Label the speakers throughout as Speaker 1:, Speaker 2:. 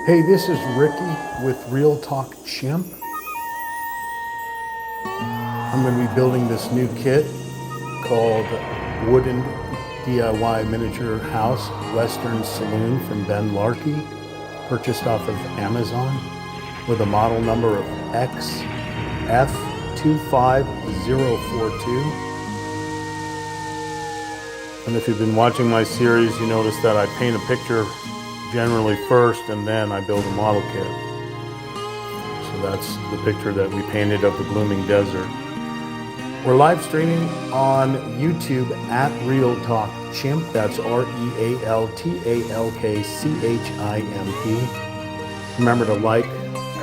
Speaker 1: Hey, this is Ricky with Real Talk Chimp. I'm going to be building this new kit called Wooden DIY Miniature House Western Saloon from Benlarky, purchased off of Amazon with a model number of XF25042. And if you've been watching my series, you notice that I paint a picture generally first and then I build a model kit. So that's the picture that we painted of the blooming desert. We're live streaming on YouTube at Real Talk Chimp. That's RealTalkChimp. Remember to like,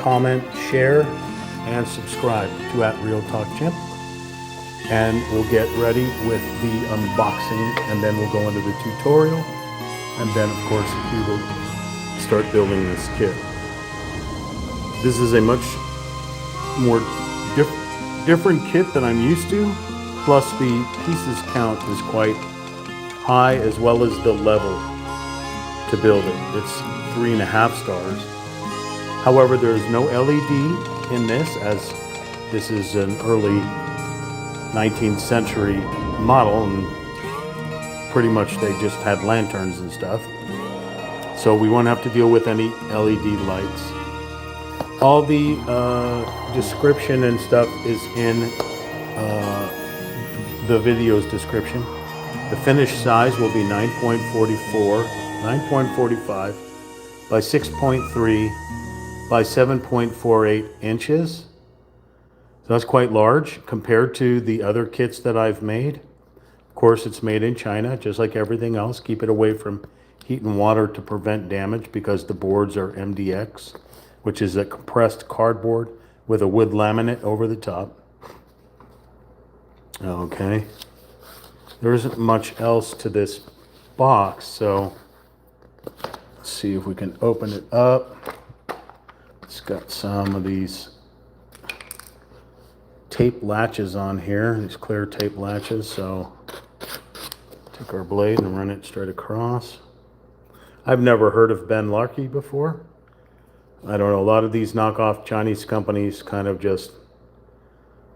Speaker 1: comment, share, and subscribe to at Real Talk Chimp. And we'll get ready with the unboxing, and then we'll go into the tutorial, and then of course we will start building this kit. This is a much more different kit than I'm used to, plus the pieces count is quite high, as well as the level to build it. It's 3.5 stars. However, there's no LED in this, as this is an early 19th century model, and pretty much they just had lanterns and stuff. So we won't have to deal with any LED lights. All the description and stuff is in the video's description. The finished size will be 9.45 by 6.3 by 7.48 inches. So that's quite large compared to the other kits that I've made. Of course, it's made in China, just like everything else. Keep it away from heat and water to prevent damage, because the boards are MDX, which is a compressed cardboard with a wood laminate over the top. Okay. There isn't much else to this box, so let's see if we can open it up. It's got some of these tape latches on here, these clear tape latches, so take our blade and run it straight across. I've never heard of Benlarky before. I don't know, a lot of these knockoff Chinese companies kind of just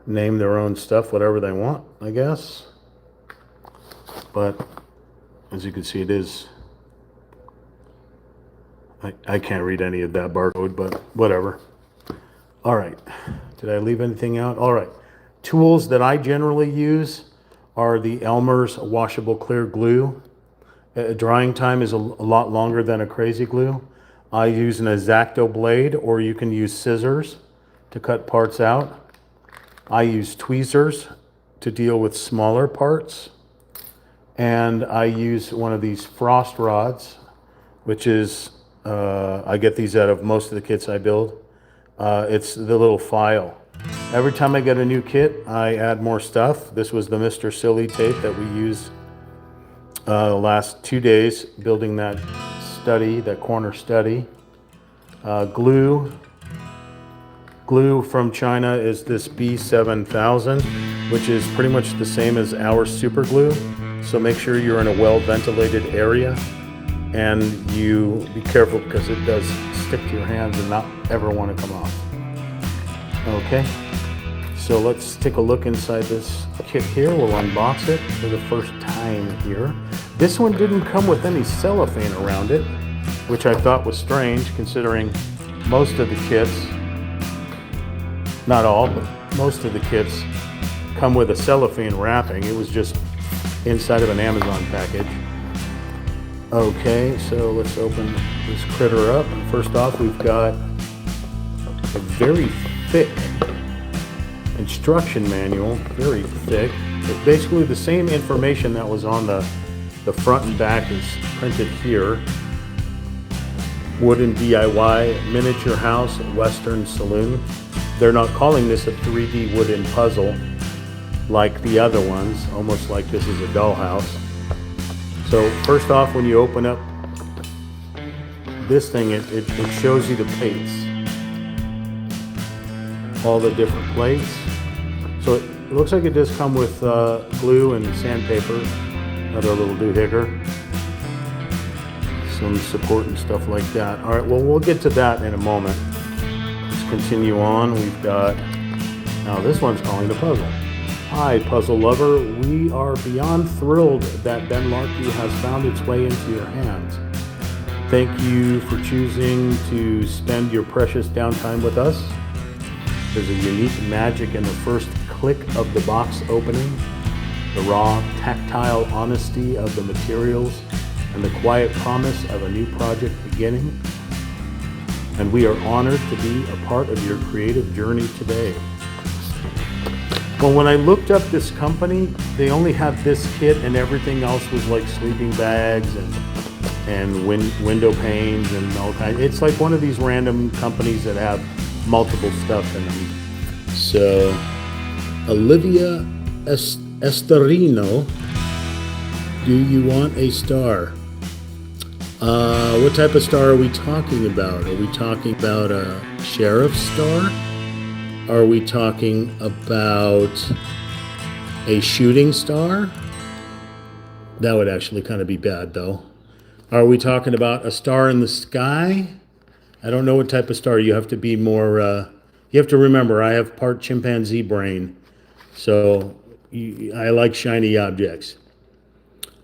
Speaker 1: name their own stuff whatever they want, I guess. But as you can see, it is, I can't read any of that barcode, but whatever. All right, did I leave anything out? All right, tools that I generally use are the Elmer's washable clear glue. Drying time is a lot longer than a crazy glue. I use an X-Acto blade, or you can use scissors to cut parts out. I use tweezers to deal with smaller parts. And I use one of these frost rods, which is, I get these out of most of the kits I build. It's the little file. Every time I get a new kit, I add more stuff. This was the Mr. Silly tape that we used the last 2 days building that study, that corner study. Glue from China is this B7000, which is pretty much the same as our super glue. So make sure you're in a well-ventilated area, and you be careful because it does stick to your hands and not ever want to come off. Okay, so let's take a look inside this kit here. We'll unbox it for the first time here. This one didn't come with any cellophane around it, which I thought was strange, considering most of the kits, not all, but most of the kits come with a cellophane wrapping. It was just inside of an Amazon package. Okay, so let's open this critter up. First off, we've got a very thick instruction manual, very thick. It's basically the same information that was on the front and back is printed here. Wooden DIY Miniature House Western Saloon. They're not calling this a 3D wooden puzzle like the other ones, almost like this is a dollhouse. So first off, when you open up this thing, it shows you the plates, all the different plates. So it looks like it does come with glue and sandpaper, another little doohickey. some support and stuff like that. All right, well, we'll get to that in a moment. Let's continue on. We've got, now this one's calling the puzzle. Hi, puzzle lover. We are beyond thrilled that Benlarky has found its way into your hands. Thank you for choosing to spend your precious downtime with us. There's a unique magic in the first click of the box opening, the raw, tactile honesty of the materials, and the quiet promise of a new project beginning. And we are honored to be a part of your creative journey today. Well, when I looked up this company, they only had this kit and everything else was like sleeping bags and window panes and all kinds. It's like one of these random companies that have multiple stuff in them. So, Olivia Esterino, do you want a star? What type of star are we talking about? Are we talking about a sheriff's star? Are we talking about a shooting star? That would actually kind of be bad, though. Are we talking about a star in the sky? I don't know what type of star. You have to be more, you have to remember, I have part chimpanzee brain. So I like shiny objects.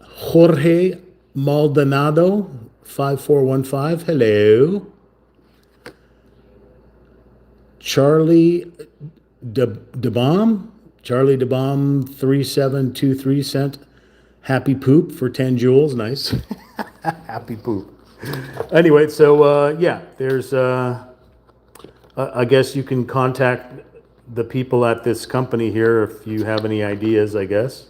Speaker 1: Jorge Maldonado, 5415, hello. Charlie DeBomb, 3723 sent happy poop for 10 joules. Nice. Happy poop. Anyway, so yeah, there's, I guess you can contact the people at this company here if you have any ideas, I guess.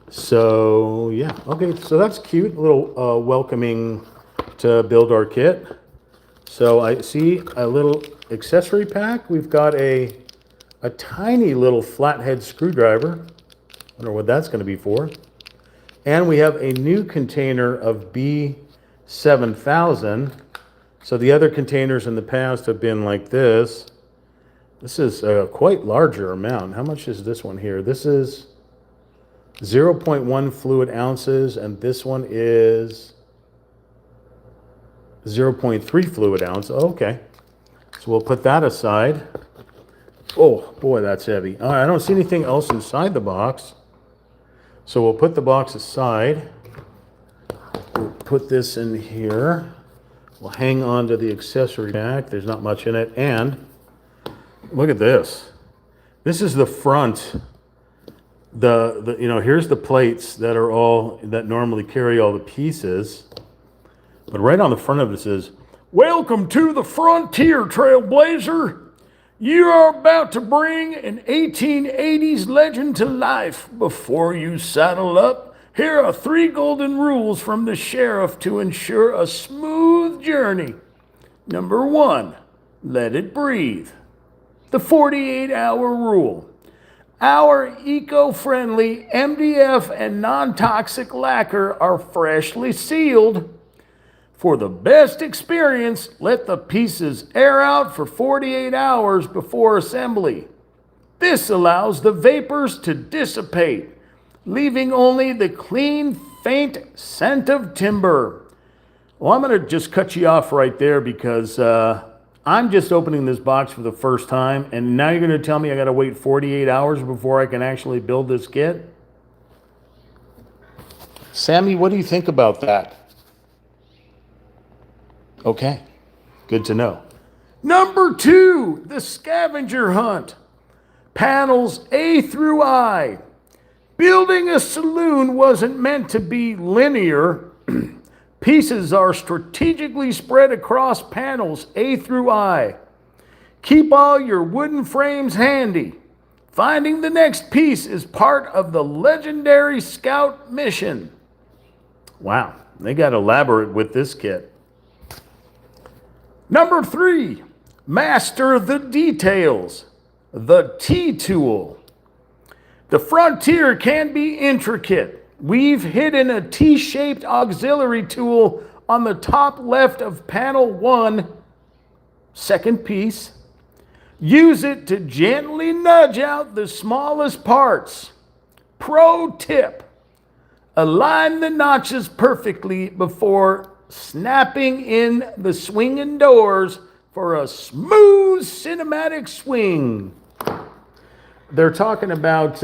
Speaker 1: So yeah, okay, so that's cute, a little welcoming to build our kit. So I see a little accessory pack. We've got a tiny little flathead screwdriver. I wonder what that's going to be for. And we have a new container of B7000. So the other containers in the past have been like this. This is a quite larger amount. How much is this one here? This is 0.1 fluid ounces, and this one is 0.3 fluid ounce. Okay. So we'll put that aside. Oh, boy, that's heavy. All right, I don't see anything else inside the box. So we'll put the box aside. We'll put this in here. We'll hang on to the accessory pack. There's not much in it. And look at this. This is the front. Here's the plates that are all, that normally carry all the pieces. But right on the front of it says, "Welcome to the Frontier, Trailblazer. You are about to bring an 1880s legend to life. Before you saddle up, here are 3 golden rules from the sheriff to ensure a smooth journey. Number 1, let it breathe. The 48-hour rule. Our eco-friendly MDF and non-toxic lacquer are freshly sealed. For the best experience, let the pieces air out for 48 hours before assembly. This allows the vapors to dissipate, leaving only the clean, faint scent of timber." Well, I'm going to just cut you off right there because I'm just opening this box for the first time, and now you're going to tell me I got to wait 48 hours before I can actually build this kit? Sammy, what do you think about that? Okay, good to know. Number 2, the scavenger hunt. Panels A through I. Building a saloon wasn't meant to be linear. Pieces are strategically spread across panels A through I. Keep all your wooden frames handy. Finding the next piece is part of the legendary Scout mission. Wow, they got elaborate with this kit. Number 3, master the details. The T-tool. The Frontier can be intricate. We've hidden a T-shaped auxiliary tool on the top left of panel 1, second piece. Use it to gently nudge out the smallest parts. Pro tip: align the notches perfectly before snapping in the swinging doors for a smooth cinematic swing. They're talking about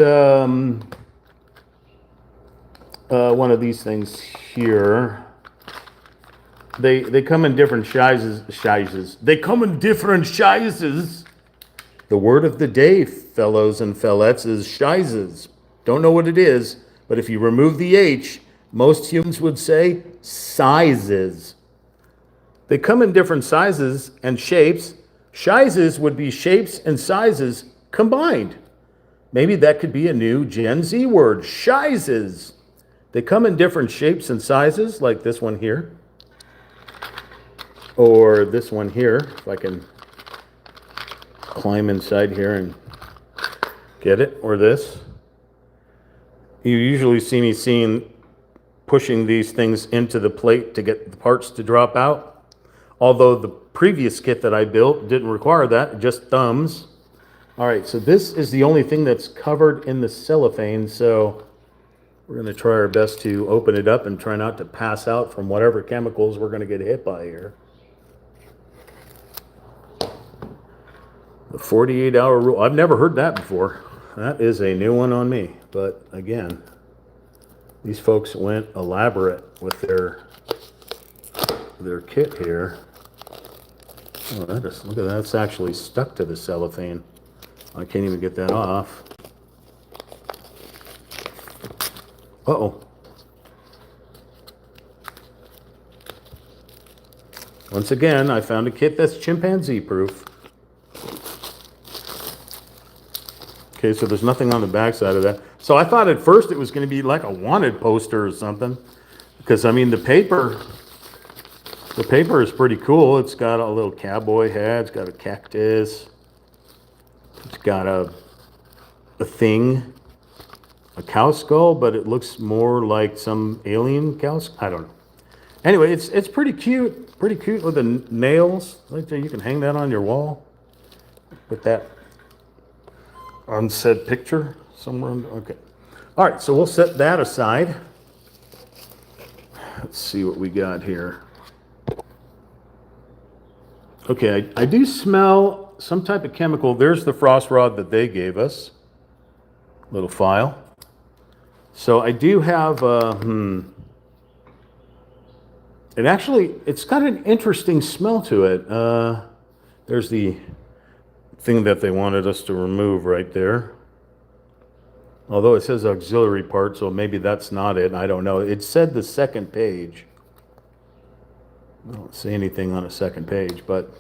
Speaker 1: one of these things here. They come in different sizes. They come in different sizes. The word of the day, fellows and fellettes, is sizes. Don't know what it is, but if you remove the H, most humans would say sizes. They come in different sizes and shapes. Sizes would be shapes and sizes combined. Maybe that could be a new Gen Z word, sizes. They come in different shapes and sizes, like this one here. Or this one here, if I can climb inside here and get it, or this. You usually see me pushing these things into the plate to get the parts to drop out. Although the previous kit that I built didn't require that, just thumbs. All right, so this is the only thing that's covered in the cellophane, so we're going to try our best to open it up and try not to pass out from whatever chemicals we're going to get hit by here. The 48-hour rule. I've never heard that before. That is a new one on me. But again, these folks went elaborate with their kit here. Oh, look at that. That's actually stuck to the cellophane. I can't even get that off. Uh-oh. Once again, I found a kit that's chimpanzee proof. Okay, so there's nothing on the backside of that. So I thought at first it was going to be like a wanted poster or something. Because, I mean, the paper is pretty cool. It's got a little cowboy hat. It's got a cactus. It's got a thing, a cow skull, but it looks more like some alien cow skull. I don't know. Anyway, it's pretty cute with the nails. Like you can hang that on your wall. Put that on said picture somewhere. Okay. All right, so we'll set that aside. Let's see what we got here. Okay, I do smell some type of chemical. There's the frost rod that they gave us. Little file. So I do have it's got an interesting smell to it. There's the thing that they wanted us to remove right there. Although it says auxiliary part, so maybe that's not it. I don't know. It said the second page. I don't see anything on a second page, but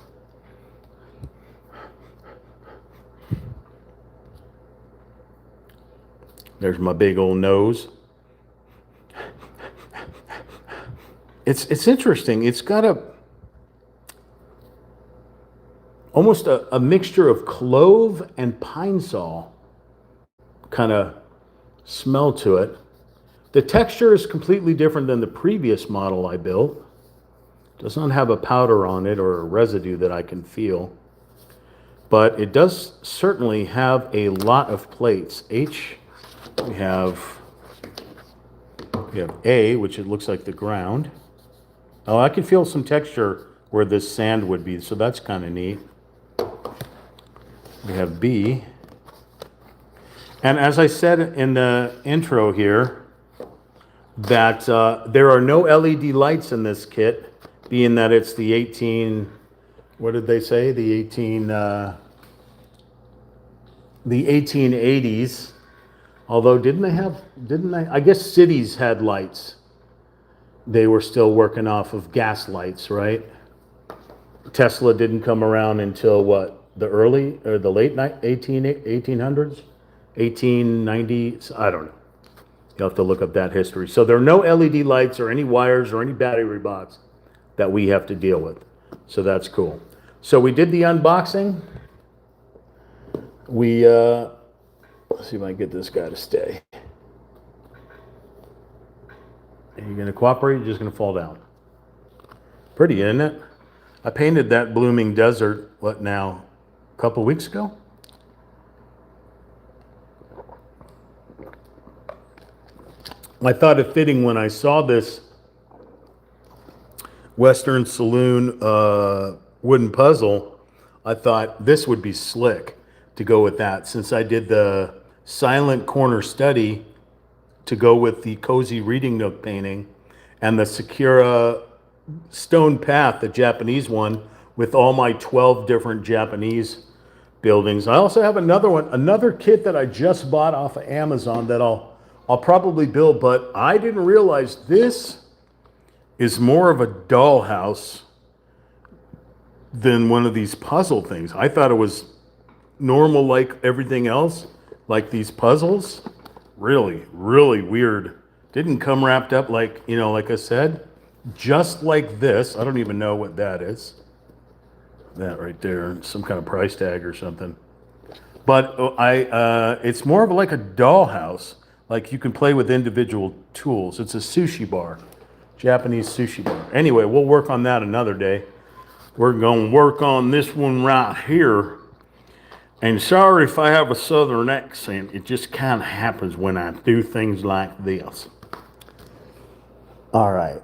Speaker 1: there's my big old nose. It's interesting. It's got almost a mixture of clove and pine sol kind of smell to it. The texture is completely different than the previous model I built. Does not have a powder on it or a residue that I can feel. But it does certainly have a lot of plates. We have A, which it looks like the ground. Oh, I can feel some texture where this sand would be, so that's kind of neat. We have B. And as I said in the intro here, that there are no LED lights in this kit, being that it's the what did they say? The 1880s. Although I guess cities had lights. They were still working off of gas lights, right? Tesla didn't come around until what? The early or the late 1800s? 1890s? I don't know. You'll have to look up that history. So there are no LED lights or any wires or any battery box that we have to deal with. So that's cool. So we did the unboxing. Let's see if I can get this guy to stay. Are you going to cooperate? You're just going to fall down. Pretty, isn't it? I painted that blooming desert, a couple weeks ago? I thought it fitting when I saw this Western Saloon wooden puzzle, I thought this would be slick to go with that, since I did the silent corner study to go with the cozy reading nook painting and the Sakura stone path, the Japanese one, with all my 12 different Japanese buildings. I also have another one, another kit that I just bought off of Amazon that I'll probably build, but I didn't realize this is more of a dollhouse than one of these puzzle things. I thought it was normal like everything else, like these puzzles. Really, really weird. Didn't come wrapped up like, you know, like I said, just like this. I don't even know what that is. That right there, some kind of price tag or something. But it's more of like a dollhouse. Like you can play with individual tools. It's a sushi bar, Japanese sushi bar. Anyway, we'll work on that another day. We're going to work on this one right here. And sorry if I have a southern accent. It just kind of happens when I do things like this. All right.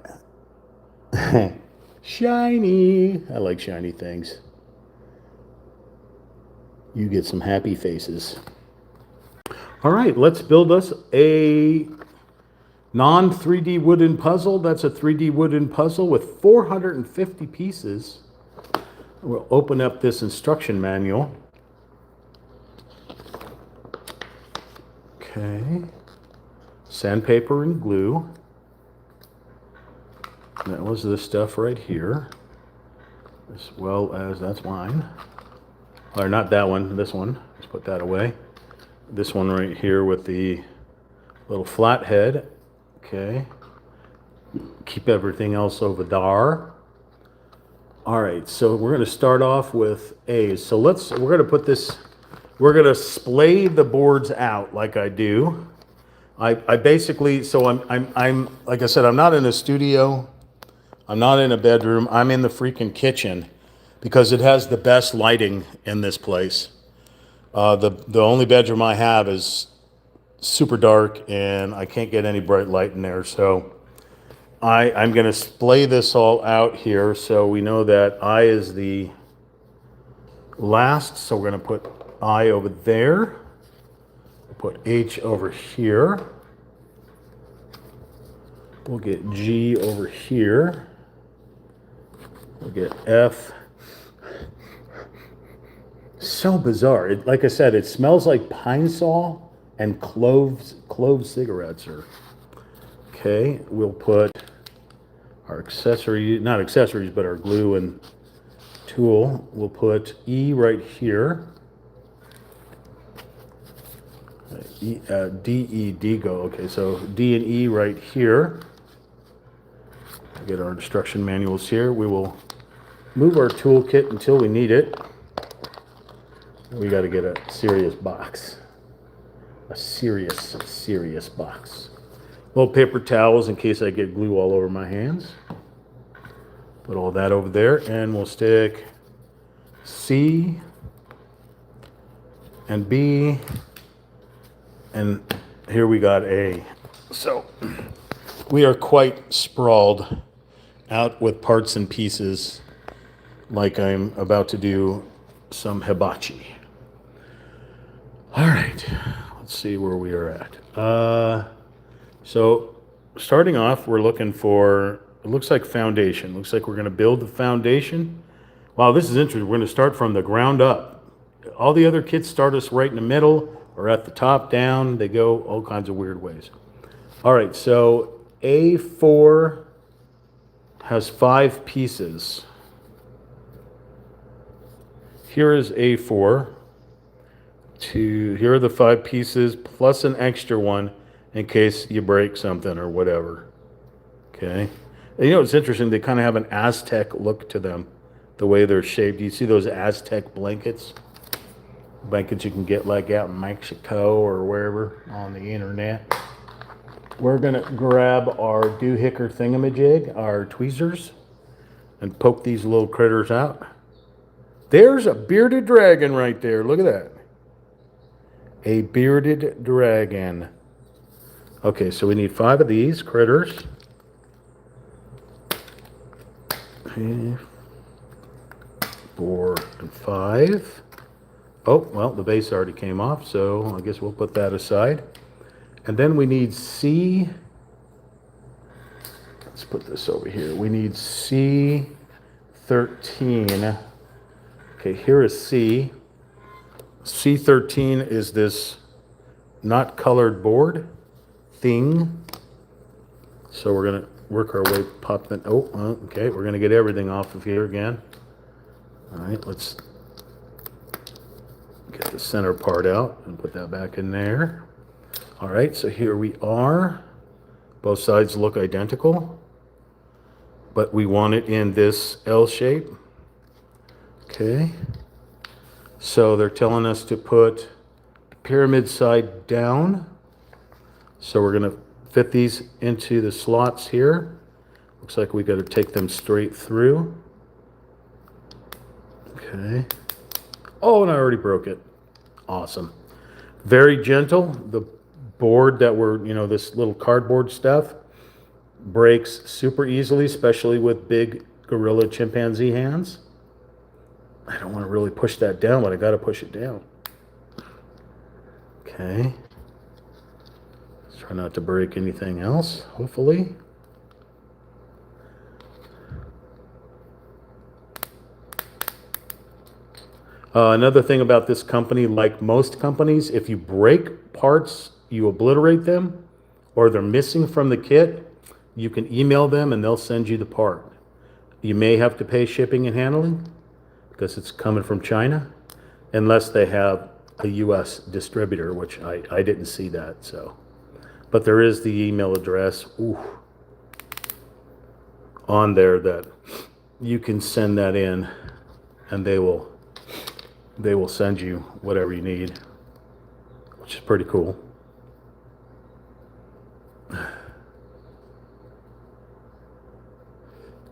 Speaker 1: Shiny. I like shiny things. You get some happy faces. All right, let's build us a non-3D wooden puzzle. That's a 3D wooden puzzle with 450 pieces. We'll open up this instruction manual. Okay. Sandpaper and glue. That was this stuff right here, as well as, that's mine. Or not that one, this one. Let's put that away. This one right here with the little flathead. Okay. Keep everything else over there. All right, so we're going to start off with A's. So we're going to put this, we're going to splay the boards out like I do. I basically, so I'm like I said, I'm not in a studio. I'm not in a bedroom. I'm in the freaking kitchen because it has the best lighting in this place. The only bedroom I have is super dark and I can't get any bright light in there. So I'm going to splay this all out here so we know that I is the last. So we're going to put I over there. We'll put H over here. We'll get G over here. We'll get F. So bizarre. Like I said, it smells like pine saw and clove cigarettes. Okay, we'll put our accessory, not accessories, but our glue and tool. We'll put E right here. D, E, D go. Okay, so D and E right here. Get our instruction manuals here. We will move our toolkit until we need it. We got to get a serious box. A serious box. Little paper towels in case I get glue all over my hands. Put all that over there and we'll stick C and B, and here we got A. So we are quite sprawled out with parts and pieces like I'm about to do some hibachi. All right, let's see where we are at. So starting off, we're looking for, it looks like foundation. Looks like we're gonna build the foundation. Wow, this is interesting. We're gonna start from the ground up. All the other kits start us right in the middle or at the top down. They go all kinds of weird ways. All right, so A4 has 5 pieces. Here is A4. Here are the 5 pieces plus an extra one in case you break something or whatever. Okay. And you know, it's interesting. They kind of have an Aztec look to them, the way they're shaped. You see those Aztec blankets? Blankets you can get like out in Mexico or wherever on the internet. We're gonna grab our doohicker thingamajig, our tweezers, and poke these little critters out. There's a bearded dragon right there. Look at that. A bearded dragon. Okay, so we need 5 of these critters. Okay. 4 and 5. Oh, well, the base already came off, so I guess we'll put that aside. And then we need C. Let's put this over here. We need C13. Okay, here is C. C13 is this not colored board thing. So we're gonna work our way, pop that. Oh, okay, we're gonna get everything off of here again. All right, let's get the center part out and put that back in there. All right, so here we are. Both sides look identical, but we want it in this L shape. Okay, so they're telling us to put pyramid side down. So we're gonna fit these into the slots here. Looks like we gotta take them straight through. Okay. Oh, and I already broke it. Awesome. Very gentle. The board that we're, this little cardboard stuff breaks super easily, especially with big gorilla chimpanzee hands. I don't want to really push that down, but I got to push it down. Okay. Let's try not to break anything else, hopefully. Another thing about this company, like most companies, if you break parts, you obliterate them, or they're missing from the kit, you can email them and they'll send you the part. You may have to pay shipping and handling because it's coming from China, unless they have a US distributor, which I didn't see that, so. But there is the email address on there that you can send that in, and they will send you whatever you need, which is pretty cool.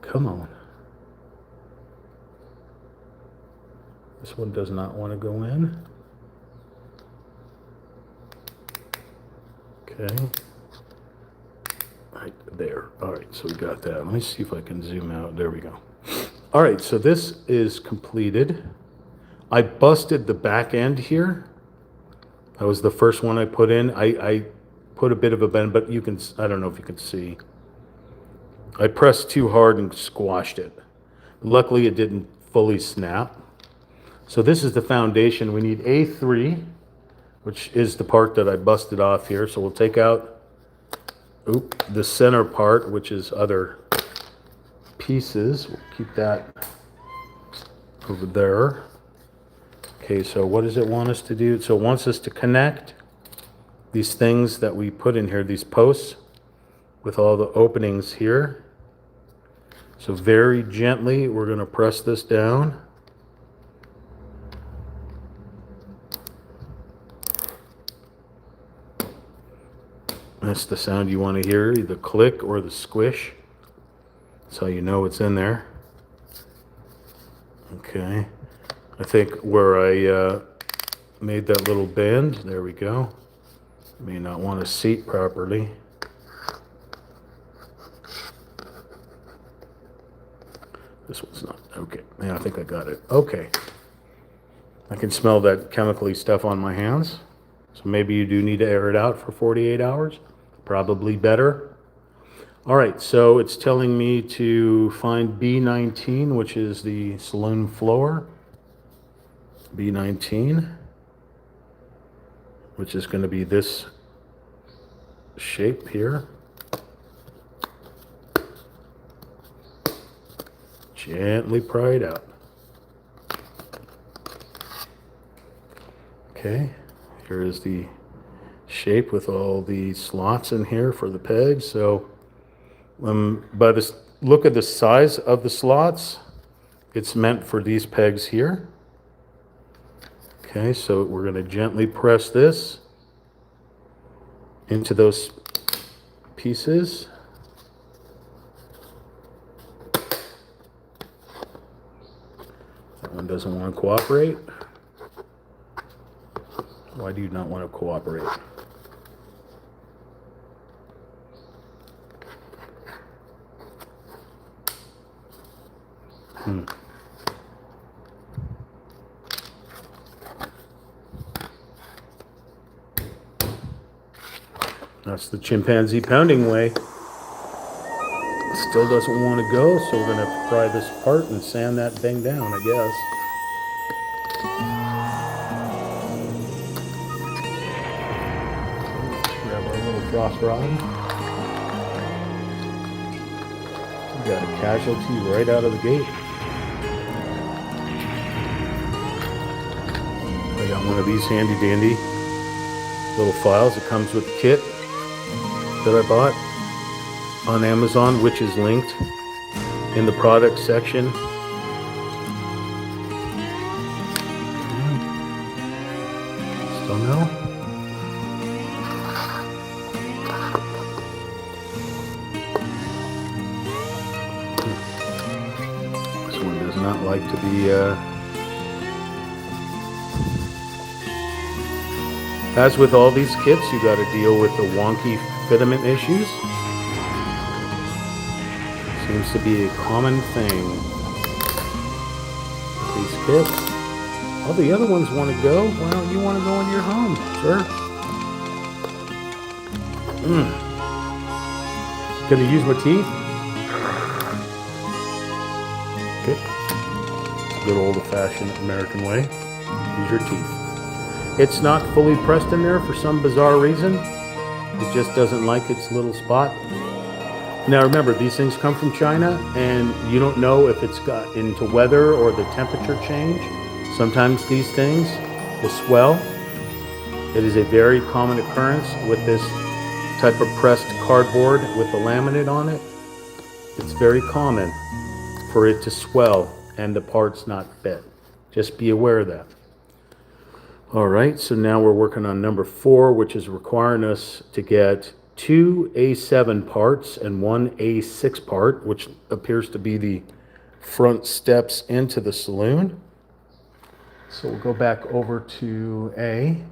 Speaker 1: Come on. This one does not want to go in. Okay. Right there. All right, so we got that. Let me see if I can zoom out. There we go. All right, so this is completed. I busted the back end here. That was the first one I put in. I put a bit of a bend, but you can, I don't know if you can see. I pressed too hard and squashed it. Luckily, it didn't fully snap. So this is the foundation. We need A3, which is the part that I busted off here. So we'll take out the center part, which is other pieces. We'll keep that over there. Okay, so what does it want us to do? So it wants us to connect these things that we put in here, these posts, with all the openings here. So very gently, we're going to press this down. That's the sound you want to hear, either click or the squish. That's how you know it's in there. Okay. I think where I made that little bend, there we go. May not want to seat properly. This one's not, okay. Yeah, I think I got it. Okay. I can smell that chemically stuff on my hands. So maybe you do need to air it out for 48 hours. Probably better. All right, so it's telling me to find B19, which is the saloon floor. B19, which is going to be this shape here. Gently pry it out. Okay, here is the shape with all the slots in here for the pegs. So by this look at the size of the slots, it's meant for these pegs here. Okay, so we're going to gently press this into those pieces. That one doesn't want to cooperate. Why do you not want to cooperate? That's the chimpanzee pounding way. Still doesn't want to go, so we're going to have to pry this apart and sand that thing down, I guess. Grab our little frost rod. We got a casualty right out of the gate. I got one of these handy dandy little files. It comes with the kit that I bought on Amazon, which is linked in the product section. Still no? This one does not like to be as with all these kits, you got to deal with the wonky filament issues. Seems to be a common thing with these kits. All the other ones want to go. Well, you want to go into your home, sir. Gonna use my teeth? Okay. It's a good old-fashioned American way. Use your teeth. It's not fully pressed in there for some bizarre reason. It just doesn't like its little spot. Now remember, these things come from China, and you don't know if it's got into weather or the temperature change. Sometimes these things will swell. It is a very common occurrence with this type of pressed cardboard with the laminate on it. It's very common for it to swell and the parts not fit. Just be aware of that. All right, so now we're working on number 4, which is requiring us to get 2 A7 parts and 1 A6 part, which appears to be the front steps into the saloon. So we'll go back over to A,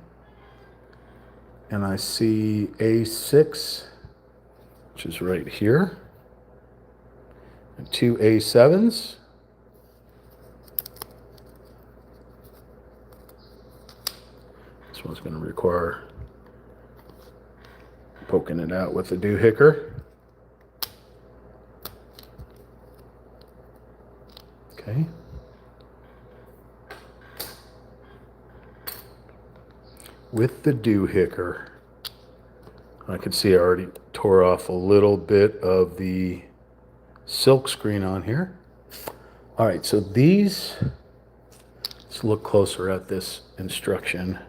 Speaker 1: and I see A6, which is right here, and 2 A7s. This one's going to require poking it out with a doohicker. Okay. With the doohicker, I can see I already tore off a little bit of the silk screen on here. All right, so these, let's look closer at this instruction.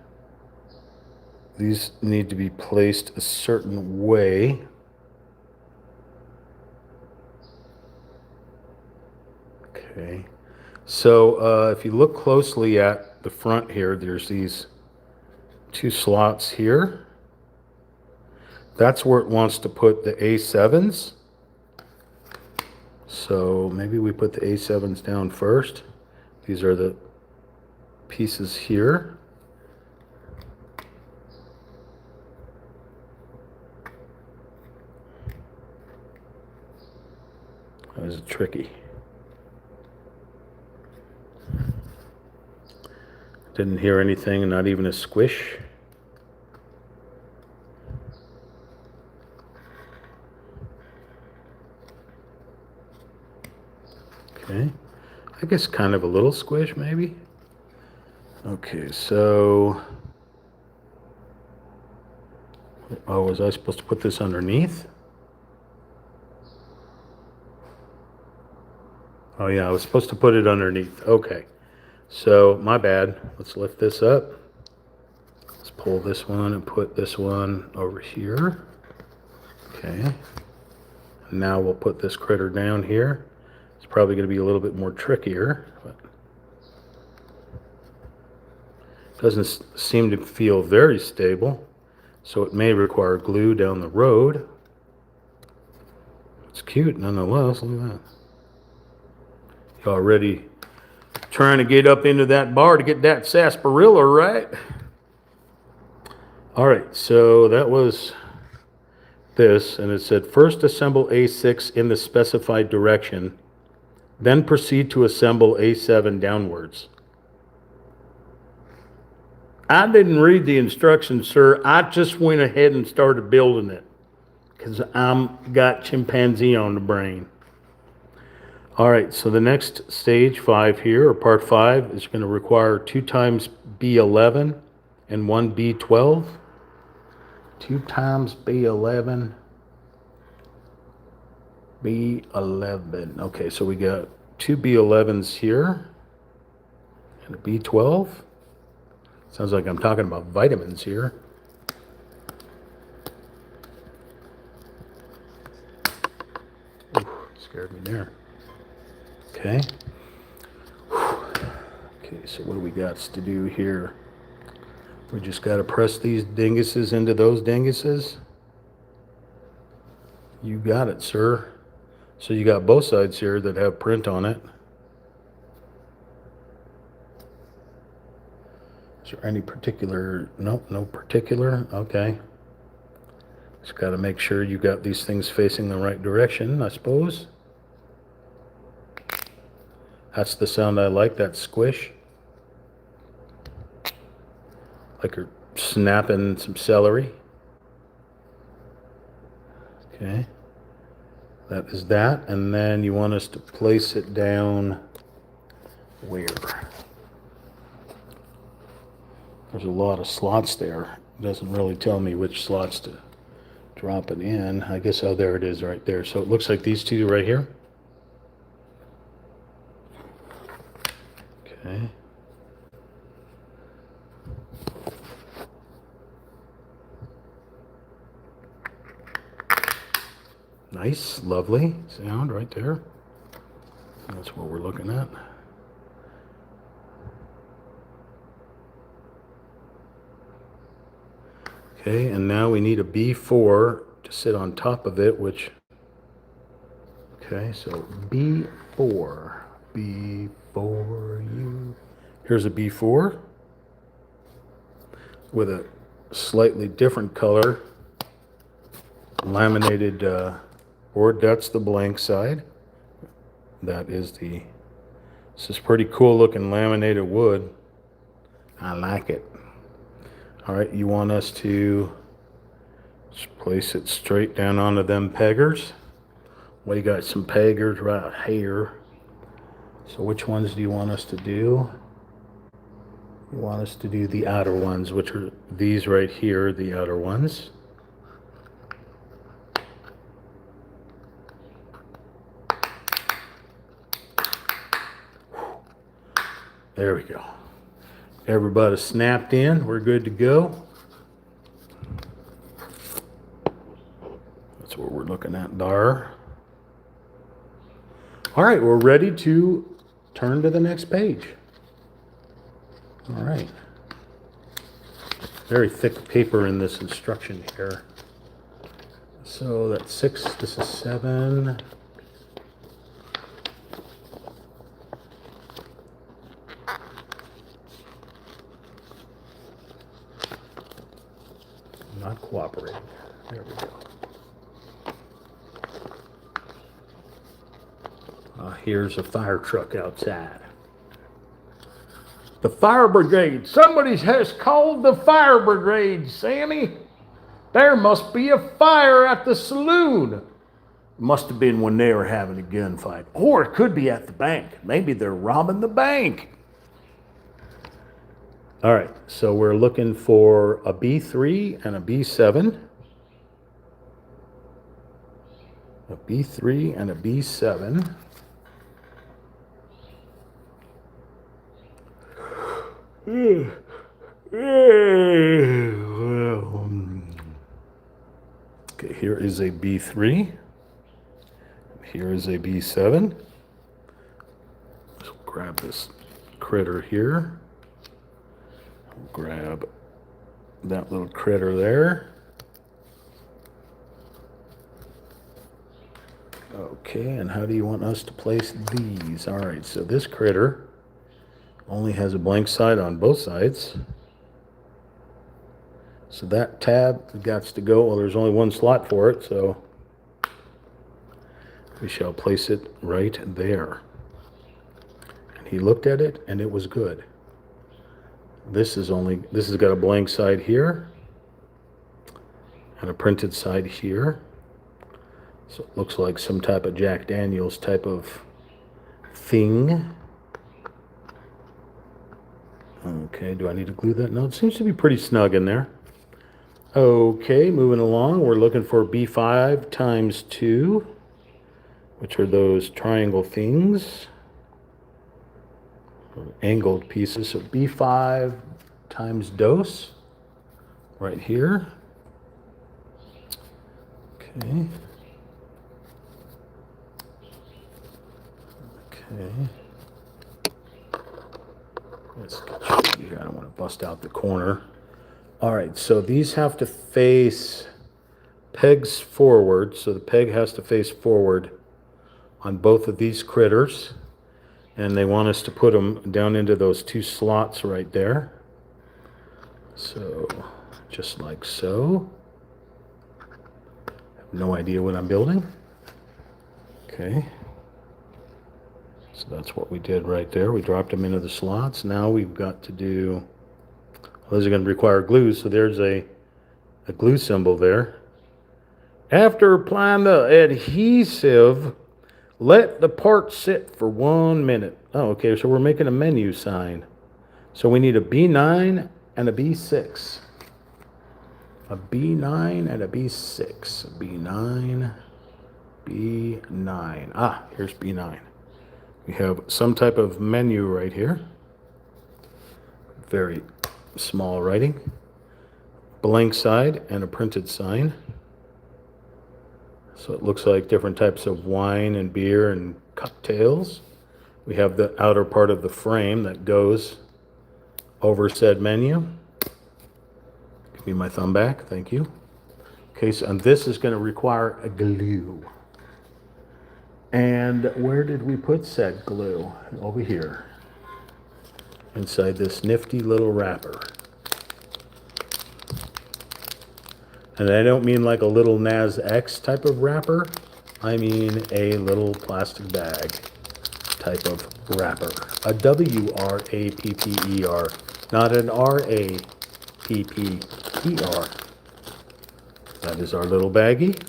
Speaker 1: These need to be placed a certain way. Okay, so if you look closely at the front here, there's these 2 slots here. That's where it wants to put the A7s. So maybe we put the A7s down first. These are the pieces here. That was tricky. Didn't hear anything, not even a squish. Okay, I guess kind of a little squish maybe. Okay, so, oh, was I supposed to put this underneath? Oh yeah, I was supposed to put it underneath. Okay, so my bad. Let's lift this up. Let's pull this one and put this one over here. Okay, now we'll put this critter down here. It's probably going to be a little bit more trickier, but doesn't seem to feel very stable, so it may require glue down the road. It's cute nonetheless. Look at that. Already trying to get up into that bar to get that sarsaparilla, right? All right, so that was this, and it said first assemble A6 in the specified direction Then proceed to assemble A7 downwards. I didn't read the instructions, sir. I just went ahead and started building it because I'm got chimpanzee on the brain. All right, so the next stage 5 here, or part 5, is going to require 2 times B11 and 1 B12. 2 times B11, B11. Okay, so we got 2 B11s here and a B12. Sounds like I'm talking about vitamins here. Ooh, scared me there. Okay. Okay, so what do we got to do here? We just got to press these dinguses into those dinguses. You got it, sir. So you got both sides here that have print on it. Is there any particular? Nope, no particular. Okay. Just got to make sure you got these things facing the right direction, I suppose. That's the sound I like, that squish. Like you're snapping some celery. Okay. That is that. And then you want us to place it down where? There's a lot of slots there. It doesn't really tell me which slots to drop it in. I guess, oh, there it is right there. So it looks like these two right here. Okay. Nice, lovely sound right there. That's what we're looking at. Okay, and now we need a B4 to sit on top of it, which, okay, so B4, B4U. Here's a B4 with a slightly different color laminated board. That's the blank side. That is the, this is pretty cool looking laminated wood. I like it. All right, you want us to just place it straight down onto them peggers. We got some peggers right here. So which ones do you want us to do? You want us to do the outer ones, which are these right here, the outer ones. There we go. Everybody snapped in. We're good to go. That's what we're looking at there. All right, we're ready to turn to the next page. All right. Very thick paper in this instruction here. So that's 6, this is 7. Not cooperating. There we go. Here's a fire truck outside. The fire brigade. Somebody has called the fire brigade, Sammy. There must be a fire at the saloon. Must have been when they were having a gunfight. Or it could be at the bank. Maybe they're robbing the bank. All right, so we're looking for a B3 and a B7. A B3 and a B7. Okay, here is a B3. Here is a B7. Let's grab this critter here. Grab that little critter there. Okay, and how do you want us to place these? All right, so this critter only has a blank side on both sides. So that tab got to go. Well, there's only one slot for it, so we shall place it right there. He looked at it and it was good. This has got a blank side here and a printed side here. So it looks like some type of Jack Daniels type of thing. Okay, do I need to glue that? No, it seems to be pretty snug in there. Okay, moving along, we're looking for B5 times 2, which are those triangle things, angled pieces. So B5 times dose, right here. Okay. Okay. Let's get you here. I don't want to bust out the corner. All right, so these have to face pegs forward. So the peg has to face forward on both of these critters. And they want us to put them down into those 2 slots right there. So just like so. I have no idea what I'm building. Okay. So that's what we did right there. We dropped them into the slots. Now we've got to do, well, those are going to require glue. So there's a glue symbol there. After applying the adhesive, let the part sit for 1 minute. Oh, okay, so we're making a menu sign. So we need a B9 and a B6. A B9 and a B6. B9, B9. Ah, here's B9. We have some type of menu right here. Very small writing. Blank side and a printed sign. So it looks like different types of wine and beer and cocktails. We have the outer part of the frame that goes over said menu. Give me my thumb back, thank you. Okay, so and this is going to require a glue. And where did we put said glue? Over here. Inside this nifty little wrapper. And I don't mean like a little NASX type of wrapper. I mean a little plastic bag type of wrapper. A W-R-A-P-P-E-R, not an R-A-P-P-E-R. That is our little baggie.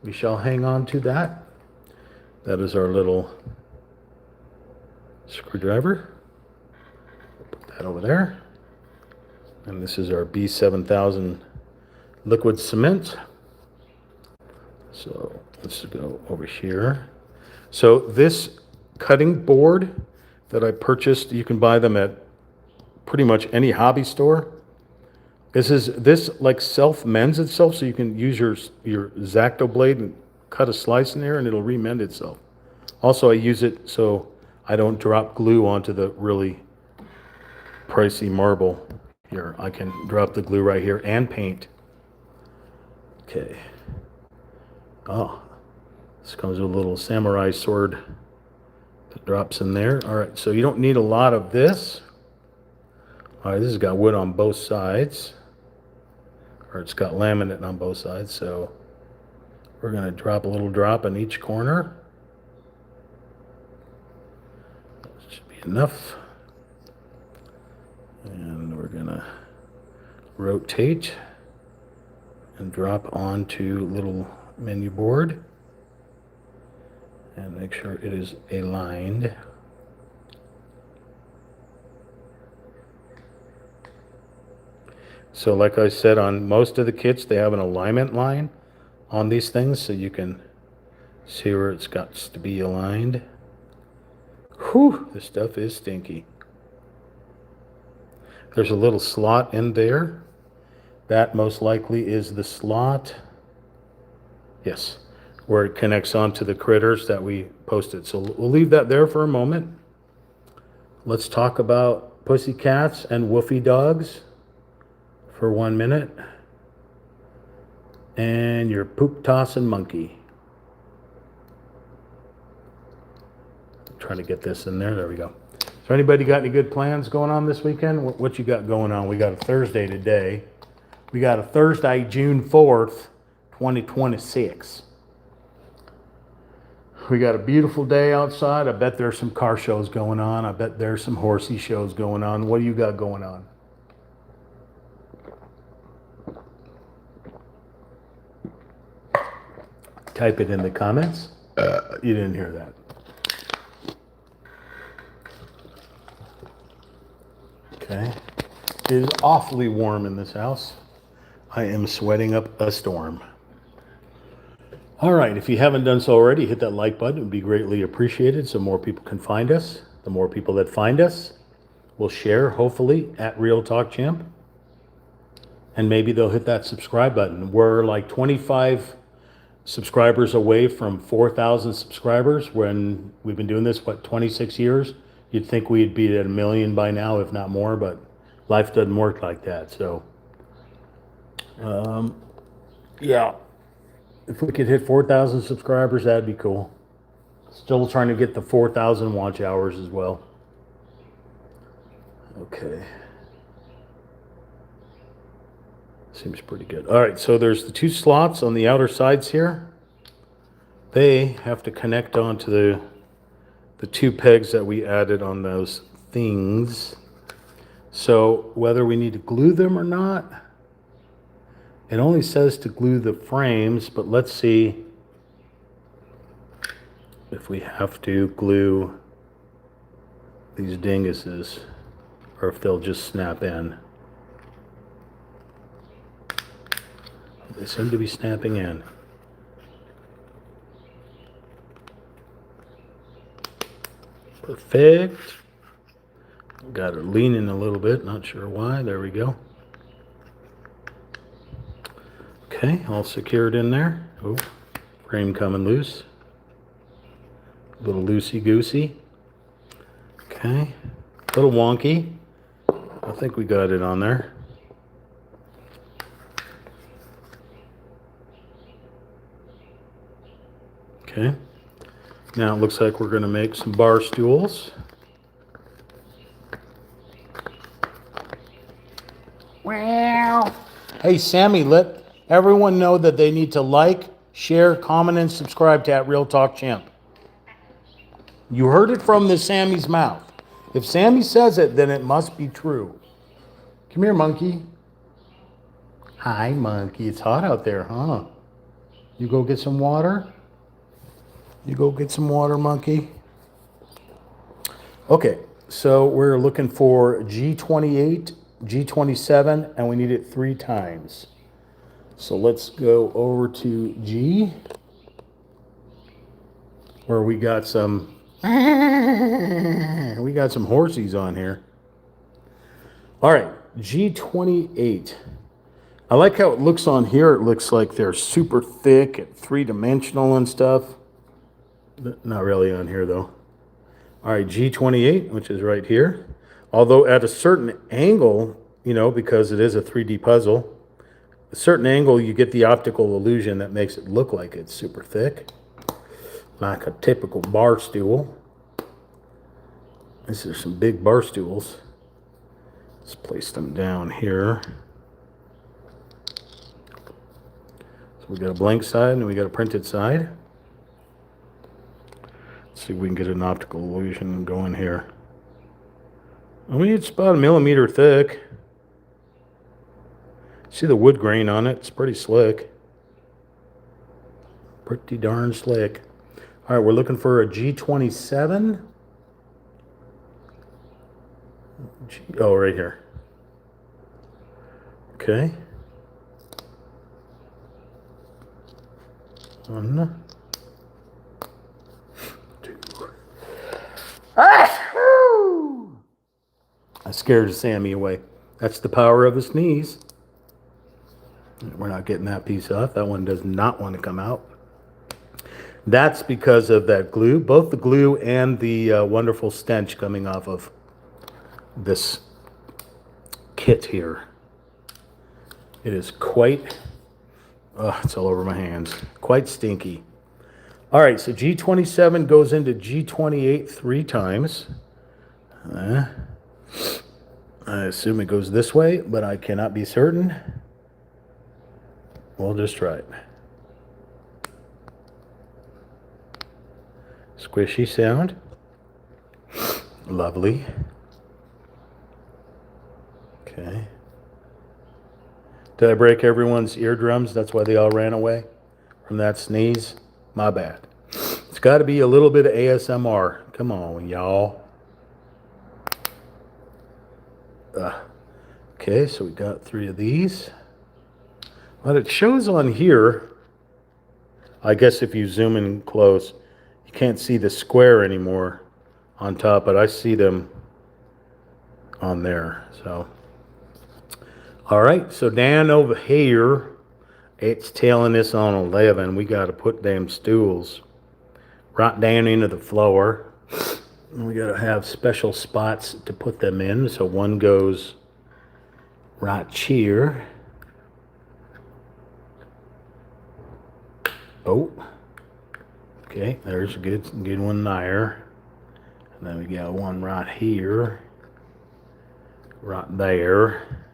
Speaker 1: We shall hang on to that. That is our little screwdriver. Put that over there. And this is our B7000 liquid cement. So let's go over here. So this cutting board that I purchased, you can buy them at pretty much any hobby store. This like self-mends itself, so you can use your X-Acto blade and cut a slice in there and it'll remend itself. Also, I use it so I don't drop glue onto the really pricey marble here. I can drop the glue right here and paint. Okay. Oh, this comes with a little samurai sword that drops in there. All right, so you don't need a lot of this. All right, this has got wood on both sides, or it's got laminate on both sides, so we're going to drop a little drop in each corner. That should be enough. And we're going to rotate and drop onto little menu board and make sure it is aligned. So like I said, on most of the kits they have an alignment line on these things so you can see where it's got to be aligned. Whew, this stuff is stinky. There's a little slot in there. That most likely is the slot, yes, where it connects onto the critters that we posted. So we'll leave that there for a moment. Let's talk about pussycats and woofy dogs for 1 minute. And your poop tossing monkey. Trying to get this in there. There we go. So anybody got any good plans going on this weekend? What you got going on? We got a Thursday today. We got a Thursday, June 4th, 2026. We got a beautiful day outside. I bet there's some car shows going on. I bet there's some horsey shows going on. What do you got going on? Type it in the comments. You didn't hear that. Okay. It is awfully warm in this house. I am sweating up a storm. All right, if you haven't done so already, hit that like button. It would be greatly appreciated so more people can find us. The more people that find us will share, hopefully, at Real Talk Champ. And maybe they'll hit that subscribe button. We're like 25 subscribers away from 4,000 subscribers when we've been doing this, 26 years? You'd think we'd be at 1 million by now, if not more, but life doesn't work like that. So, yeah. If we could hit 4,000 subscribers, that'd be cool. Still trying to get the 4,000 watch hours as well. Okay. Seems pretty good. All right, so there's the 2 slots on the outer sides here. They have to connect onto the 2 pegs that we added on those things. So whether we need to glue them or not, it only says to glue the frames, but let's see if we have to glue these dinguses or if they'll just snap in. They seem to be snapping in. Perfect. Got her leaning a little bit, not sure why. There we go. Okay, all secured in there. Oh, frame coming loose. A little loosey-goosey. Okay, a little wonky. I think we got it on there. Okay, now it looks like we're going to make some bar stools. Wow. Hey, Sammy, let everyone know that they need to like, share, comment, and subscribe to Real Talk Champ. You heard it from the Sammy's mouth. If Sammy says it, then it must be true. Come here, monkey. Hi, monkey. It's hot out there, huh? You go get some water? You go get some water, monkey. Okay, so we're looking for G28, G27, and we need it 3 times. So let's go over to G, where we got some horsies on here. All right, G28. I like how it looks on here. It looks like they're super thick and 3-dimensional and stuff. Not really on here though. All right, G28, which is right here. Although at a certain angle, you know, because it is a 3D puzzle, a certain angle you get the optical illusion that makes it look like it's super thick, like a typical bar stool. These are some big bar stools. Let's place them down here. So we got a blank side and we got a printed side. Let's see if we can get an optical illusion going here. I mean, it's about 1 millimeter thick. See the wood grain on it? It's pretty slick. Pretty darn slick. All right, we're looking for a G27. Oh, right here. Okay. 1, 2. I scared Sammy away. That's the power of a sneeze. We're not getting that piece off. That one does not want to come out. That's because of that glue, both the glue and the wonderful stench coming off of this kit here. It is quite, it's all over my hands, quite stinky. All right, so G27 goes into G28 3 times. I assume it goes this way, but I cannot be certain. We'll just try it. Squishy sound. Lovely. Okay. Did I break everyone's eardrums? That's why they all ran away from that sneeze? My bad. It's got to be a little bit of ASMR. Come on, y'all. Okay, so we got 3 of these. But it shows on here, I guess if you zoom in close, you can't see the square anymore on top, but I see them on there. So, all right, so Dan over here, it's telling us on 11, we got to put them stools right down into the floor. And we got to have special spots to put them in. So one goes right here. Oh, okay, there's a good one there. And then we got one right here, right there.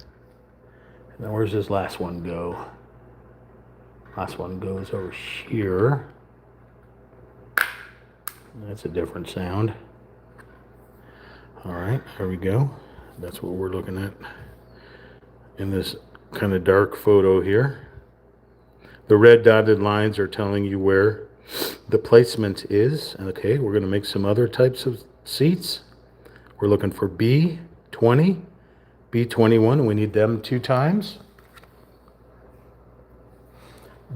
Speaker 1: And then where's this last one go? Last one goes over here. That's a different sound. All right, there we go. That's what we're looking at in this kind of dark photo here. The red dotted lines are telling you where the placement is. Okay, we're going to make some other types of seats. We're looking for B20, B21, and we need them 2 times.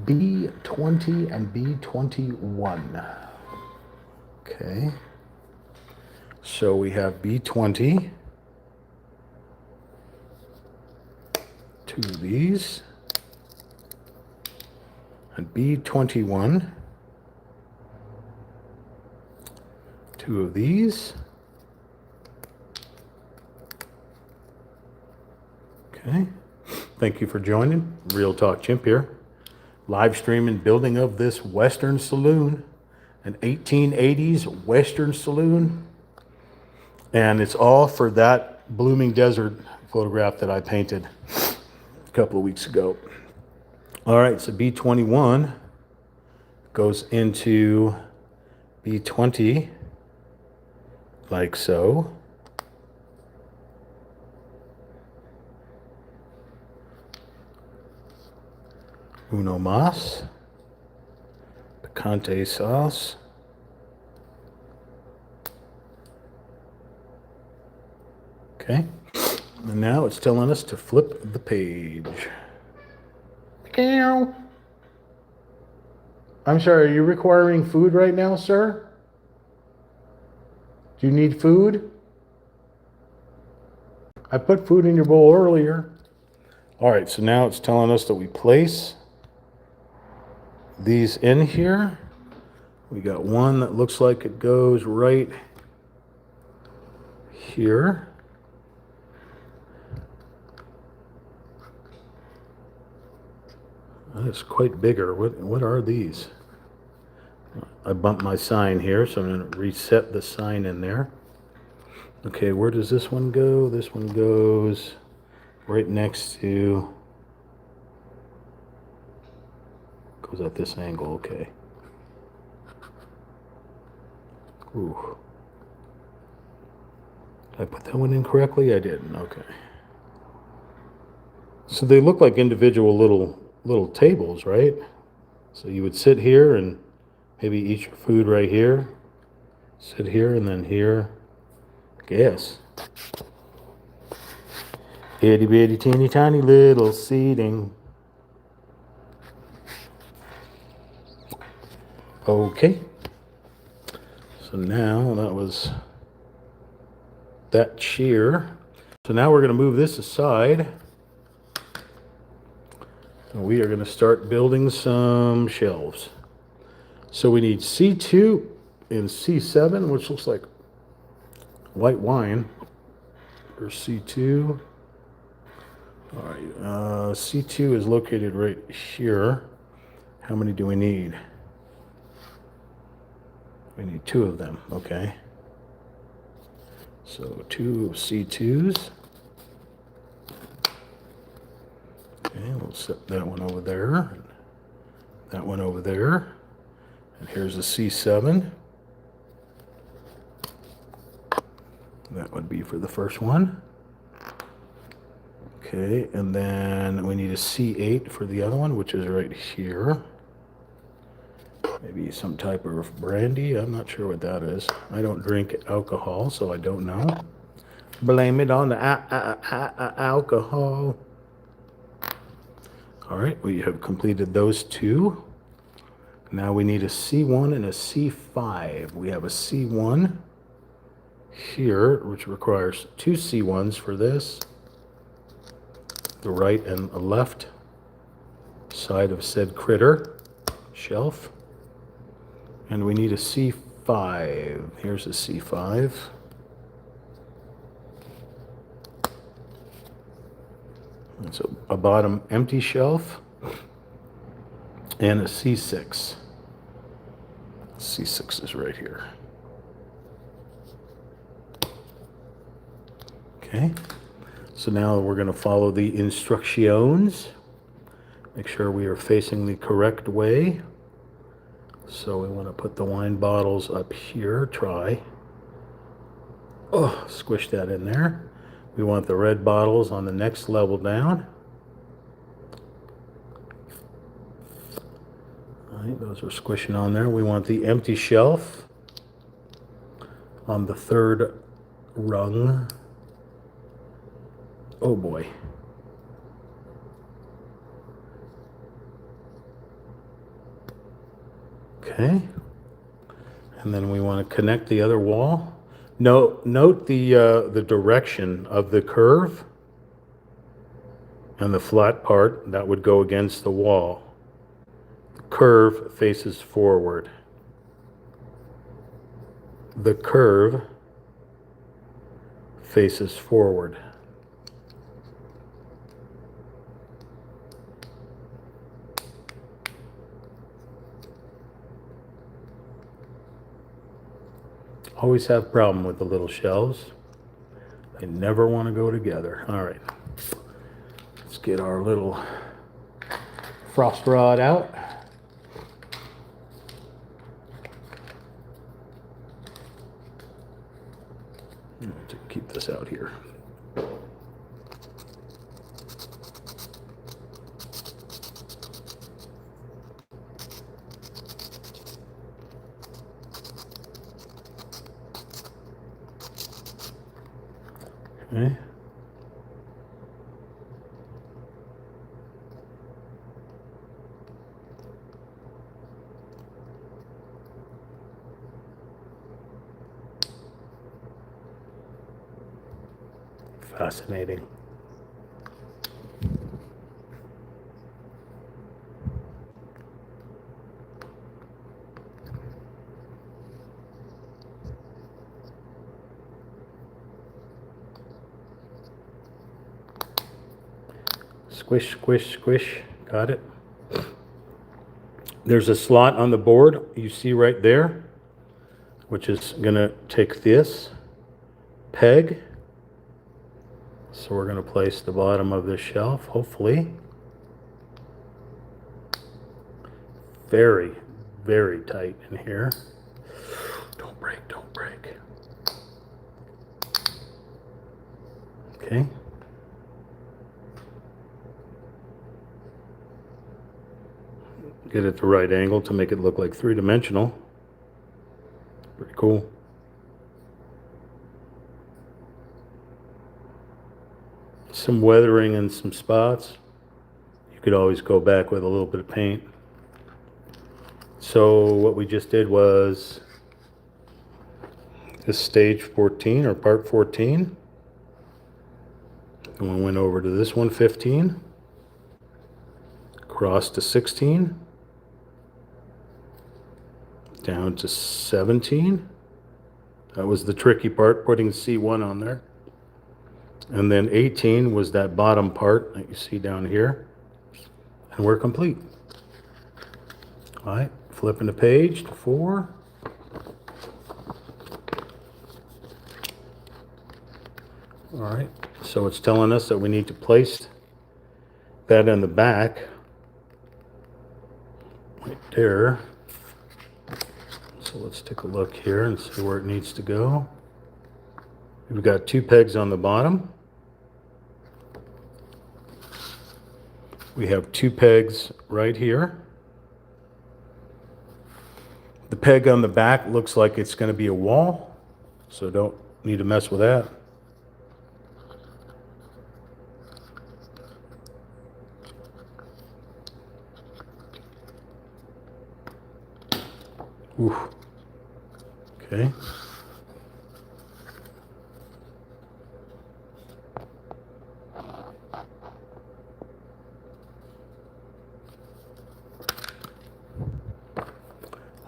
Speaker 1: B20 and B21. Okay. So we have B20. 2 of these. And B21. 2 of these. Okay. Thank you for joining. Real Talk Chimp here. Live streaming building of this Western Saloon. An 1880s Western Saloon. And it's all for that blooming desert photograph that I painted a couple of weeks ago. All right, so B21 goes into B20 like so. Uno mas. Picante sauce. Okay. And now it's telling us to flip the page. I'm sorry, are you requiring food right now, sir? Do you need food? I put food in your bowl earlier. All right, so now it's telling us that we place these in here. We got one that looks like it goes right here. That's quite bigger. What are these? I bumped my sign here, so I'm going to reset the sign in there. Okay, where does this one go? This one goes right next to, goes at this angle, okay. Ooh. Did I put that one in correctly? I didn't, okay. So they look like individual little tables, right? So you would sit here and maybe eat your food right here. Sit here and then here. Guess. Itty bitty teeny tiny little seating. Okay. So now that was that chair. So now we're going to move this aside. And we are going to start building some shelves. So we need C2 and C7, which looks like white wine. Or C2. All right, C2 is located right here. How many do we need? We need 2 of them, okay. So 2 C2s. Okay, we'll set that one over there. That one over there. And here's a C7. That would be for the first one. Okay, and then we need a C8 for the other one, which is right here. Maybe some type of brandy. I'm not sure what that is. I don't drink alcohol, so I don't know. Blame it on the alcohol. All right, we have completed those two. Now we need a C1 and a C5. We have a C1 here, which requires two C1s for this. The right and the left side of said critter shelf. And we need a C5. Here's a C5. It's a bottom empty shelf. And a C6. C6 is right here. Okay. So now we're going to follow the instructions. Make sure we are facing the correct way. So we want to put the wine bottles up here. Try. Oh, squish that in there. We want the red bottles on the next level down. All right, those are squishing on there. We want the empty shelf on the third rung. Oh boy. Okay. And then we want to connect the other wall. Note the direction of the curve and the flat part that would go against the wall. The curve faces forward. The curve faces forward. Always have a problem with the little shelves. They never want to go together. All right. Let's get our little frost rod out. To keep this out here. Okay. Fascinating. Squish, squish, squish. Got it. There's a slot on the board you see right there, which is going to take this peg. So we're going to place the bottom of this shelf, hopefully. Very, very tight in here. Don't break, don't break. Okay. Get it the right angle to make it look like three-dimensional. Pretty cool. Some weathering in some spots. You could always go back with a little bit of paint. So what we just did was this stage 14 or part 14. And we went over to this one, 15. Across to 16. Down to 17. That was the tricky part, putting C1 on there. And then 18 was that bottom part that you see down here. And we're complete. All right, flipping the page to 4. All right, so it's telling us that we need to place that in the back. Right there. So let's take a look here and see where it needs to go. We've got 2 pegs on the bottom. We have 2 pegs right here. The peg on the back looks like it's going to be a wall, so don't need to mess with that. Ooh. Okay.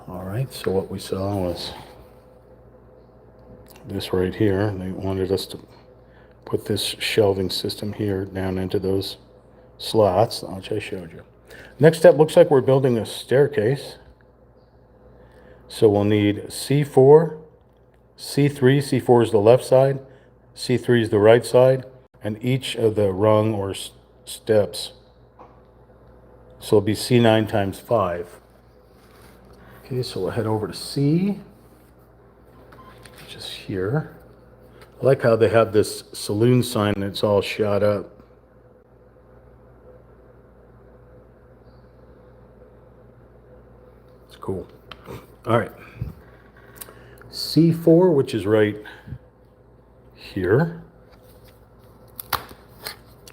Speaker 1: All right, so what we saw was this right here. They wanted us to put this shelving system here down into those slots, which I showed you. Next step, looks like we're building a staircase. So we'll need C4, C3, C4 is the left side, C3 is the right side, and each of the rung or steps. So it'll be C9 times 5. Okay, so we'll head over to C, which is here. I like how they have this saloon sign and it's all shot up. It's cool. All right. C4, which is right here,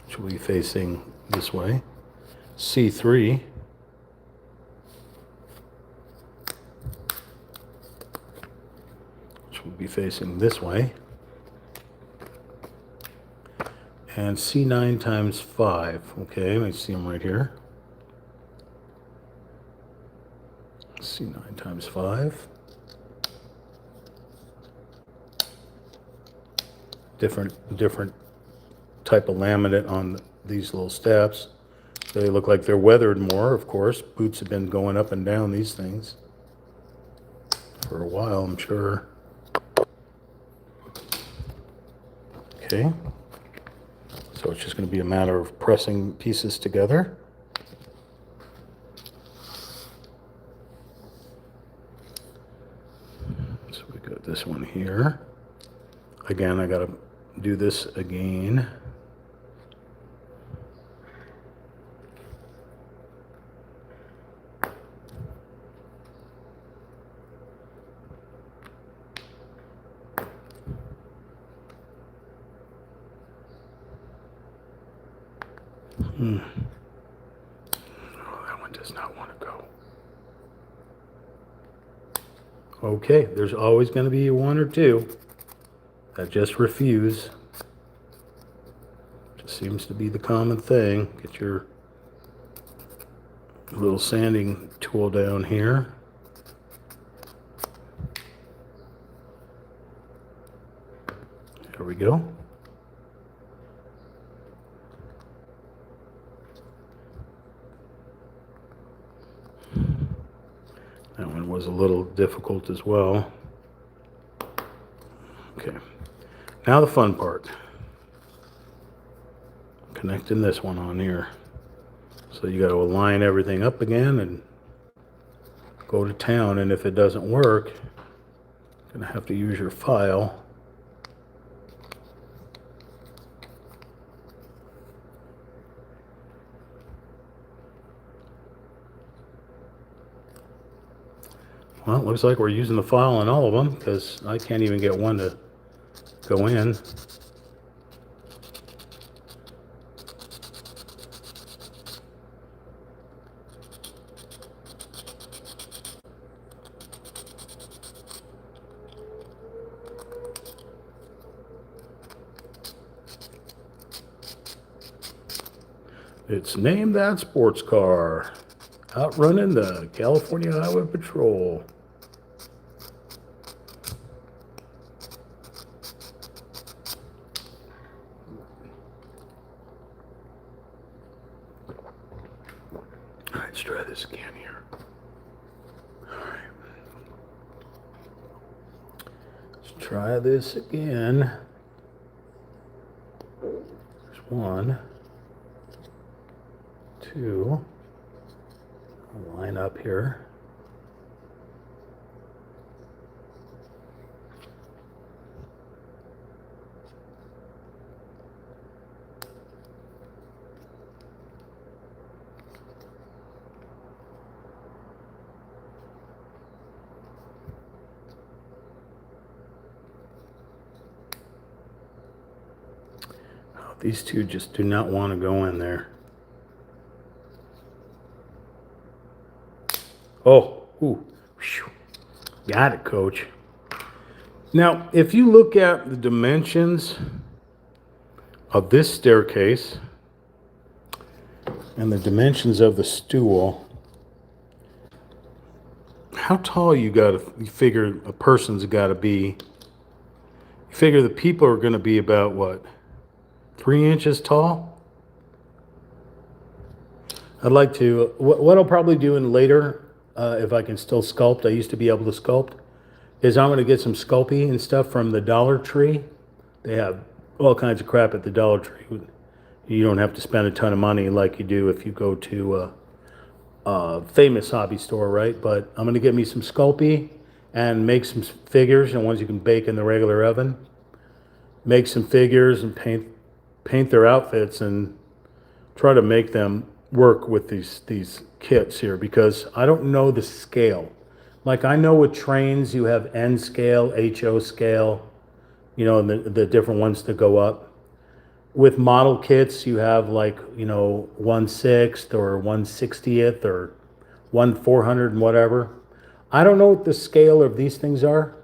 Speaker 1: which will be facing this way. C3, which will be facing this way. And C9 times 5. Okay, let me see them right here. C9 times 5. Different type of laminate on these little steps. They look like they're weathered more, of course. Boots have been going up and down these things for a while, I'm sure. Okay. So it's just going to be a matter of pressing pieces together. So we got this one here. Again, I got to do this again. Oh, that one does not want to go. Okay, there's always going to be 1 or 2 that just refuse. Just seems to be the common thing. Get your little sanding tool down here. There we go. That one was a little difficult as well. Okay, now the fun part. Connecting this one on here. So you got to align everything up again and go to town, and if it doesn't work, you're going to have to use your file. Well, it looks like we're using the file on all of them because I can't even get one to go in. It's Name That Sports Car, outrunning the California Highway Patrol. All right, let's try this again here. All right. Let's try this again. There's 1, 2. I'll line up here. These two just do not want to go in there. Oh, ooh, whew. Got it, coach. Now, if you look at the dimensions of this staircase and the dimensions of the stool, how tall you figure a person's got to be. You figure the people are going to be about what, 3 inches tall? I'd like to, what I'll probably do in later, if I can still sculpt, I used to be able to sculpt, is I'm going to get some Sculpey and stuff from the Dollar Tree. They have all kinds of crap at the Dollar Tree. You don't have to spend a ton of money like you do if you go to a famous hobby store, right? But I'm going to get me some Sculpey and make some figures, and ones you can bake in the regular oven. Make some figures and paint their outfits and try to make them work with these kits here, because I don't know the scale. Like, I know with trains you have N scale, HO scale, you know, and the different ones that go up. With model kits you have, like, you know, 1/6 or 1/60th or 1/400 and whatever. I don't know what the scale of these things are.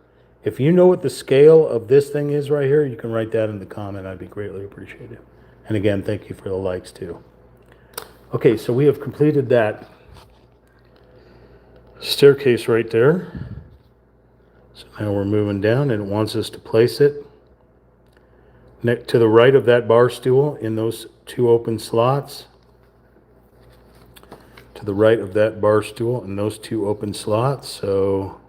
Speaker 1: If you know what the scale of this thing is right here, you can write that in the comment. I'd be greatly appreciated. And again, thank you for the likes too. Okay, so we have completed that staircase right there. So now we're moving down, and it wants us to place it to the right of that bar stool in those 2 open slots. To the right of that bar stool in those 2 open slots. So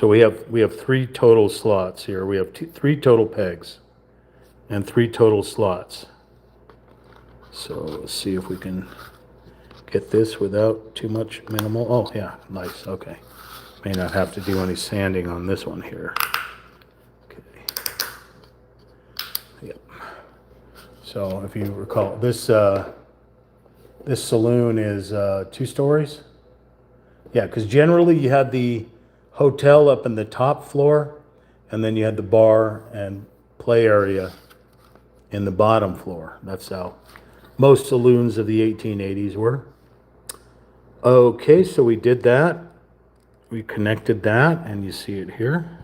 Speaker 1: we have 3 total slots here. We have 3 total pegs and 3 total slots. So let's see if we can get this without too much minimal. Oh yeah, nice. Okay. May not have to do any sanding on this one here. Okay. Yep. So if you recall, this saloon is 2 stories. Yeah, because generally you had the hotel up in the top floor, and then you had the bar and play area in the bottom floor. That's how most saloons of the 1880s were. Okay, so we did that. We connected that, and you see it here.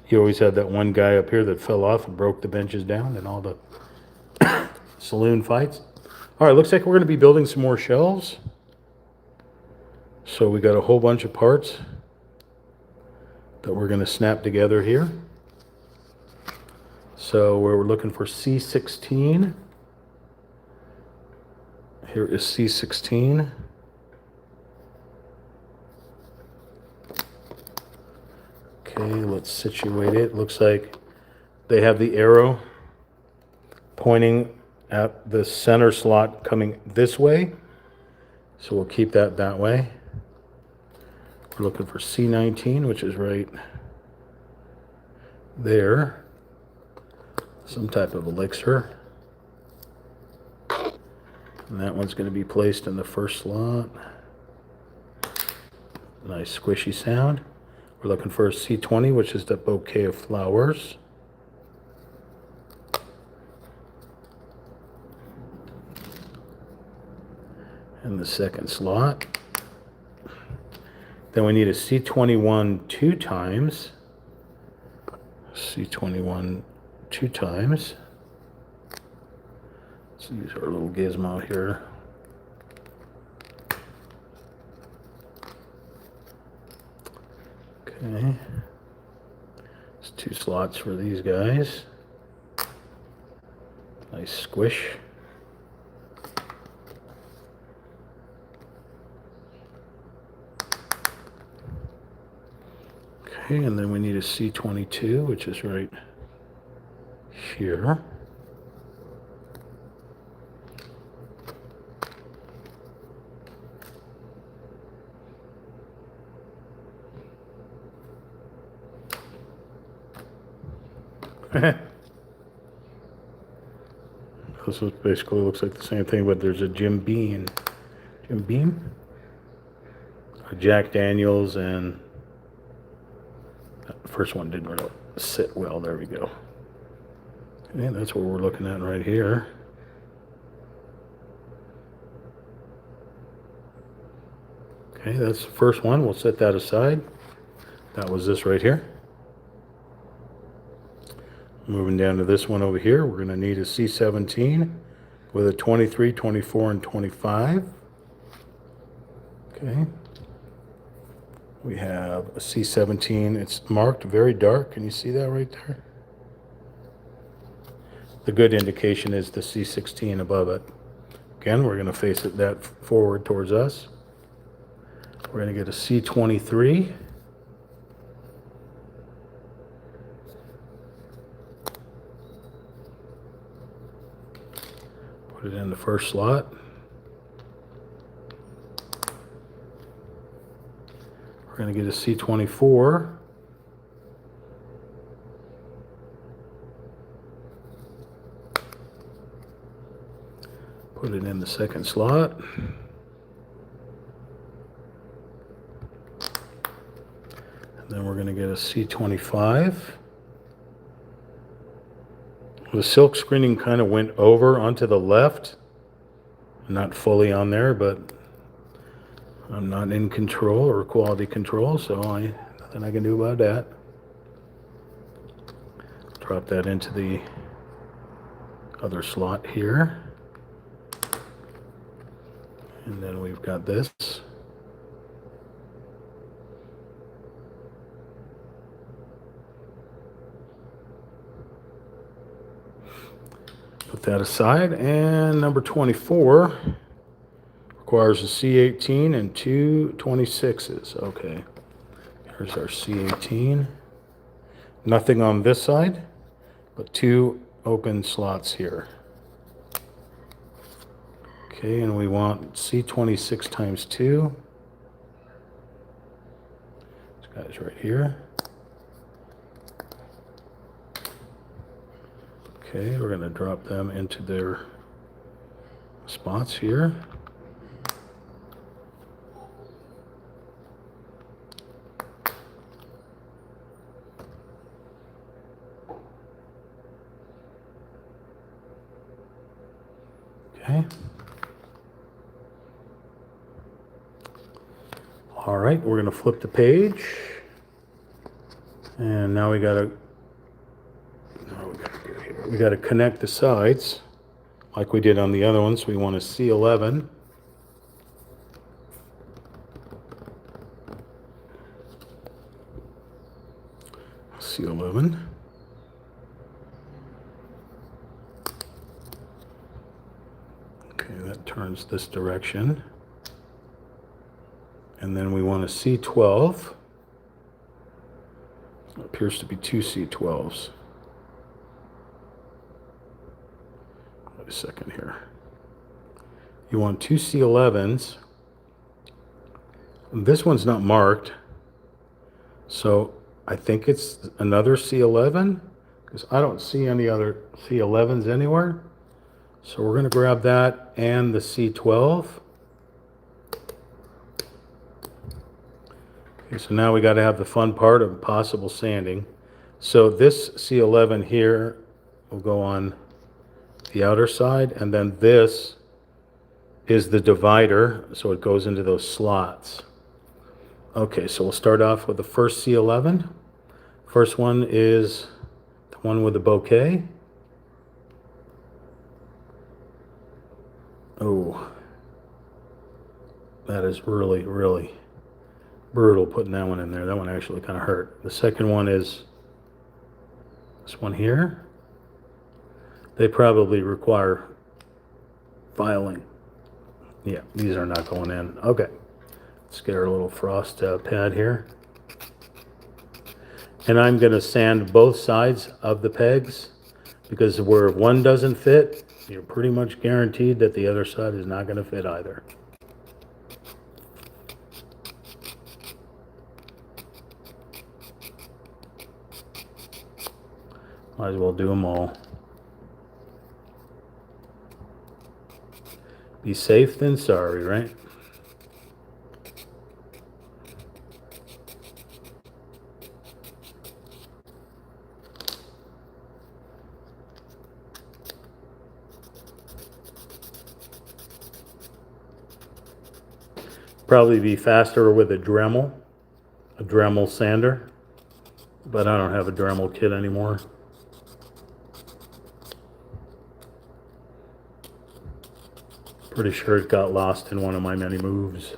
Speaker 1: You always had that one guy up here that fell off and broke the benches down in all the saloon fights. All right, looks like we're going to be building some more shelves. So we got a whole bunch of parts that we're going to snap together here. So we're looking for C16. Here is C16. Okay, let's situate it. Looks like they have the arrow pointing at the center slot coming this way. So we'll keep that way. We're looking for C19, which is right there. Some type of elixir. And that one's going to be placed in the first slot. Nice squishy sound. We're looking for a C20, which is the bouquet of flowers. In the second slot. Then we need a C21 2 times. C21 2 times. Let's use our little gizmo here. Okay. It's 2 slots for these guys. Nice squish. Okay, and then we need a C22, which is right here. This is basically looks like the same thing, but there's a Jim Beam, a Jack Daniels, and That first one didn't really sit well. There we go. Okay, that's what we're looking at right here. Okay, that's the first one. We'll set that aside. That was this right here. Moving down to this one over here, we're going to need a C17 with a 23, 24, and 25. Okay. We have a C17. It's marked very dark. Can you see that right there? The good indication is the C16 above it. Again, we're going to face it that forward towards us. We're going to get a C23. Put it in the first slot. We're going to get a C24. Put it in the second slot. And then we're going to get a C25. The silk screening kind of went over onto the left. Not fully on there, but I'm not in control or quality control, so nothing I can do about that. Drop that into the other slot here. And then we've got this. Put that aside. And number 24 requires a C18 and two 26s. Okay. Here's our C18. Nothing on this side, but two open slots here. Okay, and we want C26 times 2. This guy's right here. Okay, we're going to drop them into their spots here. Okay. All right, we're going to flip the page. And now we got to connect the sides like we did on the other ones. We want a C11. C11. Okay, that turns this direction. And then we want a C12. It appears to be two C12s. Wait a second here. You want two C11s. This one's not marked, so I think it's another C11 because I don't see any other C11s anywhere. So we're going to grab that and the C12. Okay, so now we got to have the fun part of possible sanding. So this C11 here will go on the outer side, and then this is the divider, so it goes into those slots. Okay, so we'll start off with the first C11. First one is the one with the bouquet. Oh, that is really, really brutal putting that one in there. That one actually kind of hurt. The second one is this one here. They probably require filing. Yeah, these are not going in. Okay, let's get our little frost pad here. And I'm going to sand both sides of the pegs because where one doesn't fit, you're pretty much guaranteed that the other side is not going to fit either. Might as well do them all. Be safe than sorry, right? probably be faster with a Dremel sander, but I don't have a Dremel kit anymore. Pretty sure it got lost in one of my many moves.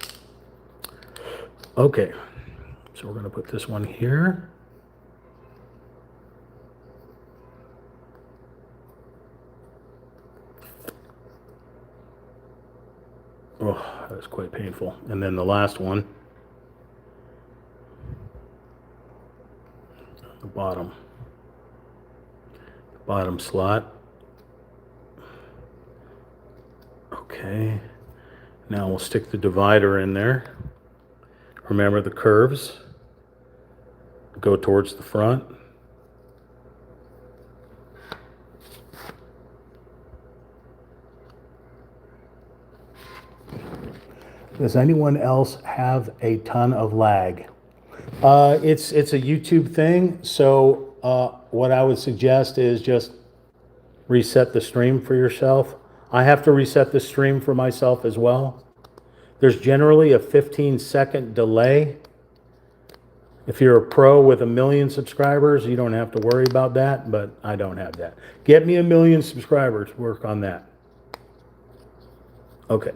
Speaker 1: Okay, so we're going to put this one here. Oh, that was quite painful. And then the last one, the bottom slot. Okay, now we'll stick the divider in there. Remember the curves go towards the front. Does anyone else have a ton of lag? It's a YouTube thing, so what I would suggest is just reset the stream for yourself. I have to reset the stream for myself as well. There's generally a 15-second delay. If you're a pro with 1 million subscribers, you don't have to worry about that, but I don't have that. Get me 1 million subscribers, work on that. Okay.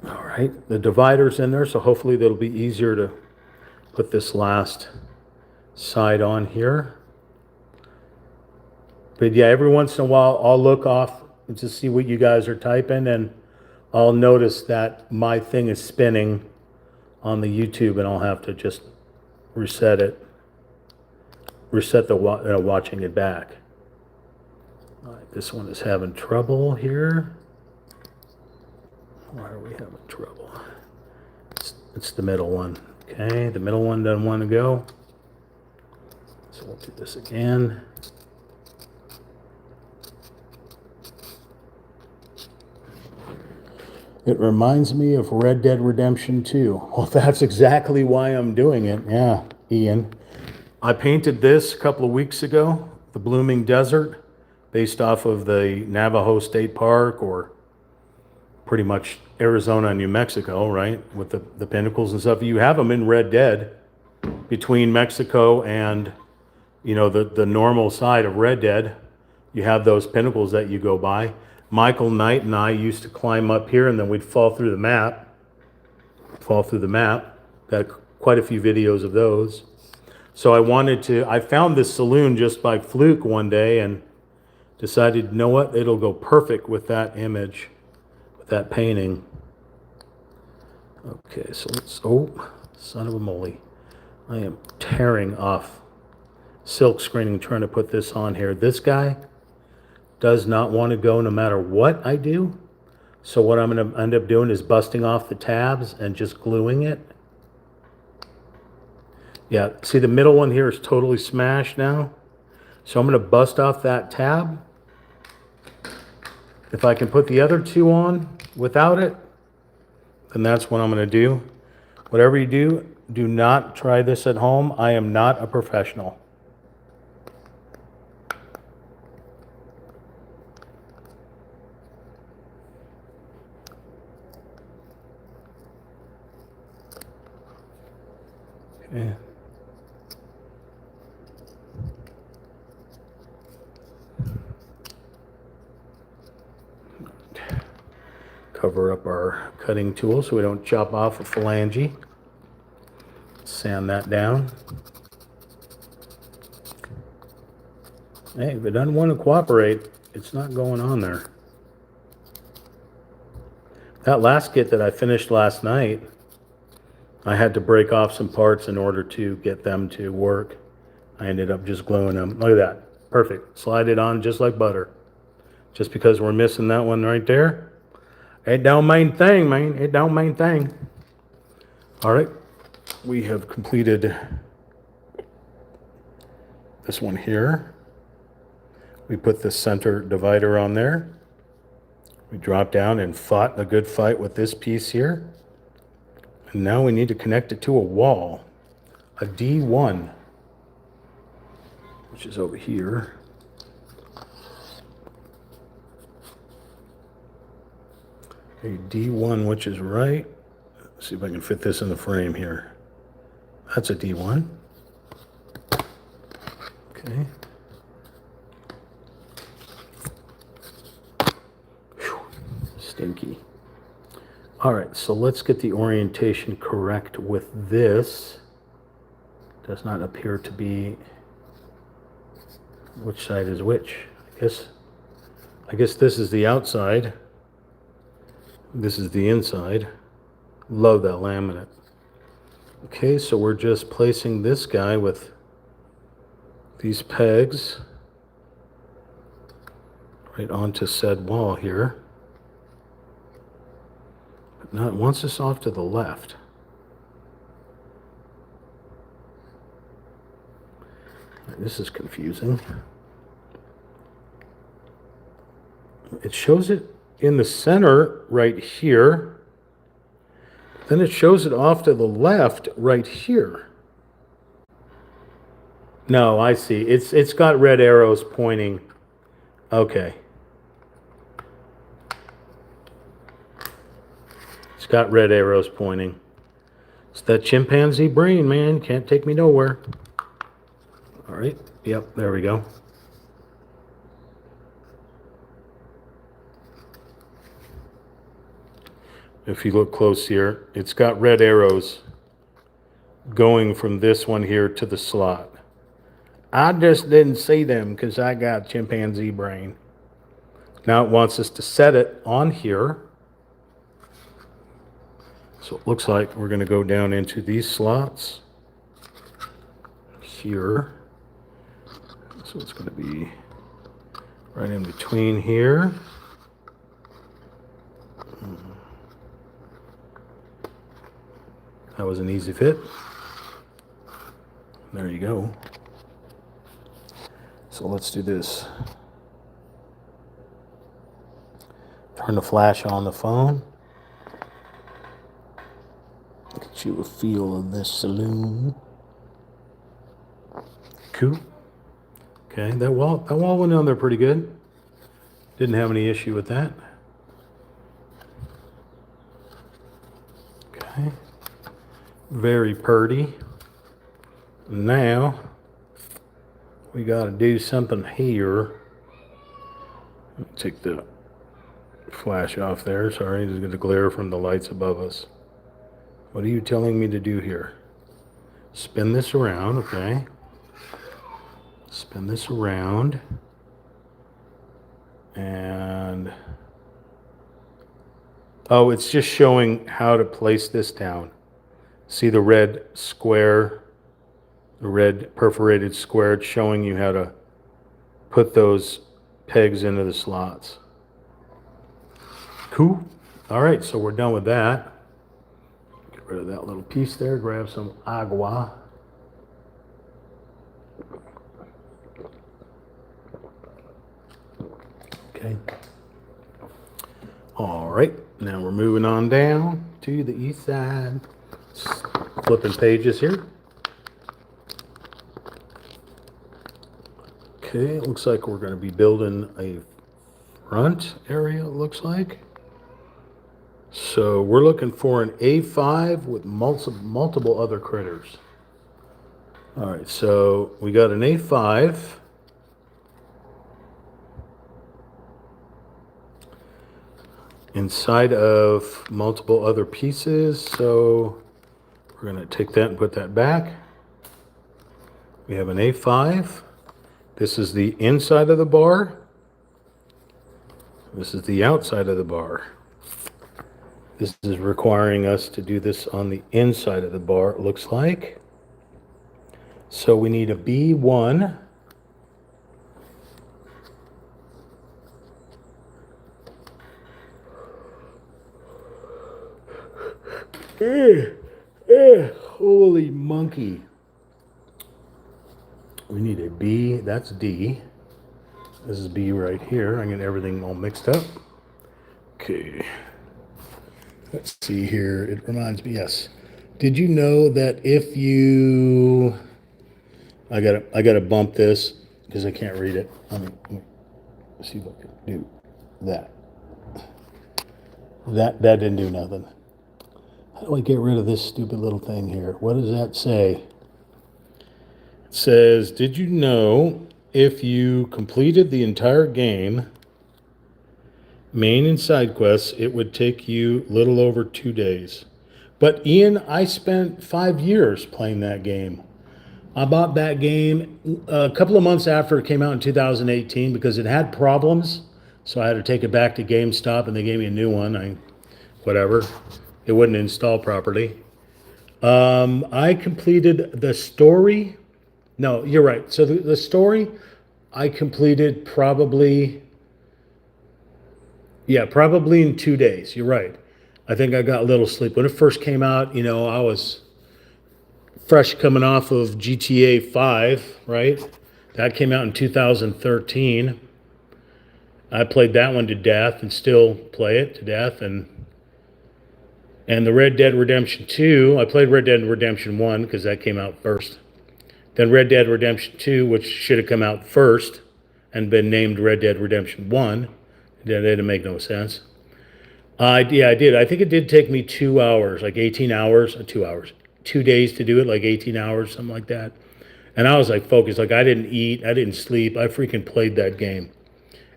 Speaker 1: All right, the divider's in there, so hopefully that'll be easier to put this last side on here. But yeah, every once in a while, I'll look off to see what you guys are typing, and I'll notice that my thing is spinning on the YouTube, and I'll have to just reset the watching it back. All right, this one is having trouble here. Why are we having trouble? It's the middle one. Okay, the middle one doesn't want to go. So we'll do this again. It reminds me of Red Dead Redemption 2. Well, that's exactly why I'm doing it. Yeah, Ian. I painted this a couple of weeks ago, the Blooming Desert, based off of the Navajo State Park, or pretty much Arizona and New Mexico, right? With the pinnacles and stuff. You have them in Red Dead between Mexico and, you know, the normal side of Red Dead. You have those pinnacles that you go by. Michael Knight and I used to climb up here, and then we'd fall through the map. Got quite a few videos of those. So I found this saloon just by fluke one day and decided, you know what, it'll go perfect with that image, with that painting. Okay, so let's, oh, son of a moly. I am tearing off silk screening trying to put this on here. This guy does not want to go no matter what I do. So what I'm going to end up doing is busting off the tabs and just gluing it. Yeah, see the middle one here is totally smashed now. So I'm going to bust off that tab. If I can put the other two on without it, then that's what I'm going to do. Whatever you do, do not try this at home. I am not a professional. Okay. Cover up our cutting tool so we don't chop off a phalange. Sand that down. Hey, if it doesn't want to cooperate, it's not going on there. That last kit that I finished last night, I had to break off some parts in order to get them to work. I ended up just gluing them. Look at that. Perfect. Slide it on just like butter. Just because we're missing that one right there, it don't mean thing, man. It don't mean thing. All right. We have completed this one here. We put the center divider on there. We dropped down and fought a good fight with this piece here. And now we need to connect it to a wall, a D1, which is over here. A D1, which is right See if I can fit this in the frame here. That's a D1. Okay. Whew. Stinky. All right, so let's get the orientation correct with this. Does not appear to be which side is which. I guess this is the outside. This is the inside. Love that laminate. Okay, so we're just placing this guy with these pegs right onto said wall here. But now it wants us off to the left. This is confusing. It shows it in the center right here. Then it shows it off to the left right here. No, I see. It's got red arrows pointing. Okay. It's got red arrows pointing. It's that chimpanzee brain, man. Can't take me nowhere. All right. Yep, there we go. If you look close here, it's got red arrows going from this one here to the slot. I just didn't see them because I got chimpanzee brain. Now it wants us to set it on here. So it looks like we're going to go down into these slots here. So it's going to be right in between here. That was an easy fit. There you go. So let's do this. Turn the flash on the phone. Get you a feel of this saloon. Cool. Okay, that wall went on there pretty good. Didn't have any issue with that. Okay. Very purty. Now we got to do something here. Take the flash off there. Sorry, there's going to glare from the lights above us. What are you telling me to do here? Spin this around, okay. Spin this around. And oh, it's just showing how to place this down. See the red square, the red perforated square? It's showing you how to put those pegs into the slots. Cool. All right, so we're done with that. Get rid of that little piece there. Grab some agua. Okay. All right, now we're moving on down to the east side. Flipping pages here. Okay, it looks like we're going to be building a front area, it looks like. So we're looking for an A5 with multiple other critters. All right, so we got an A5. Inside of multiple other pieces, so we're going to take that and put that back. We have an A5. This is the inside of the bar. This is the outside of the bar. This is requiring us to do this on the inside of the bar, it looks like. So we need a B1. Holy monkey. We need a B, that's D. This is B right here. I'm getting everything all mixed up. Okay. Let's see here. It reminds me, yes. Did you know that if you... I gotta bump this because I can't read it. Let me see if I can do that. That didn't do nothing. How do I get rid of this stupid little thing here? What does that say? It says, did you know if you completed the entire game, main and side quests, it would take you little over 2 days. But Ian, I spent 5 years playing that game. I bought that game a couple of months after it came out in 2018 because it had problems. So I had to take it back to GameStop and they gave me a new one. Whatever. It wouldn't install properly. I completed the story. No, you're right. So the story I completed probably in 2 days. You're right. I think I got a little sleep. When it first came out, I was fresh coming off of GTA 5, right? That came out in 2013. I played that one to death and still play it to death. And the Red Dead Redemption 2, I played Red Dead Redemption 1 because that came out first. Then Red Dead Redemption 2, which should have come out first and been named Red Dead Redemption 1. That didn't make no sense. I did. I think it did take me 2 hours, like 18 hours, 2 hours, 2 days to do it, like 18 hours, something like that. And I was like focused, like I didn't eat, I didn't sleep. I freaking played that game.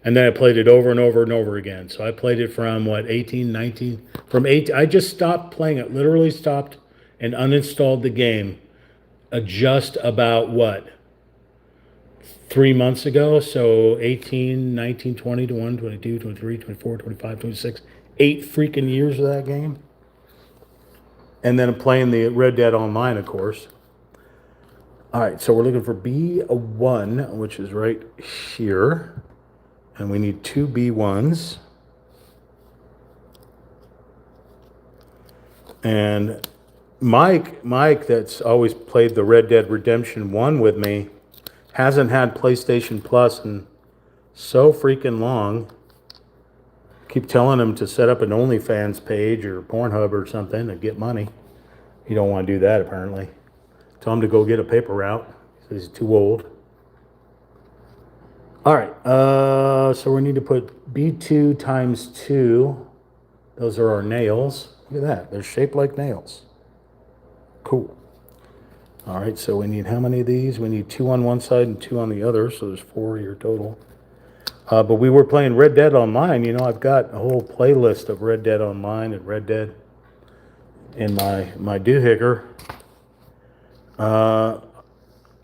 Speaker 1: And then I played it over and over and over again. So I played it from 18, 19, from 8. I just stopped playing it, literally stopped and uninstalled the game just about 3 months ago. So 18, 19, 20, 21, 22, 23, 24, 25, 26, 8 freaking years of that game. And then I'm playing the Red Dead Online, of course. All right, so we're looking for B1, which is right here. And we need 2 B1s. And Mike, that's always played the Red Dead Redemption 1 with me, hasn't had PlayStation Plus in so freaking long. Keep telling him to set up an OnlyFans page or Pornhub or something to get money. He don't want to do that, apparently. Tell him to go get a paper route. He says he's too old. All right, so we need to put B2 times 2. Those are our nails. Look at that. They're shaped like nails. Cool. All right, so we need how many of these? We need 2 on one side and 2 on the other, so there's 4 here total. But we were playing Red Dead Online. I've got a whole playlist of Red Dead Online and Red Dead in my doohickey.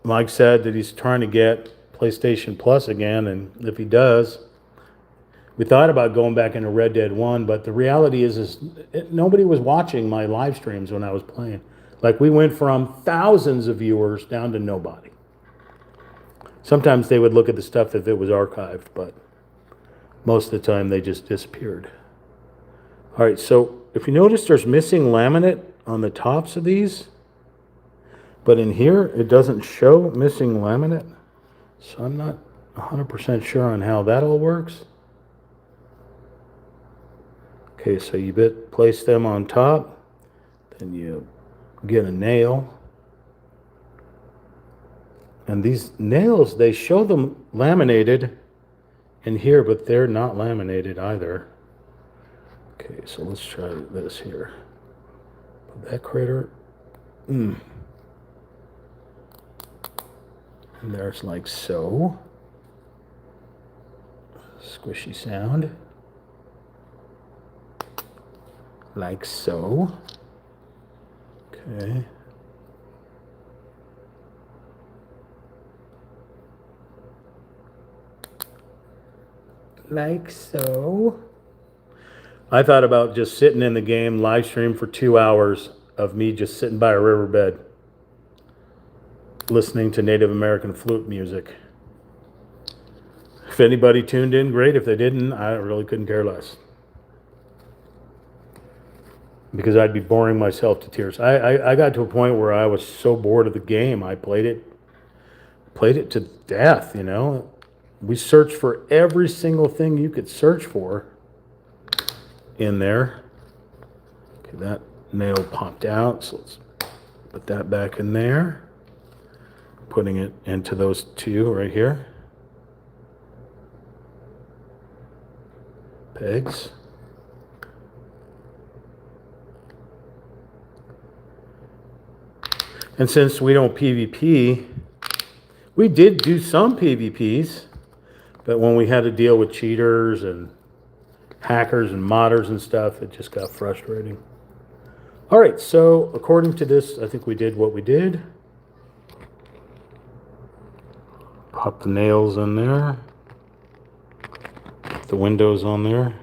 Speaker 1: Mike said that he's trying to get PlayStation Plus again, and if he does, we thought about going back into Red Dead 1, but the reality is nobody was watching my live streams when I was playing. Like, we went from thousands of viewers down to nobody. Sometimes they would look at the stuff if it was archived, but most of the time they just disappeared. All right, so if you notice, there's missing laminate on the tops of these, but in here it doesn't show missing laminate, so I'm not 100% sure on how that all works. Okay, so you place them on top, then you get a nail. And these nails, they show them laminated in here, but they're not laminated either. Okay, so let's try this here. Put that critter. And there's like so. Squishy sound. Like so. Okay. Like so. I thought about just sitting in the game live stream for 2 hours of me just sitting by a riverbed listening to Native American flute music. If anybody tuned in, great. If they didn't, I really couldn't care less. Because I'd be boring myself to tears. I got to a point where I was so bored of the game, I played it to death, We searched for every single thing you could search for in there. Okay, that nail popped out, so let's put that back in there. Putting it into those 2 right here. Pegs. And since we don't PvP, we did do some PvPs, but when we had to deal with cheaters and hackers and modders and stuff, it just got frustrating. All right, so according to this, I think we did what we did. Pop the nails in there. Put the windows on there.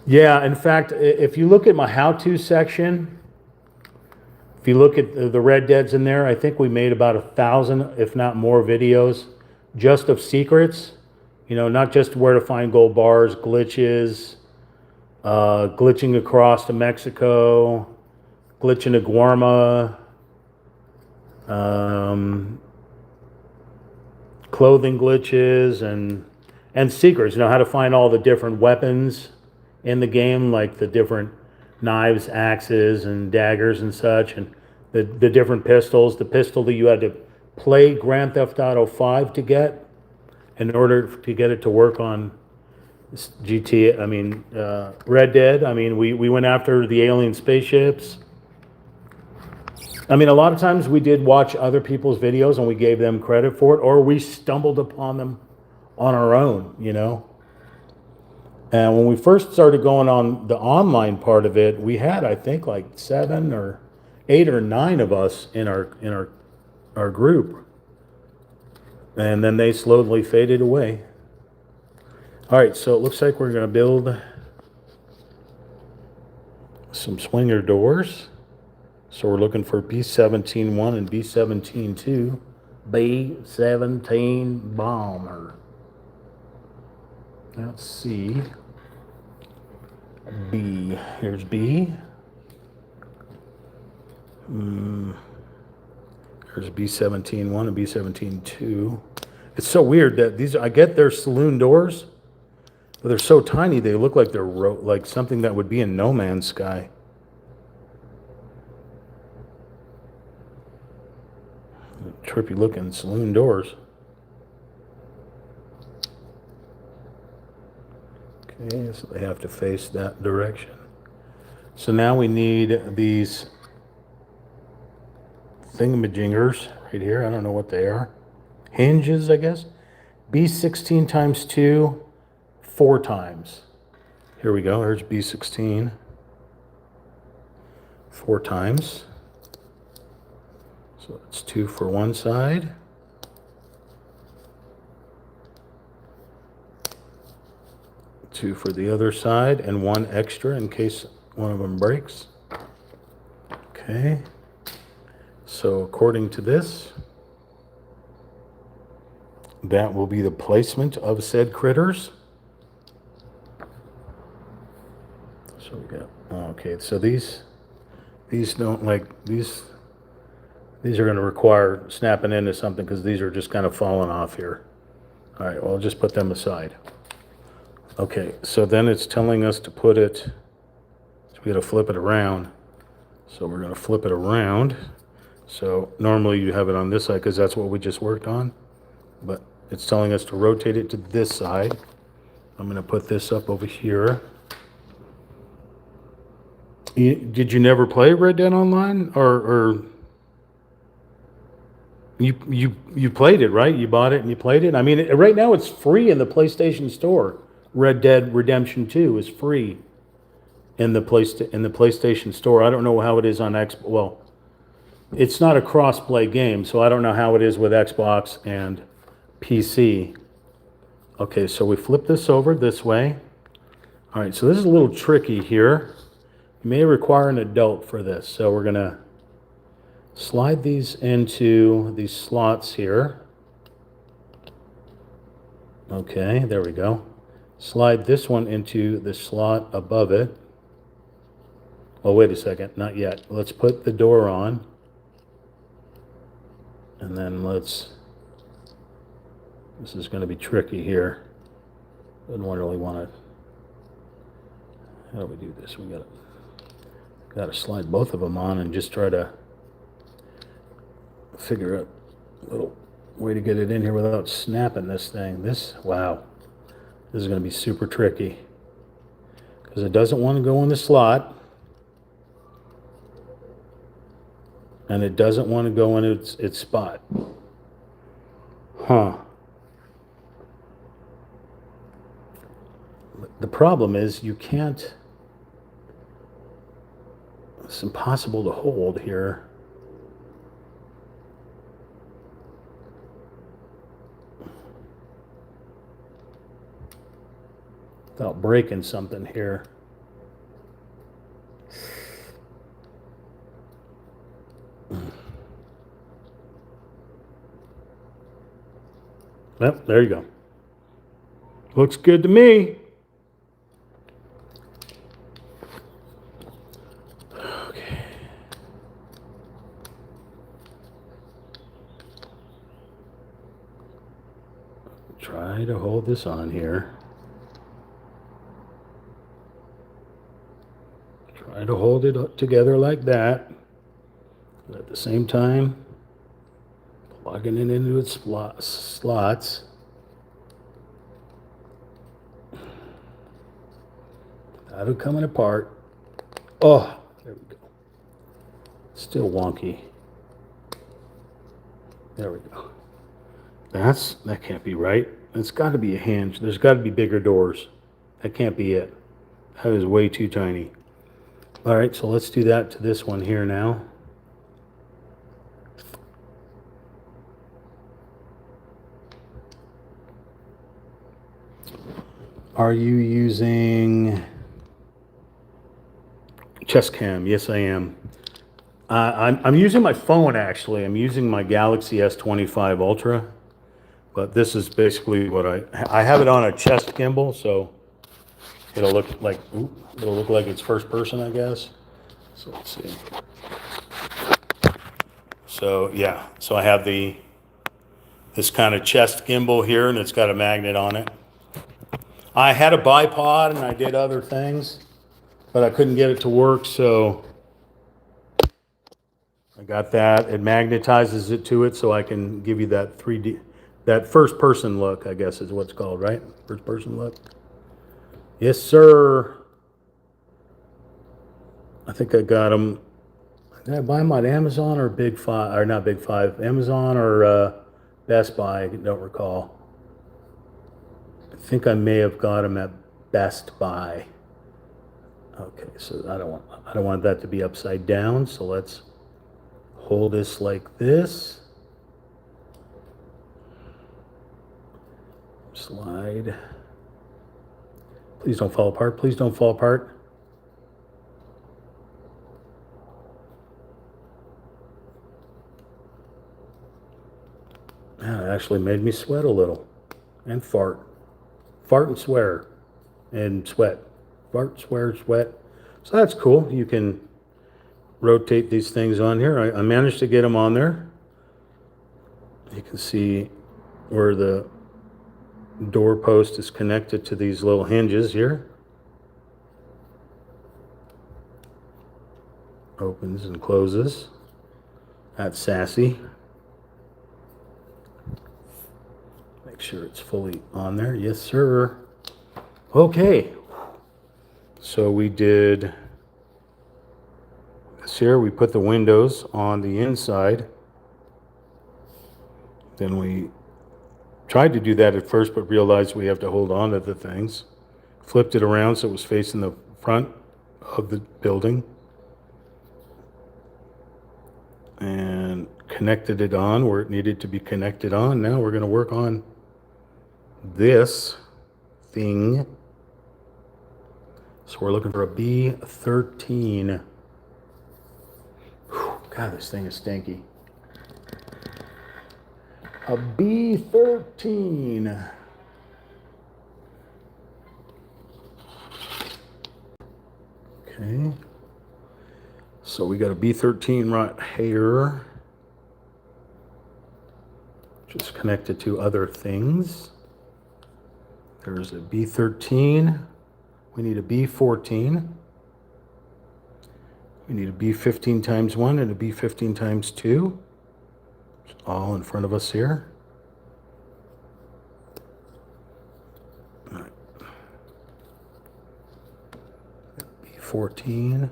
Speaker 1: Yeah, in fact, if you look at my how-to section, if you look at the Red Deads in there, I think we made about 1,000, if not more, videos just of secrets. You know, not just where to find gold bars, glitches, glitching across to Mexico, glitching to Guarma, clothing glitches, and secrets. You know, how to find all the different weapons in the game, like the different knives, axes, and daggers and such, and the different pistols. The pistol that you had to play Grand Theft Auto 5 to get in order to get it to work on Red Dead. I mean, we went after the alien spaceships. I mean, a lot of times we did watch other people's videos and we gave them credit for it, or we stumbled upon them on our own, you know. And when we first started going on the online part of it, we had, I think, like 7 or 8 or 9 of us in our group. And then they slowly faded away. All right, so it looks like we're going to build some swinger doors. So we're looking for B-17-1 and B-17-2. B-17 bomber. Let's see. B. Here's B. There's B-17-1 and B-17-2. It's so weird that these, I get they're saloon doors, but they're so tiny they look like they're like something that would be in No Man's Sky. Trippy looking saloon doors. Okay, so they have to face that direction. So now we need these thingamajingers right here. I don't know what they are. Hinges, I guess. B16 times 2, 4 times. Here we go. Here's B16. 4 times. So it's 2 for one side. 2 for the other side, and 1 extra in case one of them breaks. Okay. So according to this, that will be the placement of said critters. So we got, okay, so these don't like, these are going to require snapping into something because these are just kind of falling off here. All right, well, I'll just put them aside. Okay, so then it's telling us to put it, so we got to flip it around. So we're going to flip it around. So normally you have it on this side because that's what we just worked on, but it's telling us to rotate it to this side. I'm going to put this up over here. Did you never play Red Dead Online, or you played it, right? You bought it and you played it. I mean, right now it's free in the PlayStation Store. Red Dead Redemption 2 is free in the PlayStation Store. I don't know how it is on Xbox. Well, it's not a cross-play game, so I don't know how it is with Xbox and PC. Okay, so we flip this over this way. All right, so this is a little tricky here. You may require an adult for this. So we're going to slide these into these slots here. Okay, there we go. Slide this one into the slot above it. Oh, wait a second, not yet. Let's put the door on. And then this is going to be tricky here. I don't really want to, how do we do this? We got to slide both of them on and just try to figure out a little way to get it in here without snapping this thing. Wow, this is going to be super tricky because it doesn't want to go in the slot. and it doesn't want to go in its spot. Huh. The problem is you can't, it's impossible to hold here. Without breaking something here. Yep, there you go. Looks good to me. Okay. Try to hold this on here. Try to hold it together like that. But at the same time, plugging it into its slots. Without it coming apart. Oh, there we go. Still wonky. There we go. That can't be right. It's got to be a hinge. There's got to be bigger doors. That can't be it. That is way too tiny. All right, so let's do that to this one here now. Are you using chest cam? Yes, I am. I'm using my phone, actually. I'm using my Galaxy S25 Ultra, but this is basically what I have it on a chest gimbal, so it'll look like it's first person, I guess. So let's see. So yeah, so I have this kind of chest gimbal here, and it's got a magnet on it. I had a bipod and I did other things, but I couldn't get it to work, so I got that. It magnetizes it to it so I can give you that 3D, that first person look, I guess is what's called, right? First person look. Yes, sir. I think I got them. Did I buy them on Amazon or Big Five, or not Big Five, Amazon or Best Buy? I don't recall. I think I may have got them at Best Buy. Okay, so I don't want that to be upside down, so let's hold this like this. Slide. Please don't fall apart. Please don't fall apart. Man, it actually made me sweat a little and fart. Fart and swear and sweat. Fart, swear, sweat. So that's cool. You can rotate these things on here. I managed to get them on there. You can see where the door post is connected to these little hinges here. Opens and closes. That's sassy. Make sure it's fully on there. Yes, sir. Okay. So we did this here. We put the windows on the inside. Then we tried to do that at first, but realized we have to hold on to the things. Flipped it around so it was facing the front of the building. And connected it on where it needed to be connected on. Now we're going to work on this thing. So we're looking for a B13. Whew, God, this thing is stinky. A B13. Okay. So we got a B13 right here. Just connected to other things. There's a B13. We need a B14. We need a B15 times 1 and a B15 times 2. It's all in front of us here. All right. B14.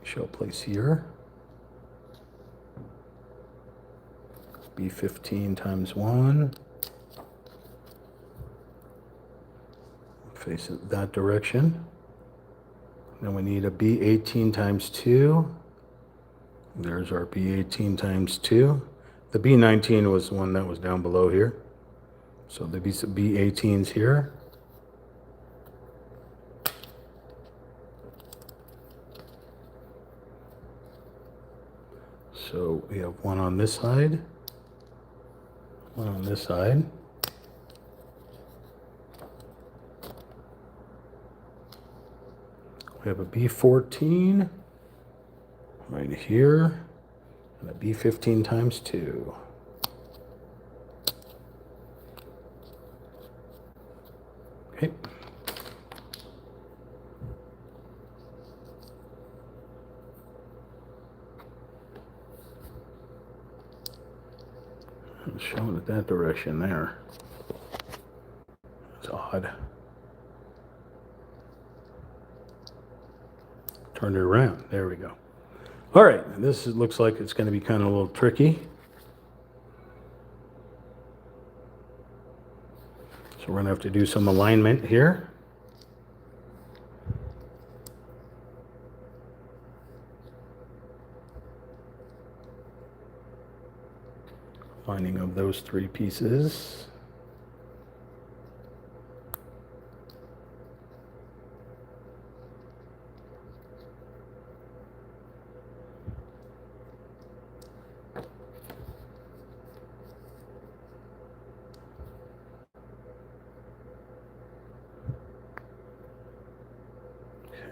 Speaker 1: Show place here. B15 times 1. Face it that direction. Then we need a B18 times 2. There's our B18 times 2. The B19 was the one that was down below here. So there'd be some B18s here. So we have one on this side, one on this side. We have a B14 right here, and a B15 times 2. Okay. It's showing it that direction there. It's odd. Turn it around. There we go. All right, this looks like it's going to be kind of a little tricky. So we're going to have to do some alignment here. Aligning of those 3 pieces.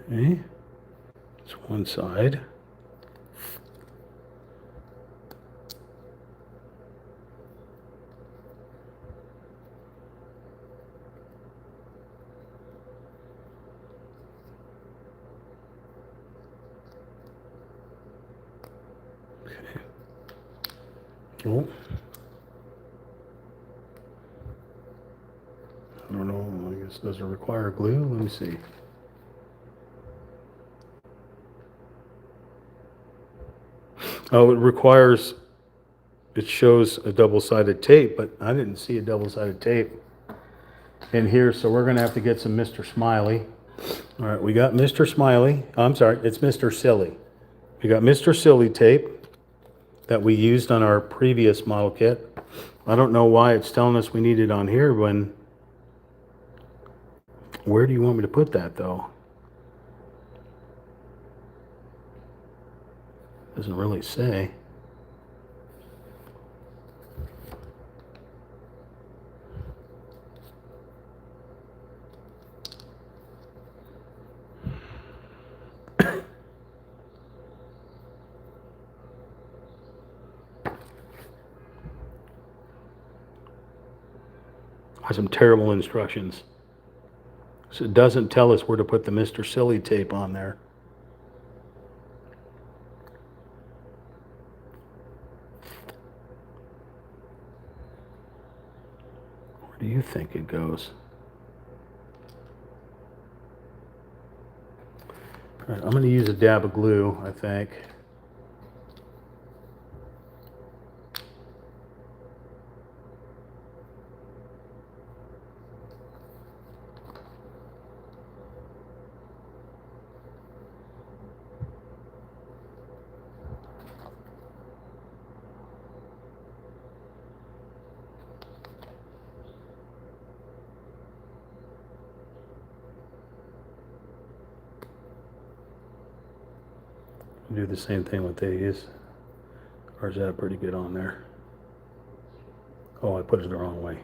Speaker 1: Okay, it's one side. Okay. Oh. I don't know, I guess does it require glue? Let me see. Oh, it shows a double-sided tape, but I didn't see a double-sided tape in here, so we're gonna have to get some Mr. Smiley. All right, we got Mr. Smiley. I'm sorry, it's Mr. Silly. We got Mr. Silly tape that we used on our previous model kit. I don't know why it's telling us we need it on here when... Where do you want me to put that, though? Doesn't really say. Some terrible instructions. So it doesn't tell us where to put the Mr. Silly tape on there. Where do you think it goes? All right, I'm going to use a dab of glue, I think. Do the same thing with these. Or is that pretty good on there? Oh, I put it the wrong way.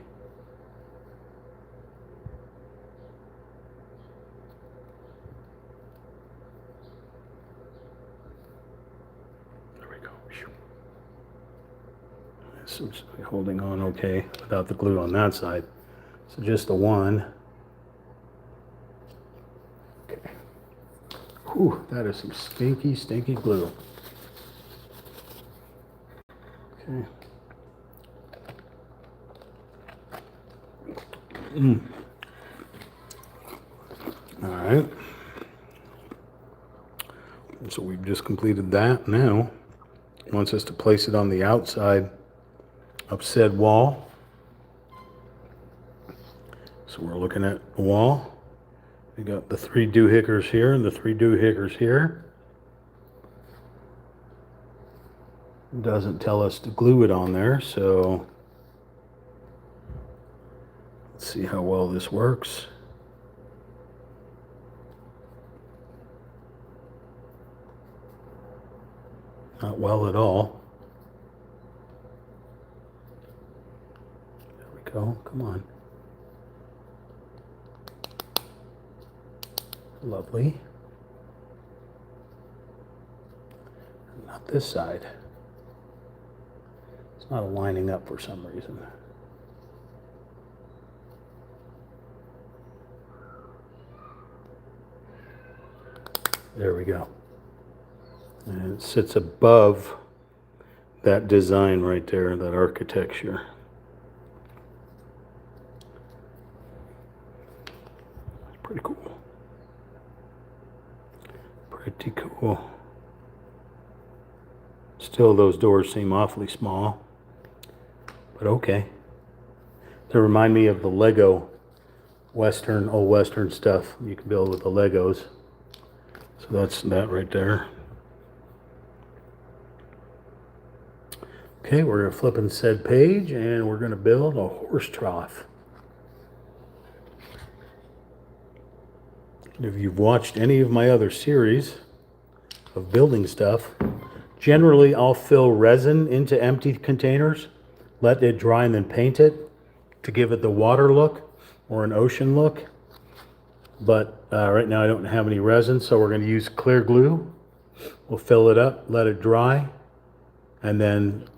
Speaker 1: There we go. It's holding on okay without the glue on that side. So just the one. Okay. Whew, that is some stinky, stinky glue. Okay. All right. So we've just completed that. Now, it wants us to place it on the outside of said wall. So we're looking at a wall. We got the 3 doohickers here and the 3 doohickers here. It doesn't tell us to glue it on there, so let's see how well this works. Not well at all. There we go. Come on. Lovely. Not this side. It's not lining up for some reason. There we go. And it sits above that design right there, that architecture. Pretty cool. Pretty cool. Still, those doors seem awfully small, but okay. They remind me of the Lego old Western stuff you can build with the Legos. So that's that right there. Okay, we're going to flip in said page and we're going to build a horse trough. If you've watched any of my other series of building stuff, generally I'll fill resin into empty containers, let it dry and then paint it to give it the water look or an ocean look. But right now I don't have any resin, so we're going to use clear glue. We'll fill it up, let it dry, and then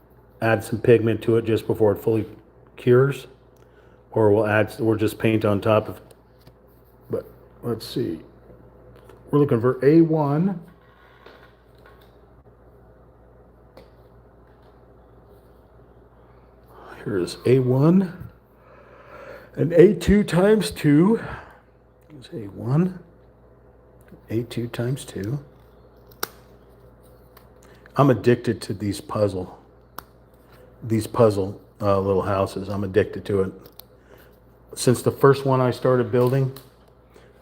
Speaker 1: add some pigment to it just before it fully cures. Or we'll just paint on top of it. But let's see. We're looking for A1. Here's A1 and A2 times 2. Here's A1, A2 times 2. I'm addicted to these puzzle little houses. I'm addicted to it. Since the first one I started building,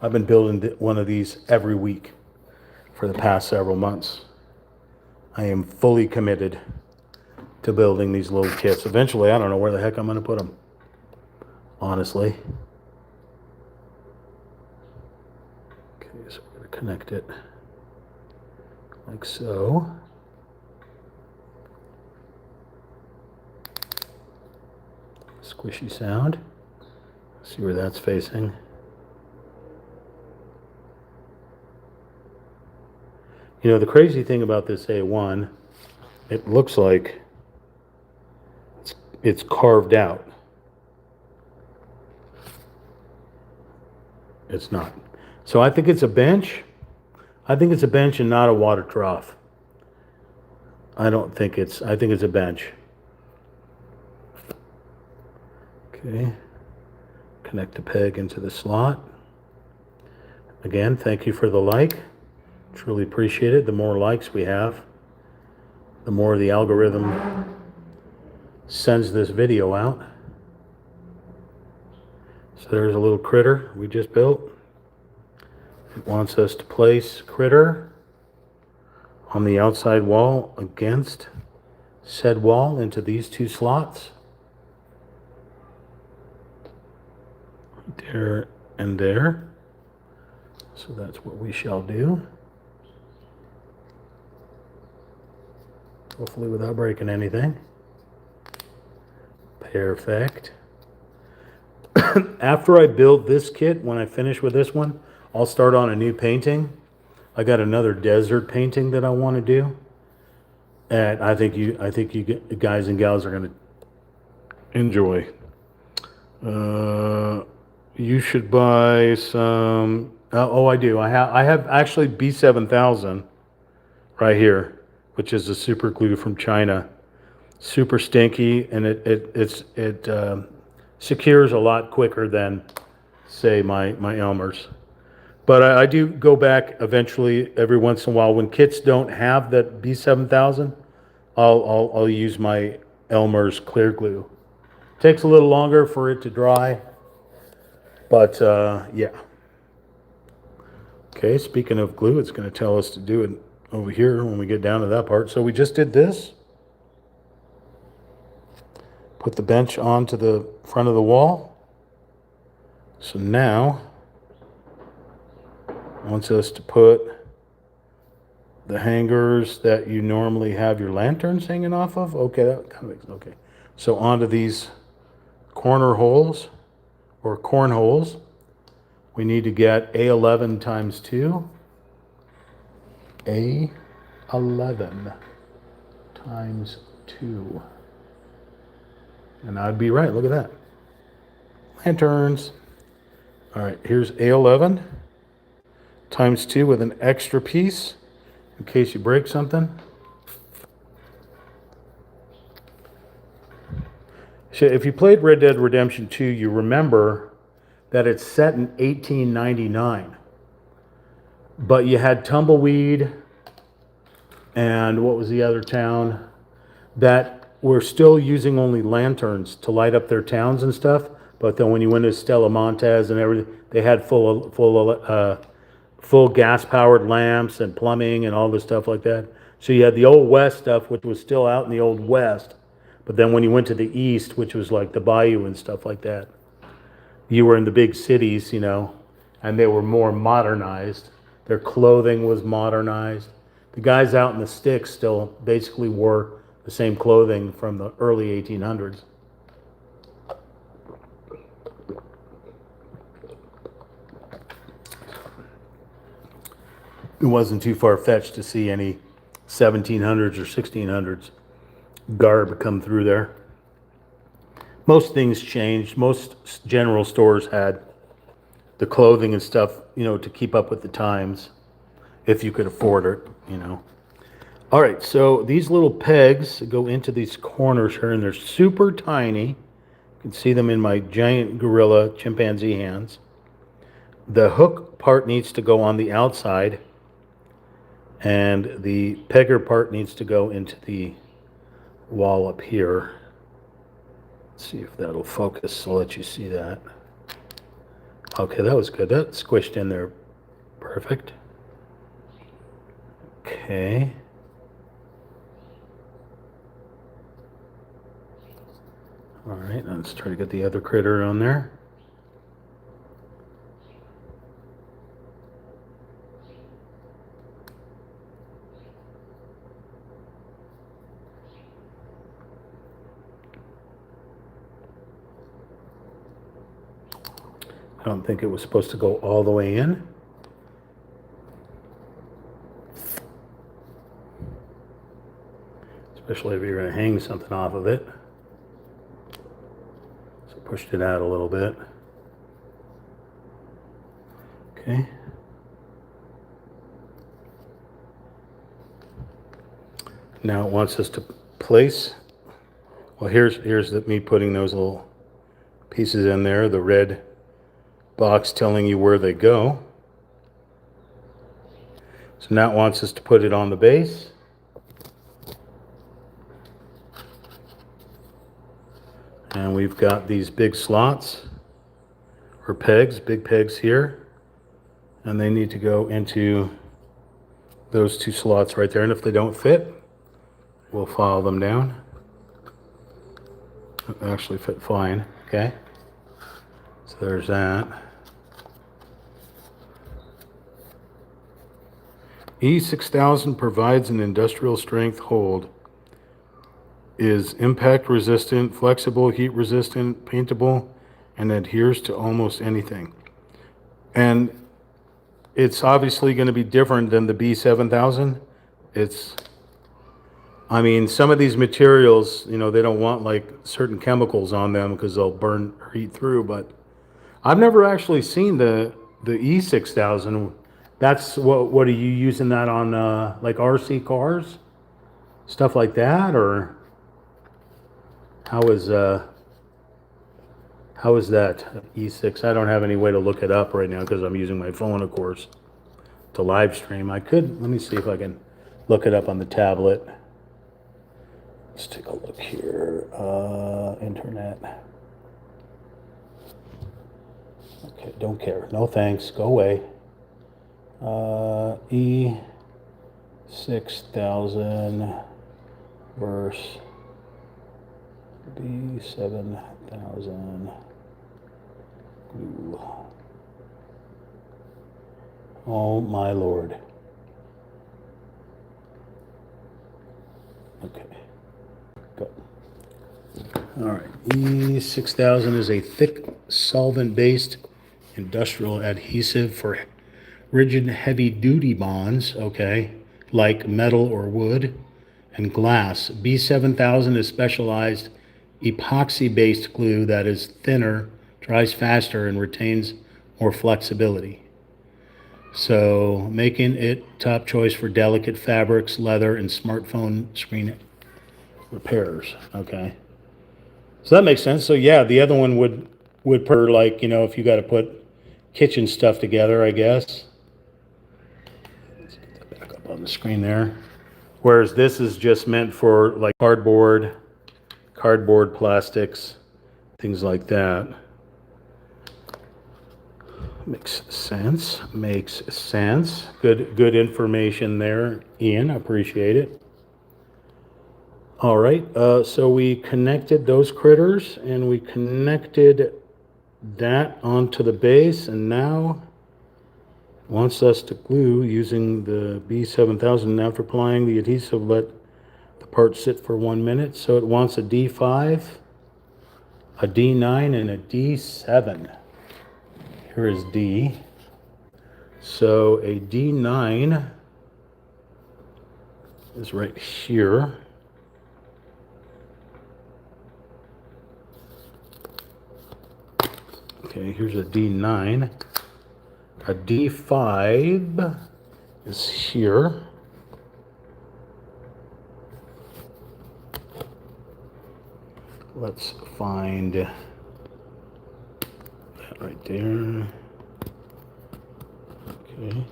Speaker 1: I've been building one of these every week for the past several months. I am fully committed to building these little kits. Eventually, I don't know where the heck I'm going to put them, honestly. Okay, so we're going to connect it like so. Squishy sound. See where that's facing. You know, the crazy thing about this A1, it looks like it's carved out. It's not. So I think it's a bench. I think it's a bench and not a water trough. I think it's a bench. Okay. Connect the peg into the slot. Again, thank you for the like. Truly appreciate it. The more likes we have, the more the algorithm sends this video out. So there's a little critter we just built. It wants us to place critter on the outside wall against said wall into these 2 slots. There and there. So that's what we shall do. Hopefully without breaking anything. Perfect. After I build this kit, when I finish with this one, I'll start on a new painting. I got another desert painting that I want to do. And I think you guys and gals are going to enjoy. You should buy some. Oh, I do. I have actually B7000 right here, which is a super glue from China. Super stinky, and it secures a lot quicker than, say, my Elmer's. But I do go back eventually every once in a while when kits don't have that B7000. I'll use my Elmer's clear glue. Takes a little longer for it to dry, but yeah. Okay, speaking of glue, it's going to tell us to do it over here when we get down to that part. So we just did this. Put the bench onto the front of the wall. So now, wants us to put the hangers that you normally have your lanterns hanging off of. Okay, that kind of makes, okay. So onto these corner holes, or corn holes, we need to get A11 times 2. A11 times 2. And I'd be right, look at that. Lanterns. All right, here's A11 times 2 with an extra piece in case you break something. So if you played Red Dead Redemption 2, you remember that it's set in 1899. But you had Tumbleweed and what was the other town that were still using only lanterns to light up their towns and stuff. But then when you went to Stella Montez and everything, they had full gas-powered lamps and plumbing and all this stuff like that. So you had the Old West stuff, which was still out in the Old West. But then when you went to the East, which was like the Bayou and stuff like that, you were in the big cities, you know, and they were more modernized. Their clothing was modernized. The guys out in the sticks still basically wore the same clothing from the early 1800s. It wasn't too far-fetched to see any 1700s or 1600s garb come through there. Most things changed. Most general stores had the clothing and stuff, you know, to keep up with the times, if you could afford it, you know. All right, so these little pegs go into these corners here, and they're super tiny. You can see them in my giant gorilla chimpanzee hands. The hook part needs to go on the outside, and the pegger part needs to go into the wall up here. Let's see if that'll focus. I'll let you see that. Okay, that was good. That squished in there. Perfect. Okay. All right, let's try to get the other critter on there. I don't think it was supposed to go all the way in. Especially if you're going to hang something off of it. So pushed it out a little bit. Okay. Now it wants us to place. Well, here's me putting those little pieces in there, the red box telling you where they go. So now it wants us to put it on the base. And we've got these big slots, or pegs, big pegs here. And they need to go into those two slots right there. And if they don't fit, we'll file them down. They actually fit fine, okay? So there's that. E6000 provides an industrial strength hold. Is impact resistant, flexible, heat resistant, paintable, and adheres to almost anything. And it's obviously going to be different than the B7000. I mean, some of these materials, you know, they don't want like certain chemicals on them because they'll burn or heat through, but I've never actually seen the E6000. That's what are you using that on, like RC cars? Stuff like that, or how is that E6? I don't have any way to look it up right now because I'm using my phone, of course, to live stream. I could, let me see if I can look it up on the tablet. Let's take a look here. Internet. Okay, don't care. No thanks. Go away. E6000 verse B7000 glue. Oh my Lord. Okay. Go. All right. E6000 is a thick solvent-based industrial adhesive for rigid heavy-duty bonds, okay, like metal or wood and glass. B7000 is specialized epoxy-based glue that is thinner, dries faster, and retains more flexibility. So making it top choice for delicate fabrics, leather, and smartphone screen repairs, okay. So that makes sense. So yeah, the other one would per, like, you know, if you got to put kitchen stuff together, I guess. Let's get that back up on the screen there. Whereas this is just meant for like cardboard, plastics, things like that. Makes sense. Makes sense. Good information there, Ian. Appreciate it. All right. So we connected those critters and we connected that onto the base, and now it wants us to glue using the B7000. After applying the adhesive, let the part sit for 1 minute. So it wants a D5, a D9, and a D7. Here is D. So a D9 is right here. Okay, here's a D9. A D5 is here. Let's find that right there. Okay.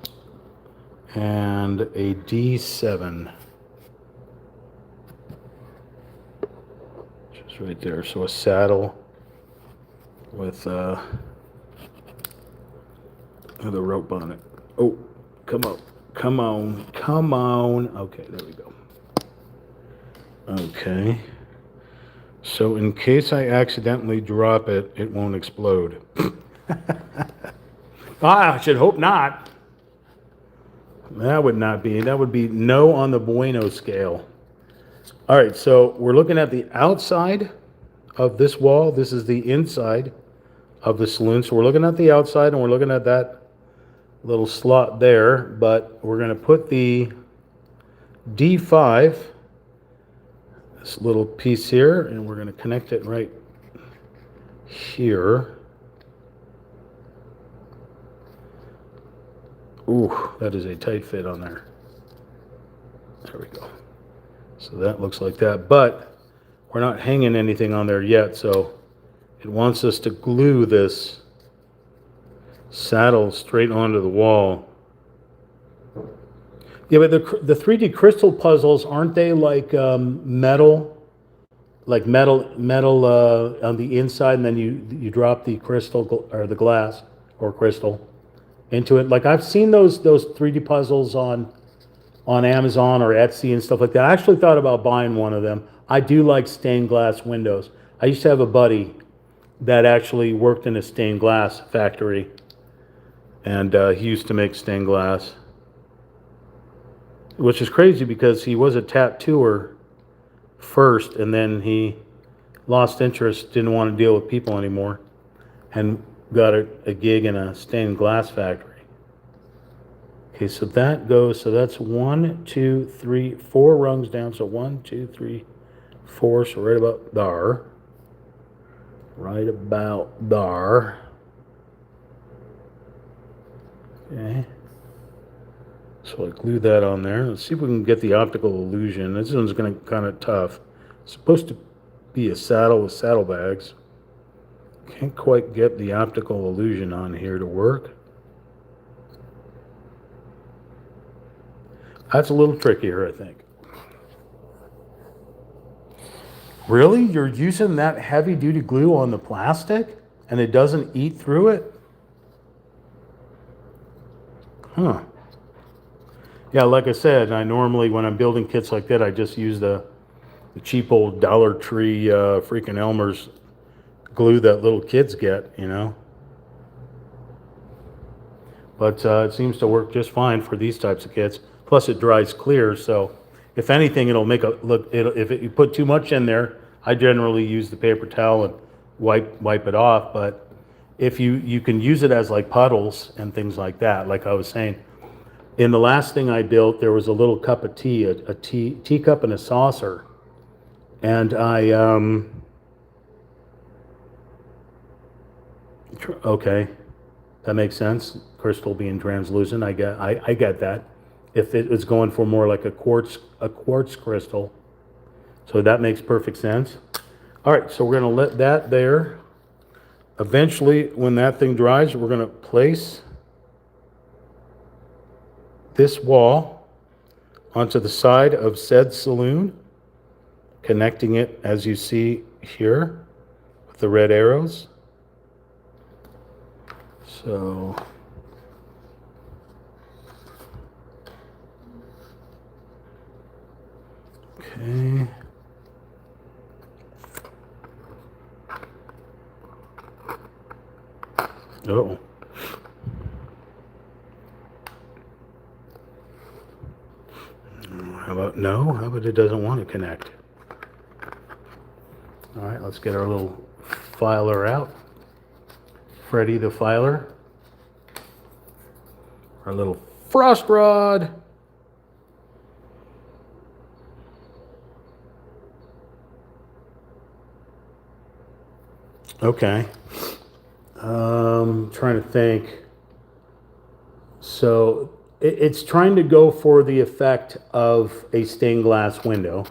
Speaker 1: And a D7. Just right there. So a saddle with the rope on it. Oh, come on. Come on. Come on. Okay, there we go. Okay. So in case I accidentally drop it, it won't explode. I should hope not. That would not be. That would be no on the bueno scale. All right, so we're looking at the outside of this wall. This is the inside of the saloon. So we're looking at the outside and we're looking at that little slot there, but we're going to put the D5, this little piece here, and we're going to connect it right here. Ooh, that is a tight fit on there. There we go. So that looks like that, but we're not hanging anything on there yet, so it wants us to glue this saddle straight onto the wall. Yeah, but the 3D crystal puzzles, aren't they like metal? Like metal on the inside, and then you drop the crystal or the glass or crystal into it. Like I've seen those 3D puzzles on Amazon or Etsy and stuff like that. I actually thought about buying one of them. I do like stained glass windows. I used to have a buddy that actually worked in a stained glass factory, and he used to make stained glass, which is crazy because he was a tattooer first, and then he lost interest, didn't want to deal with people anymore, and got a gig in a stained glass factory. Okay, so that goes, so that's 1, 2, 3, 4 rungs down. So 1, 2, 3, 4, so right about there. Right about there. Okay. So I glue that on there. Let's see if we can get the optical illusion. This one's going to be kind of tough. It's supposed to be a saddle with saddlebags. Can't quite get the optical illusion on here to work. That's a little trickier, I think. Really? You're using that heavy duty glue on the plastic and it doesn't eat through it? Huh. Yeah, like I said, I normally, when I'm building kits like that, I just use the cheap old Dollar Tree freaking Elmer's glue that little kids get, you know. But it seems to work just fine for these types of kits. Plus, it dries clear, so if anything, it'll make a look. You put too much in there, I generally use the paper towel and wipe it off. But if you can use it as like puddles and things like that, like I was saying. In the last thing I built, there was a little cup of tea, a teacup and a saucer, and okay, that makes sense. Crystal being translucent, I get that. If it was going for more like a quartz crystal, so that makes perfect sense. All right, so we're gonna let that there. Eventually, when that thing dries, we're gonna place this wall onto the side of said saloon, connecting it as you see here with the red arrows. So okay. Oh. How about no? How about it doesn't want to connect? All right, let's get our little filer out. Freddy the filer. Our little frost rod. Okay. Trying to think. So it's trying to go for the effect of a stained glass window,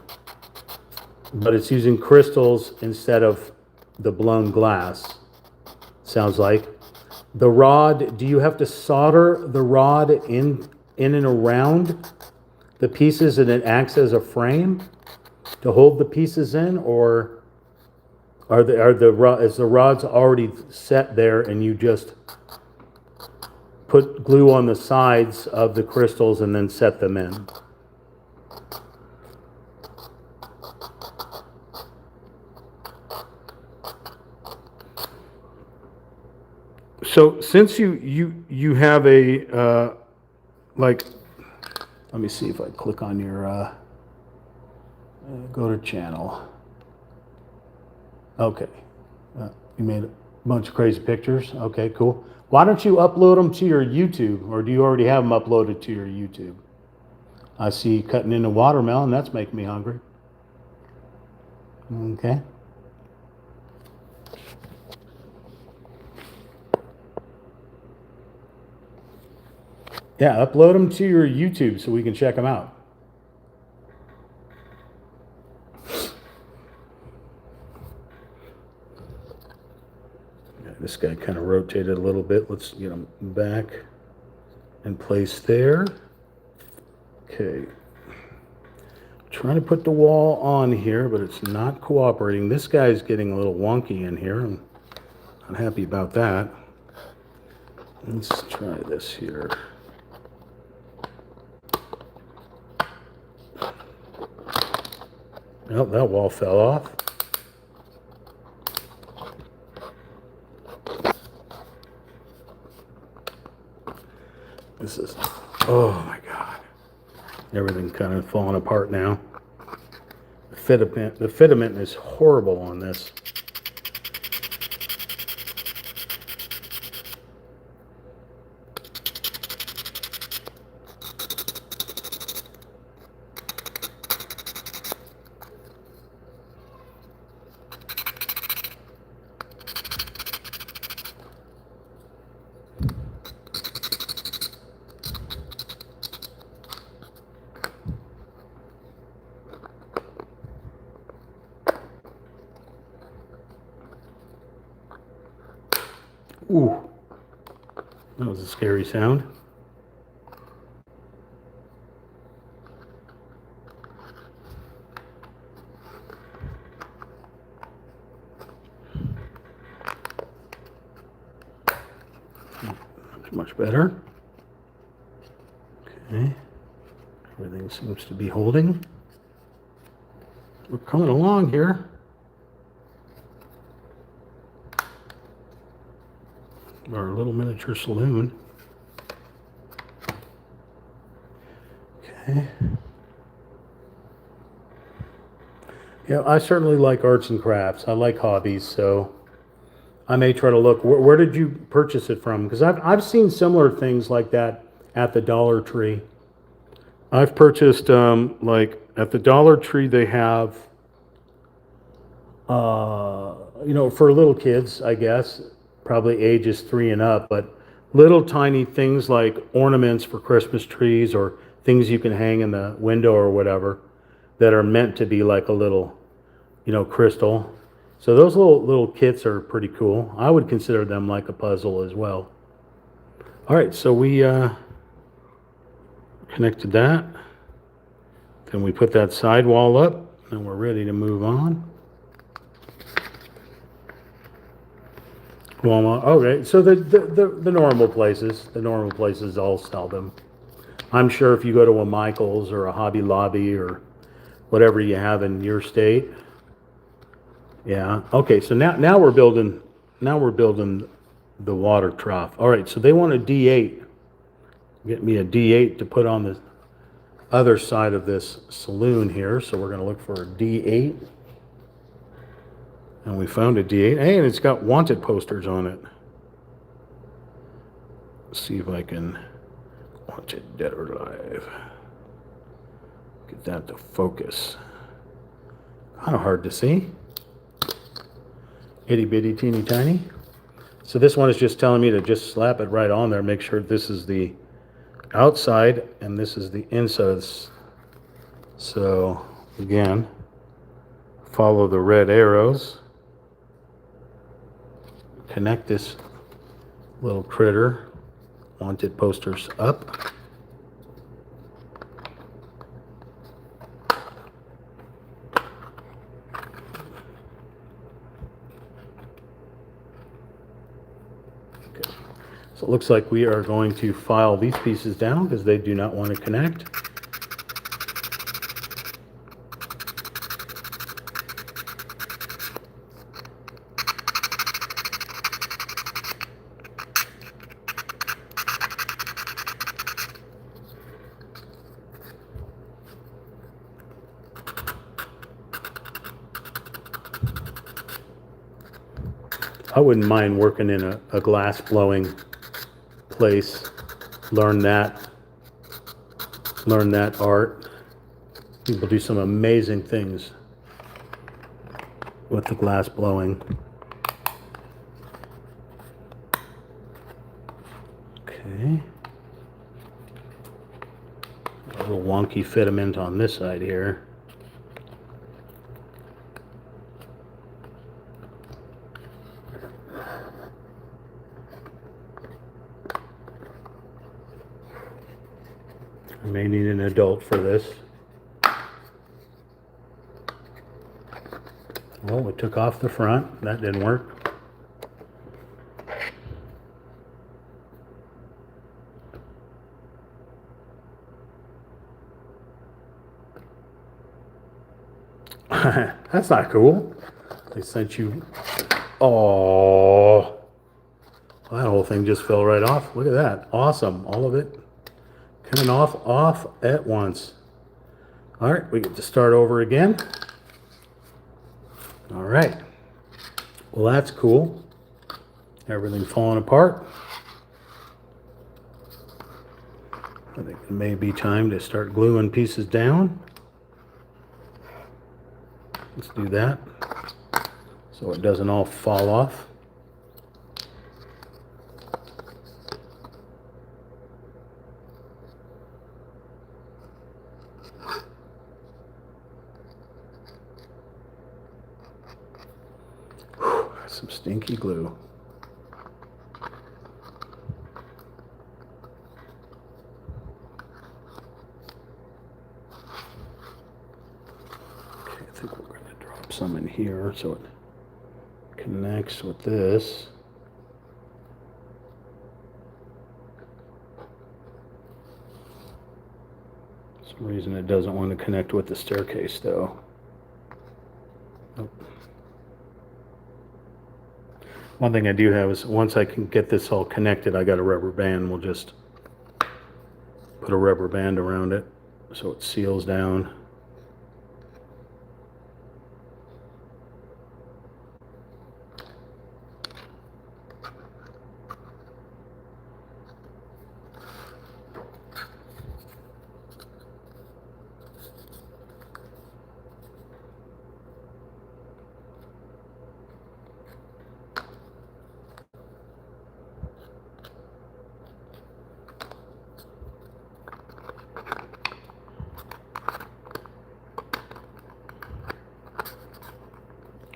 Speaker 1: but it's using crystals instead of the blown glass. Sounds like. The rod, do you have to solder the rod in and around the pieces and it acts as a frame to hold the pieces in, or is the rods already set there and you just put glue on the sides of the crystals and then set them in? So since you have a like, let me see if I click on your go to channel. Okay, you made a bunch of crazy pictures. Okay, cool. Why don't you upload them to your YouTube, or do you already have them uploaded to your YouTube? I see you cutting into watermelon. That's making me hungry. Okay. Yeah, upload them to your YouTube so we can check them out. This guy kind of rotated a little bit. Let's get him back and place there. Okay. Trying to put the wall on here, but it's not cooperating. This guy's getting a little wonky in here. I'm unhappy about that. Let's try this here. Oh, that wall fell off. This is, oh my God. Everything's kind of falling apart now. The fitment is horrible on this. Ooh, that was a scary sound. much better. Okay. Everything seems to be holding. We're coming along here. Our little miniature saloon. Okay. Yeah, I certainly like arts and crafts. I like hobbies, so I may try to look. Where did you purchase it from? Because I've seen similar things like that at the Dollar Tree. I've purchased like at the Dollar Tree they have for little kids, I guess, probably ages 3 and up, but little tiny things like ornaments for Christmas trees or things you can hang in the window or whatever that are meant to be like a little, crystal. So those little kits are pretty cool. I would consider them like a puzzle as well. All right, so we connected that. Then we put that sidewall up, and we're ready to move on. Walmart. Okay, so the normal places all sell them. I'm sure if you go to a Michael's or a Hobby Lobby or whatever you have in your state. Yeah. Okay, so now we're building the water trough. All right, so they want a D8. Get me a D8 to put on the other side of this saloon here. So we're going to look for a D8. And we found a D8. Hey, and it's got wanted posters on it. Let's see if I can watch it dead or alive. Get that to focus. Kind of hard to see. Itty bitty teeny tiny. So this one is just telling me to just slap it right on there. Make sure this is the outside and this is the inside. So again, follow the red arrows. Connect this little critter, wanted posters up. Okay. So it looks like we are going to file these pieces down because they do not want to connect. I wouldn't mind working in a glass blowing place. Learn that art. People do some amazing things with the glass blowing. Okay. A little wonky fitment on this side here. I may need an adult for this. Well, we took off the front. That didn't work. That's not cool. They sent you... Oh, that whole thing just fell right off. Look at that. Awesome. All of it coming off at once. All right, we get to start over again. All right. Well, that's cool. Everything falling apart. I think it may be time to start gluing pieces down. Let's do that so it doesn't all fall off. Some stinky glue. Okay, I think we're going to drop some in here so it connects with this. some reason it doesn't want to connect with the staircase though. Nope. One thing I do have is once I can get this all connected, I got a rubber band. We'll just put a rubber band around it so it seals down.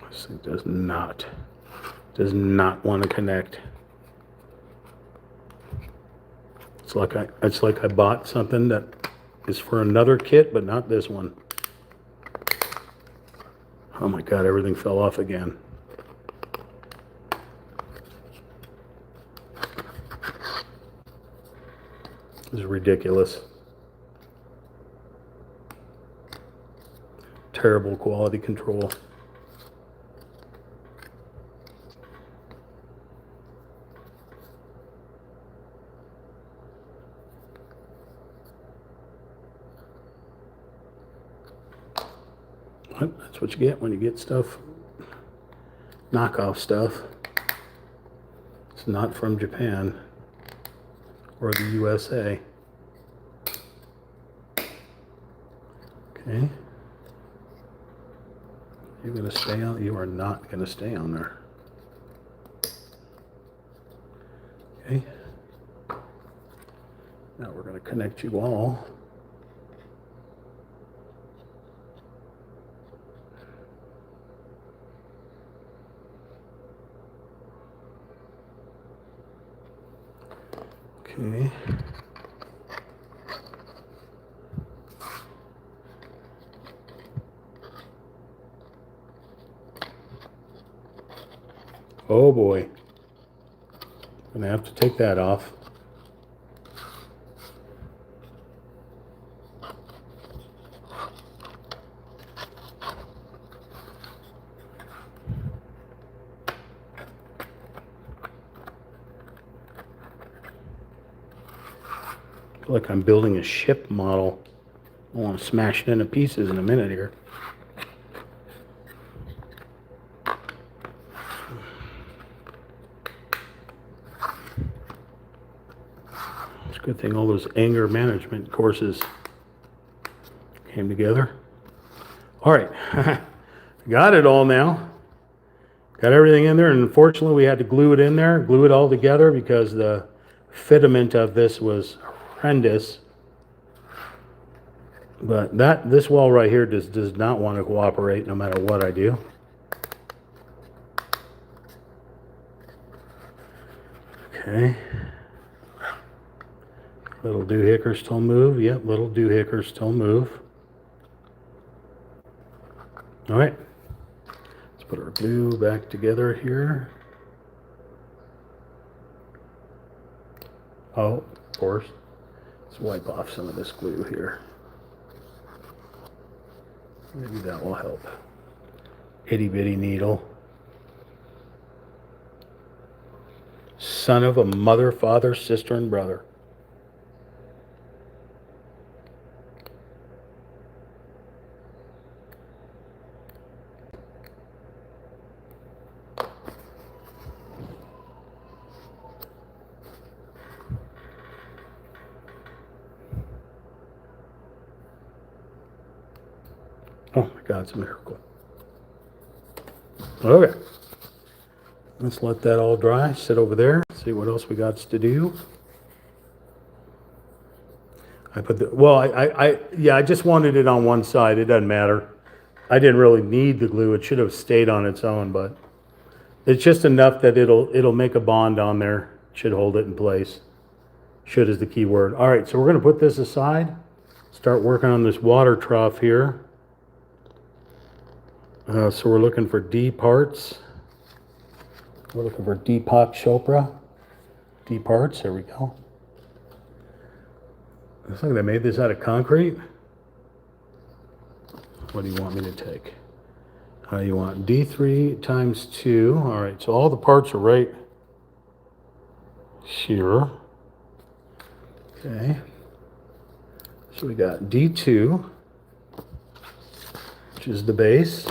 Speaker 1: This thing does not want to connect. It's like I bought something that is for another kit, but not this one. Oh my God, everything fell off again. This is ridiculous. Terrible quality control. That's what you get when you get stuff, knockoff stuff. It's not from Japan or the USA. Okay. You're going to stay on, you are not going to stay on there. Okay. Now we're going to connect you all. Okay. Oh boy. Gonna have to take that off. I feel like I'm building a ship model. I want to smash it into pieces in a minute here. It's a good thing all those anger management courses came together. All right, got it all now. Got everything in there, and unfortunately we had to glue it in there, glue it all together because the fitment of this was horrendous. But this wall right here does not want to cooperate no matter what I do. Okay. Little doohickers still move. Yep, little doohickers still move. All right. Let's put our glue back together here. Oh, of course. Let's wipe off some of this glue here. Maybe that will help. Itty bitty needle. Son of a mother, father, sister, and brother. Oh my God, it's a miracle. Okay. Let's let that all dry. Sit over there. See what else we got to do. I put the, well, I just wanted it on one side. It doesn't matter. I didn't really need the glue. It should have stayed on its own, but it's just enough that it'll make a bond on there. Should hold it in place. Should is the key word. All right, so we're going to put this aside. Start working on this water trough here. So we're looking for D parts. We're looking for Deepak Chopra. D parts, there we go. Looks like they made this out of concrete. What do you want me to take? You want D3 times 2. All right, so all the parts are right here. Okay. So we got D2, which is the base.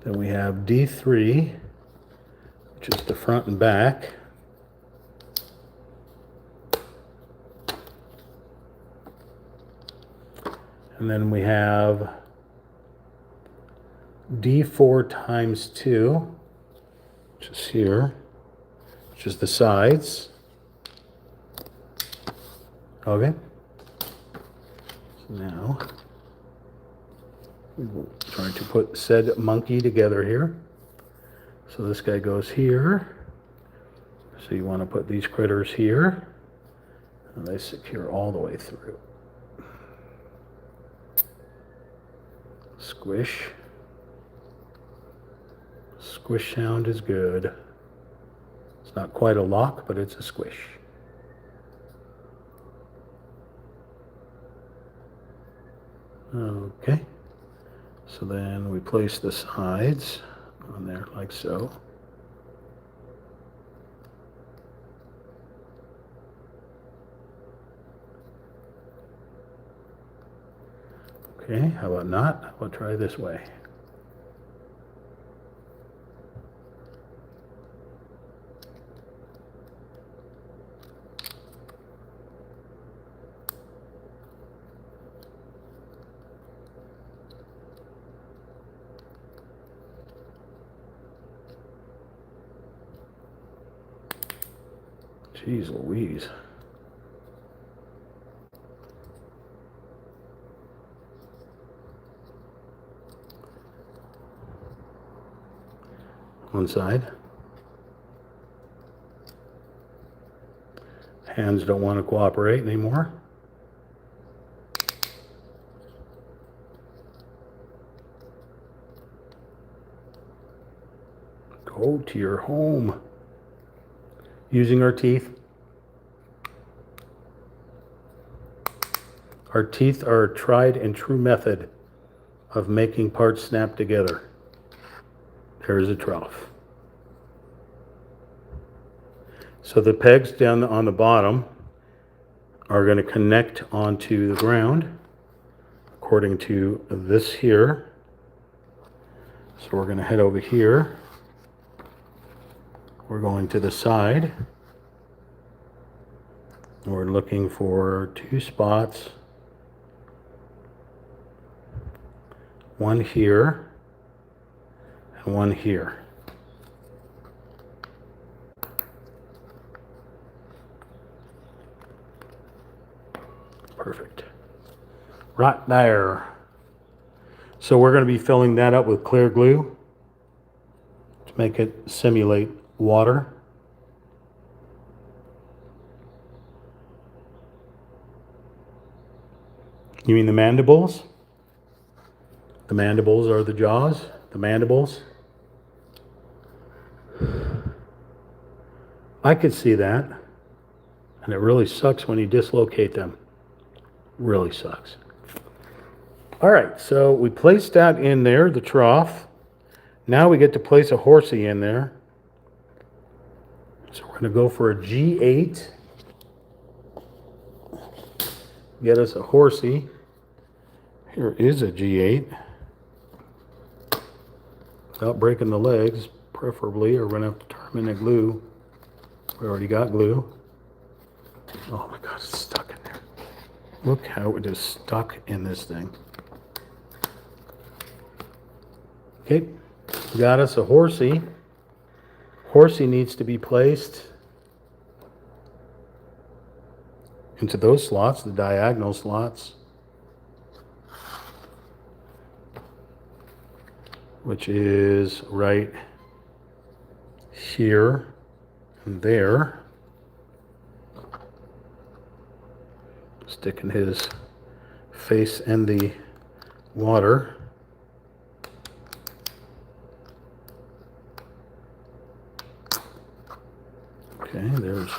Speaker 1: Then we have D3, which is the front and back. And then we have D4 times 2, which is here, which is the sides. Okay. So now we will try to put said monkey together here. So this guy goes here. So you want to put these critters here. And they secure all the way through. Squish. Squish sound is good. It's not quite a lock, but it's a squish. Okay. So then we place the sides on there like so. Okay, how about not? We'll try this way. Jeez Louise. One side. Hands don't want to cooperate anymore. Go to your home. Using our teeth. Our teeth are a tried and true method of making parts snap together. There's a trough. So the pegs down on the bottom are going to connect onto the ground according to this here. So we're going to head over here. We're going to the side. We're looking for 2 spots. One here and one here. Perfect. Right there. So we're going to be filling that up with clear glue to make it simulate water. You mean the mandibles? The mandibles are the jaws, the mandibles. I could see that. And it really sucks when you dislocate them. Really sucks. All right, so we placed that in there, the trough. Now we get to place a horsey in there. So we're going to go for a G8. Get us a horsey. Here is a G8. Without breaking the legs, preferably, or we're going to have to turn them into glue. We already got glue. Oh my God, it's stuck in there. Look how it is stuck in this thing. Okay, we got us a horsey. Horsey needs to be placed into those slots, the diagonal slots, which is right here and there. Sticking his face in the water. Okay, there's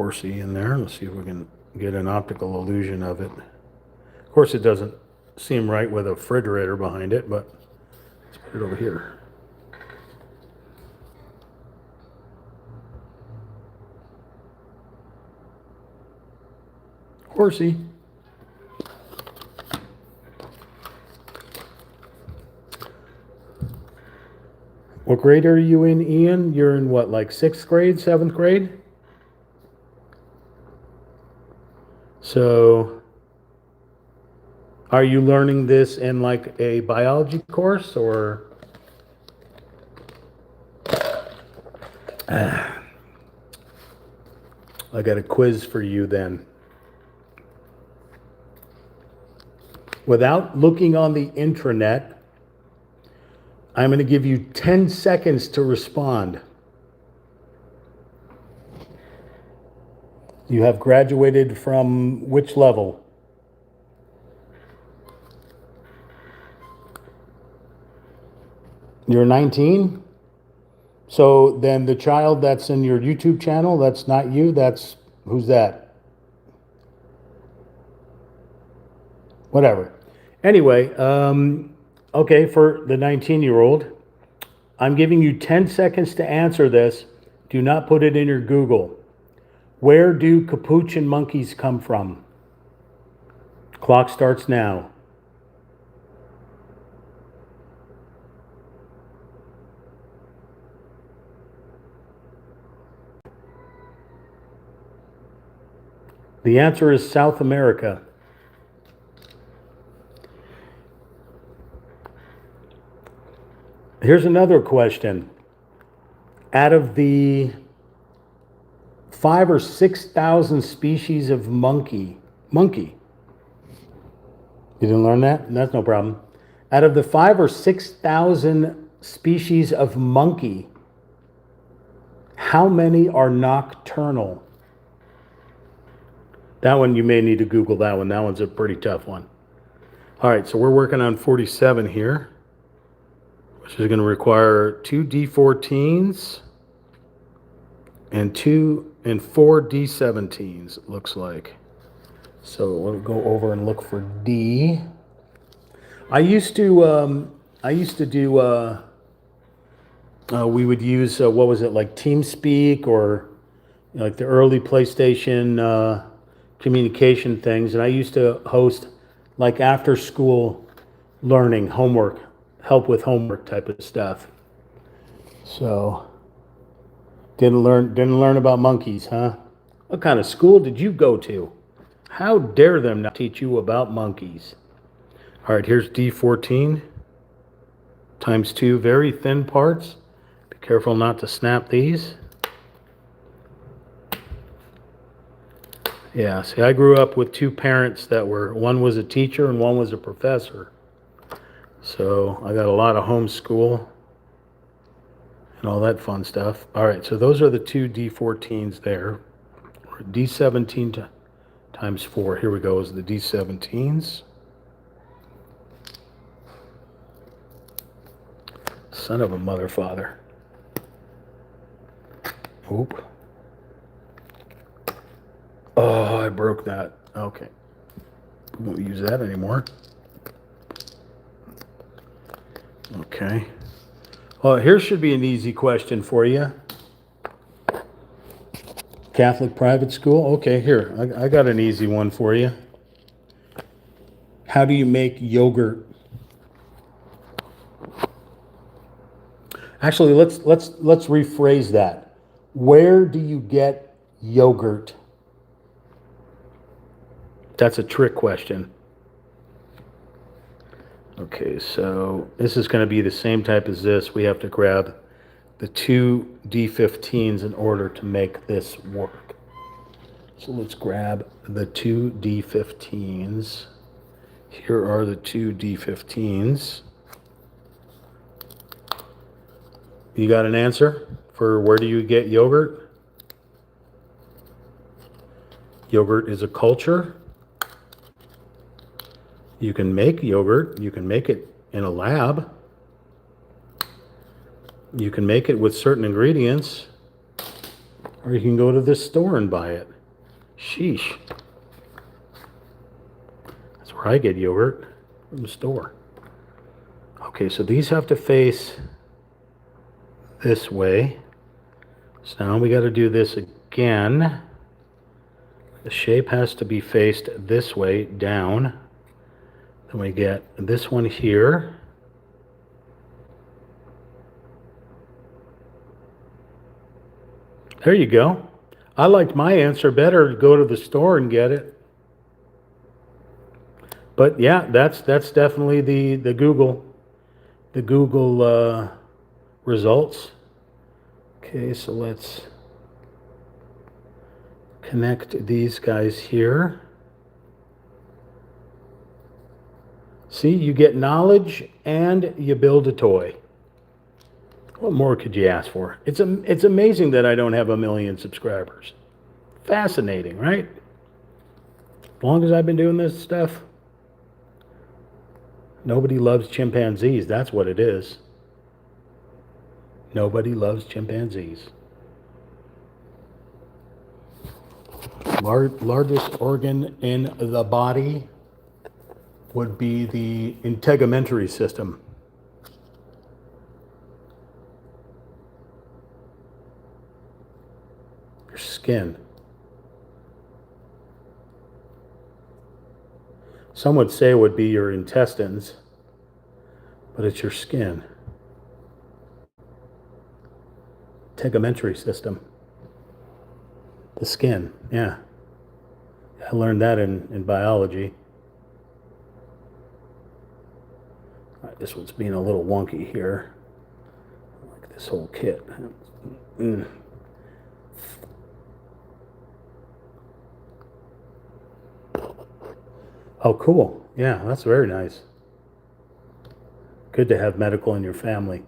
Speaker 1: horsey in there. Let's see if we can get an optical illusion of it. Of course, it doesn't seem right with a refrigerator behind it, but let's put it over here. Horsey. What grade are you in, Ian? You're in what, like 6th grade, 7th grade? So, are you learning this in like a biology course or? I got a quiz for you then. Without looking on the intranet, I'm going to give you 10 seconds to respond. You have graduated from which level? You're 19? So then the child that's in your YouTube channel, that's not you, that's, who's that? Whatever. Anyway, okay, for the 19-year-old, I'm giving you 10 seconds to answer this. Do not put it in your Google. Where do capuchin monkeys come from? Clock starts now. The answer is South America. Here's another question. Out of the 5,000 or 6,000 species of monkey. You didn't learn that? That's no problem. Out of the 5,000 or 6,000 species of monkey, how many are nocturnal? That one, you may need to Google that one. That one's a pretty tough one. All right, so we're working on 47 here, which is going to require 2 D14s and 4 D17s, it looks like. So we'll go over and look for D. I used to do, we would use, what was it, like TeamSpeak or like the early PlayStation communication things. And I used to host like after school learning, homework, help with homework type of stuff. So didn't learn about monkeys, huh? What kind of school did you go to? How dare them not teach you about monkeys? All right, here's D14 times 2 very thin parts. Be careful not to snap these. Yeah, see, I grew up with 2 parents that were, one was a teacher and one was a professor. So I got a lot of homeschool and all that fun stuff. All right, so those are the 2 D14s there. D17 times 4. Here we go, is the D17s. Son of a mother father. Oop. Oh, I broke that. Okay. We won't use that anymore. Okay. Well, here should be an easy question for you. Catholic private school? Okay, here. I got an easy one for you. How do you make yogurt? Actually, let's rephrase that. Where do you get yogurt? That's a trick question. Okay, so this is going to be the same type as this. We have to grab the 2 D15s in order to make this work. So let's grab the 2 D15s. Here are the 2 D15s. You got an answer for where do you get yogurt? Yogurt is a culture. You can make yogurt. You can make it in a lab. You can make it with certain ingredients, or you can go to this store and buy it. Sheesh. That's where I get yogurt, from the store. Okay, so these have to face this way. So now we got to do this again. The shape has to be faced this way, down. Then we get this one here. There you go. I liked my answer better to go to the store and get it. But yeah, that's definitely the Google results. Okay, so let's connect these guys here. See, you get knowledge and you build a toy. What more could you ask for? It's amazing that I don't have 1 million subscribers. Fascinating, right? As long as I've been doing this stuff, nobody loves chimpanzees. That's what it is. Nobody loves chimpanzees. Largest organ in the body would be the integumentary system. Your skin. Some would say it would be your intestines, but it's your skin. Integumentary system. The skin, yeah. I learned that in biology. All right, this one's being a little wonky here. I like this whole kit. Oh, cool. Yeah, that's very nice. Good to have medical in your family,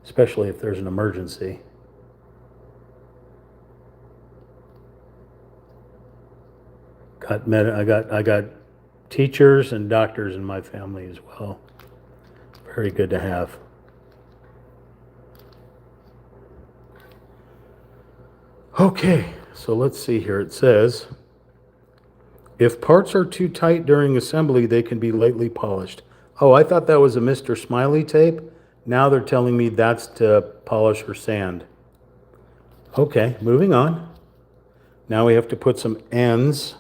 Speaker 1: especially if there's an emergency. I got teachers and doctors in my family as well. Very good to have. Okay, so let's see here. It says, if parts are too tight during assembly, they can be lightly polished. Oh, I thought that was a Mr. Smiley tape. Now they're telling me that's to polish or sand. Okay, moving on. Now we have to put some ends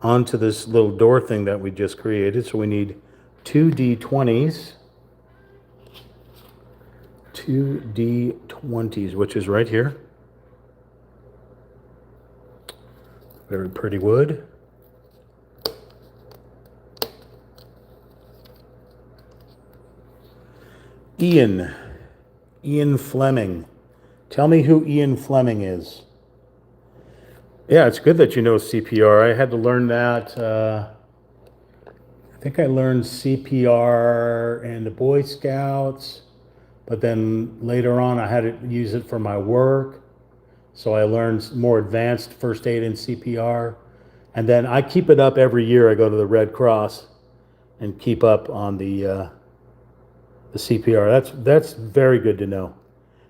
Speaker 1: onto this little door thing that we just created. So we need 2 D20s. 2 D20s, which is right here. Very pretty wood. Ian Fleming. Tell me who Ian Fleming is. Yeah, it's good that you know CPR. I had to learn that. I think I learned CPR in the Boy Scouts, but then later on I had to use it for my work. So I learned more advanced first aid and CPR. And then I keep it up every year. I go to the Red Cross and keep up on the CPR. That's very good to know.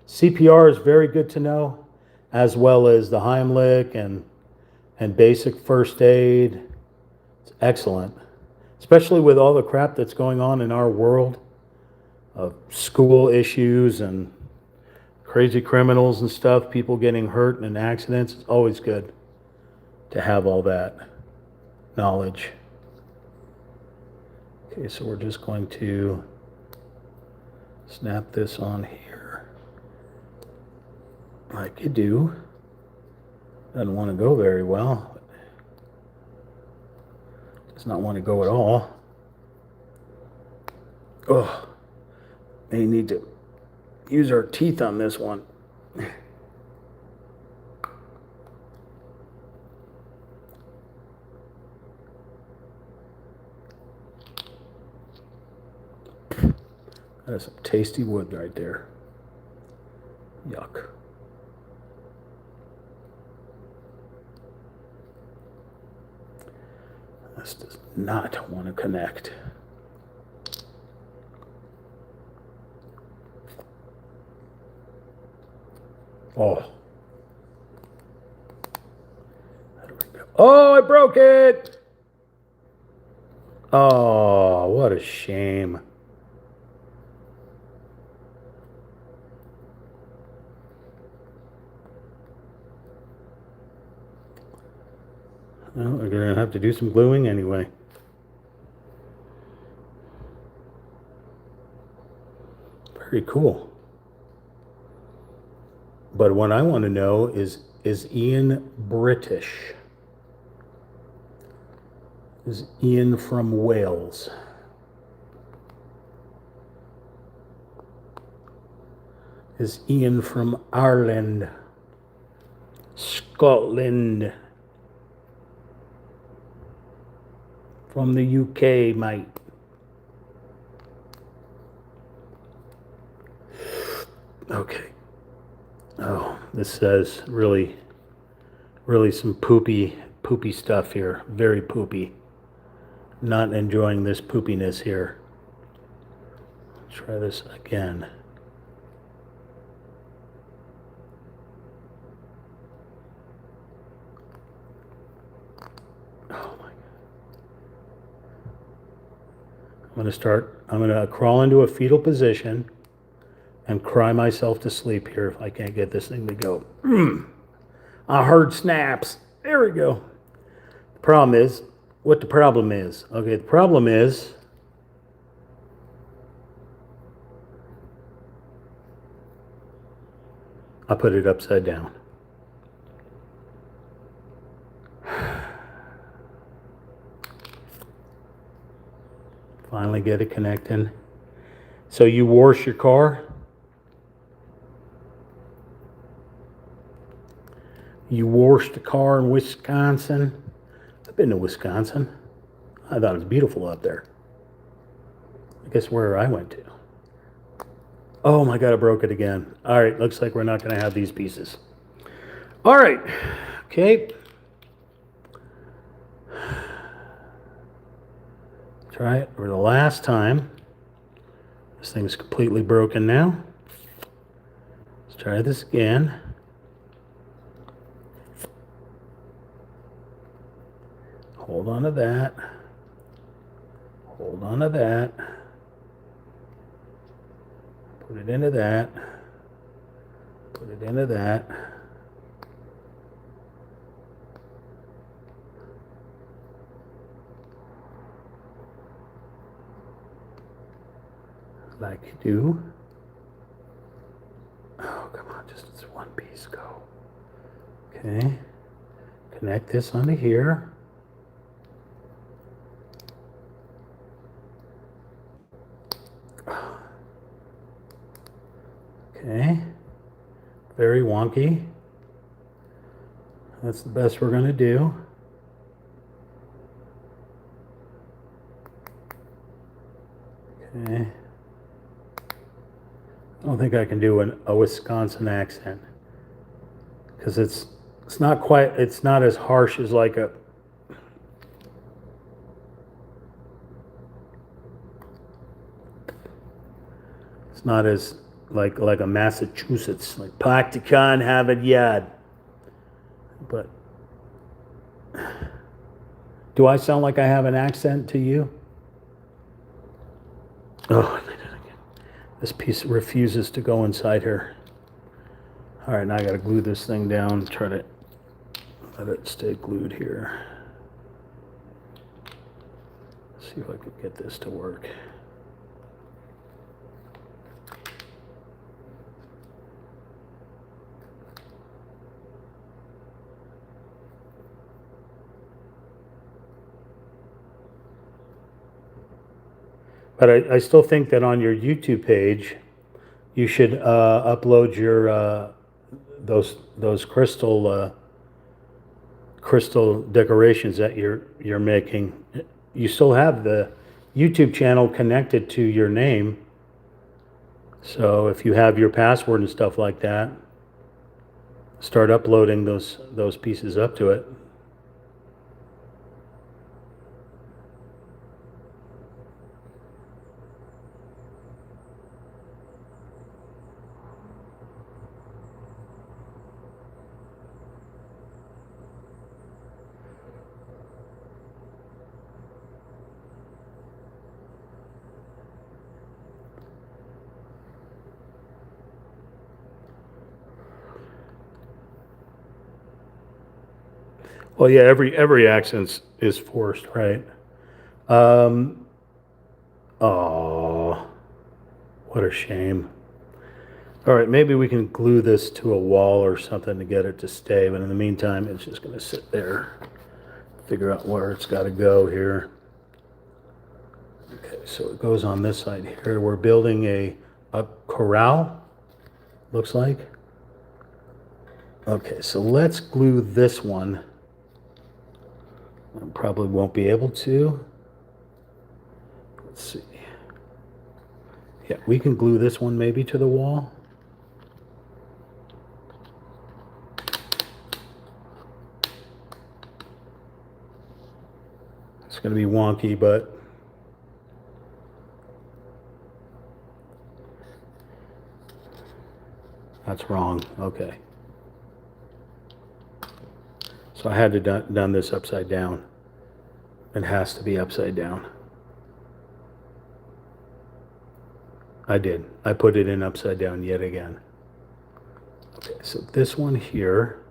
Speaker 1: CPR is very good to know, as well as the Heimlich and basic first aid. It's excellent, especially with all the crap that's going on in our world of school issues and crazy criminals and stuff, people getting hurt in accidents. It's always good to have all that knowledge. Okay, so we're just going to snap this on here like you do. Doesn't want to go very well. Does not want to go at all. Oh, may need to use our teeth on this one. That is some tasty wood right there. Yuck. This does not want to connect. Oh. There we go. Oh, I broke it. Oh, what a shame. Well, we're going to have to do some gluing anyway. Very cool. But what I want to know is Ian British? Is Ian from Wales? Is Ian from Ireland? Scotland? From the UK, mate? Okay. Oh, this says really some poopy stuff here. Very poopy. Not enjoying this poopiness here. Try this again. Oh my God. I'm gonna crawl into a fetal position and cry myself to sleep here if I can't get this thing to go. I heard snaps. There we go. The problem is, okay, the problem is, I put it upside down. Finally get it connecting. So you wash your car? You washed the car in Wisconsin? I've been to Wisconsin. I thought it was beautiful up there. I guess where I went to. Oh my God, I broke it again. All right, looks like we're not going to have these pieces. All right, okay. Try it for the last time. This thing's completely broken now. Let's try this again. Hold on to that. Hold on to that. Put it into that. Put it into that. Like you do. Oh, come on, just one piece go. Okay. Connect this onto here. Okay. Very wonky. That's the best we're going to do. Okay. I don't think I can do a Wisconsin accent because it's not as harsh as like a it's not as like a Massachusetts, like Pacticon have it yet. But do I sound like I have an accent to you? Oh, this piece refuses to go inside here. All right, now I got to glue this thing down, try to let it stay glued here. Let's see if I can get this to work. But I still think that on your YouTube page, you should upload your those crystal decorations that you're making. You still have the YouTube channel connected to your name, so if you have your password and stuff like that, start uploading those pieces up to it. Well, yeah, every accent is forced, right? Oh, what a shame. All right, maybe we can glue this to a wall or something to get it to stay, but in the meantime, it's just going to sit there. Figure out where it's got to go here. Okay, so it goes on this side here. We're building a corral, looks like. Okay, so let's glue this one. I probably won't be able to. Let's see. Yeah, we can glue this one maybe to the wall. It's going to be wonky, but that's wrong. Okay. So I had to done this upside down. It has to be upside down. I did. I put it in upside down yet again. Okay, so this one here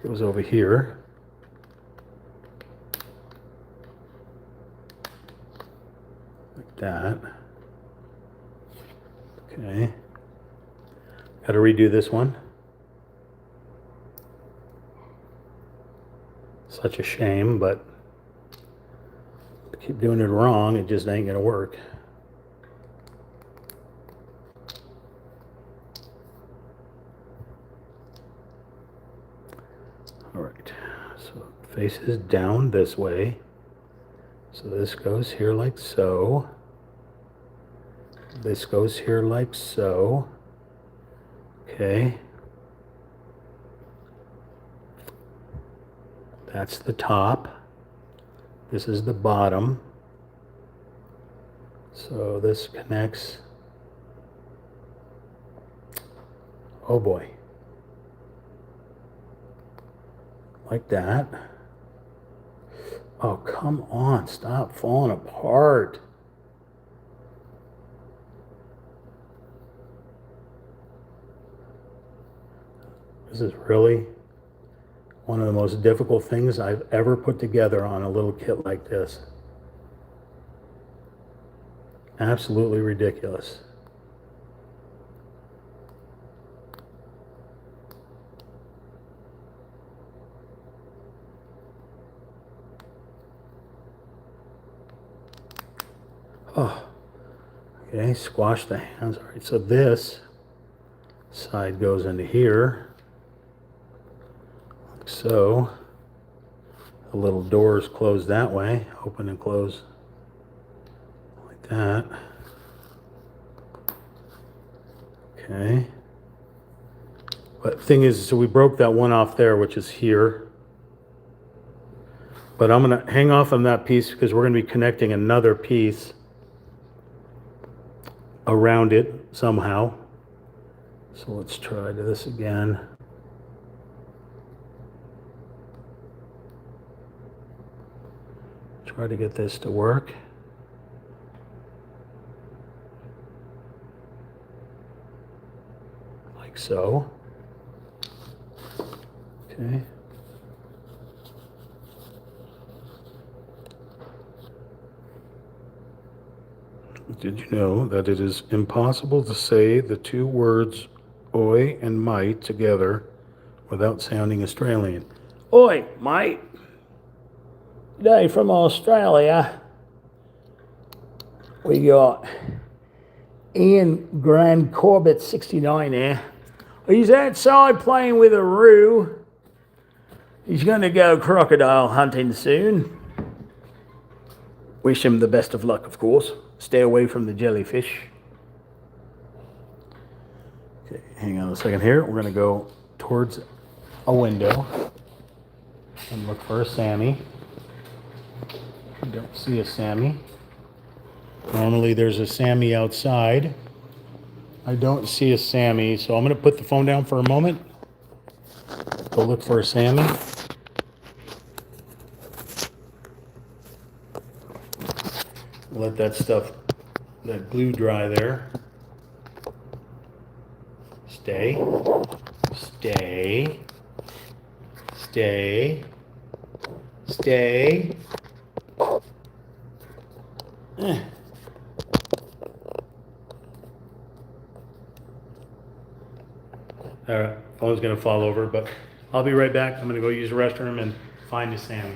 Speaker 1: goes over here. Like that. Okay. Got to redo this one. Such a shame, but I keep doing it wrong. It just ain't going to work. All right, so faces down this way. So this goes here like so. This goes here like so. Okay. That's the top. This is the bottom. So this connects. Oh boy. Like that. Oh, come on. Stop falling apart. This is really one of the most difficult things I've ever put together on a little kit like this. Absolutely ridiculous. Oh, okay, squash the hands. All right, so this side goes into here. Like so. The little doors close that way, open and close like that. Okay. But thing is, so we broke that one off there, which is here. But I'm going to hang off on that piece because we're going to be connecting another piece around it somehow. So let's try this again. Try to get this to work. Like so. Okay. Did you know that it is impossible to say the two words oi and mate together without sounding Australian? Oi, mate. Today from Australia, we got Ian Grand Corbett 69 there. He's outside playing with a roo. He's going to go crocodile hunting soon. Wish him the best of luck, of course. Stay away from the jellyfish. Okay, hang on a second here. We're going to go towards a window and look for a Sammy. I don't see a Sammy. Normally there's a Sammy outside. I don't see a Sammy, so I'm going to put the phone down for a moment. Go look for a Sammy. Let that stuff, that glue dry there. Stay. Stay. Stay. Stay. Phone's gonna fall over, but I'll be right back. I'm gonna go use the restroom and find a Sammy.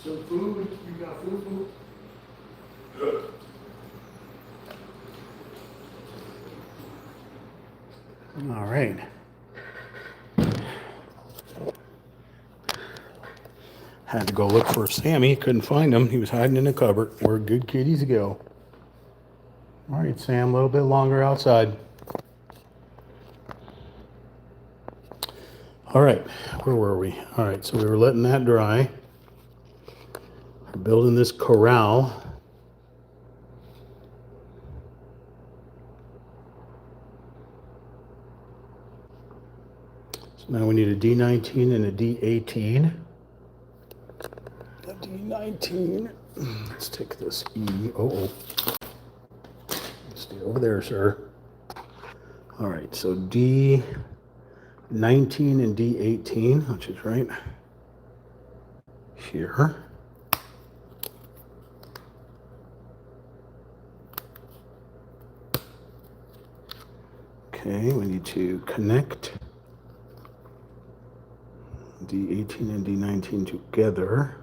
Speaker 1: Some food? You got food? Good. All right. Had to go look for Sammy. Couldn't find him. He was hiding in the cupboard where good kitties go. All right, Sam, a little bit longer outside. All right, where were we? All right, so we were letting that dry. We're building this corral. So now we need a D19 and a D18. A D19. Let's take this E. Stay over there, sir. All right, so D19 and D18, which is right here. Okay, we need to connect D18 and D19 together.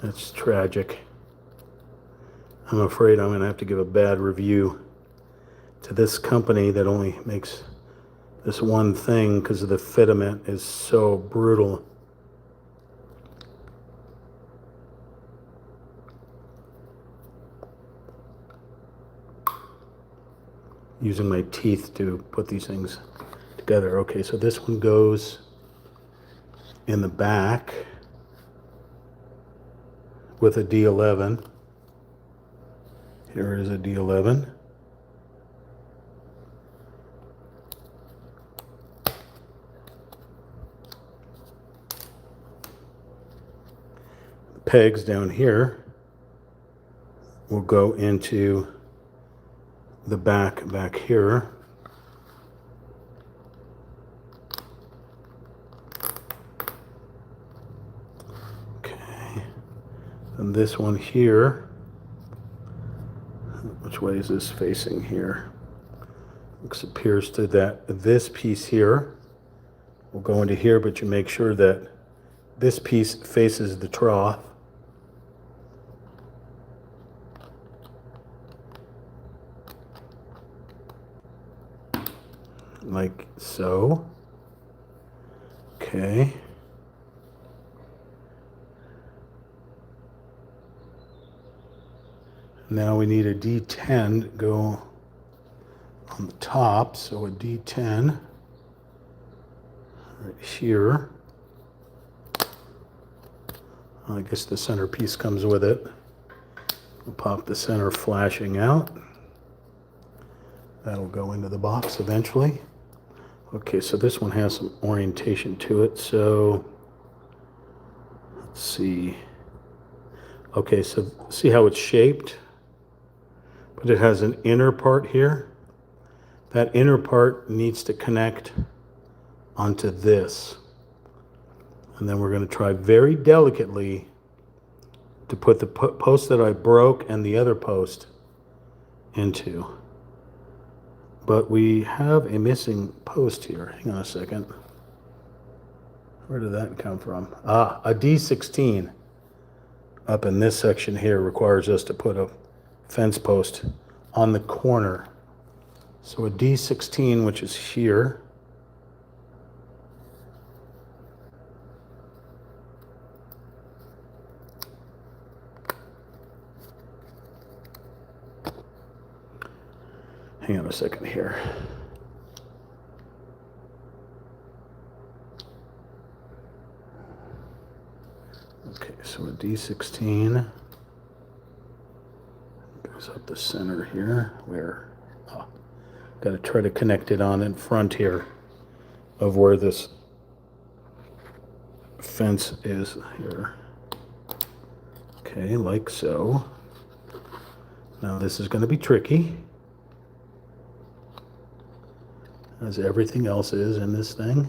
Speaker 1: That's tragic. I'm afraid I'm going to have to give a bad review to this company that only makes this one thing because the filament is so brutal. Using my teeth to put these things together. Okay, so this one goes in the back with a D11. Here is a D11. The pegs down here will go into the back here. Okay. And this one here, which way is this facing here? Looks appears to that this piece here will go into here, but you make sure that this piece faces the trough. Like so. Okay. Now we need a D10 to go on the top, so a D10 right here. I guess the center piece comes with it. We'll pop the center flashing out. That'll go into the box eventually. Okay, so this one has some orientation to it, so let's see. Okay, so see how it's shaped? But it has an inner part here. That inner part needs to connect onto this. And then we're going to try very delicately to put the post that I broke and the other post into. But we have a missing post here. Hang on a second. Where did that come from? A D16 up in this section here requires us to put a fence post on the corner. So a D16, which is here. Hang on a second here. Okay, so a D16 goes up the center here, where, got to try to connect it on in front here of where this fence is here. Okay, like so. Now this is going to be tricky, as everything else is in this thing,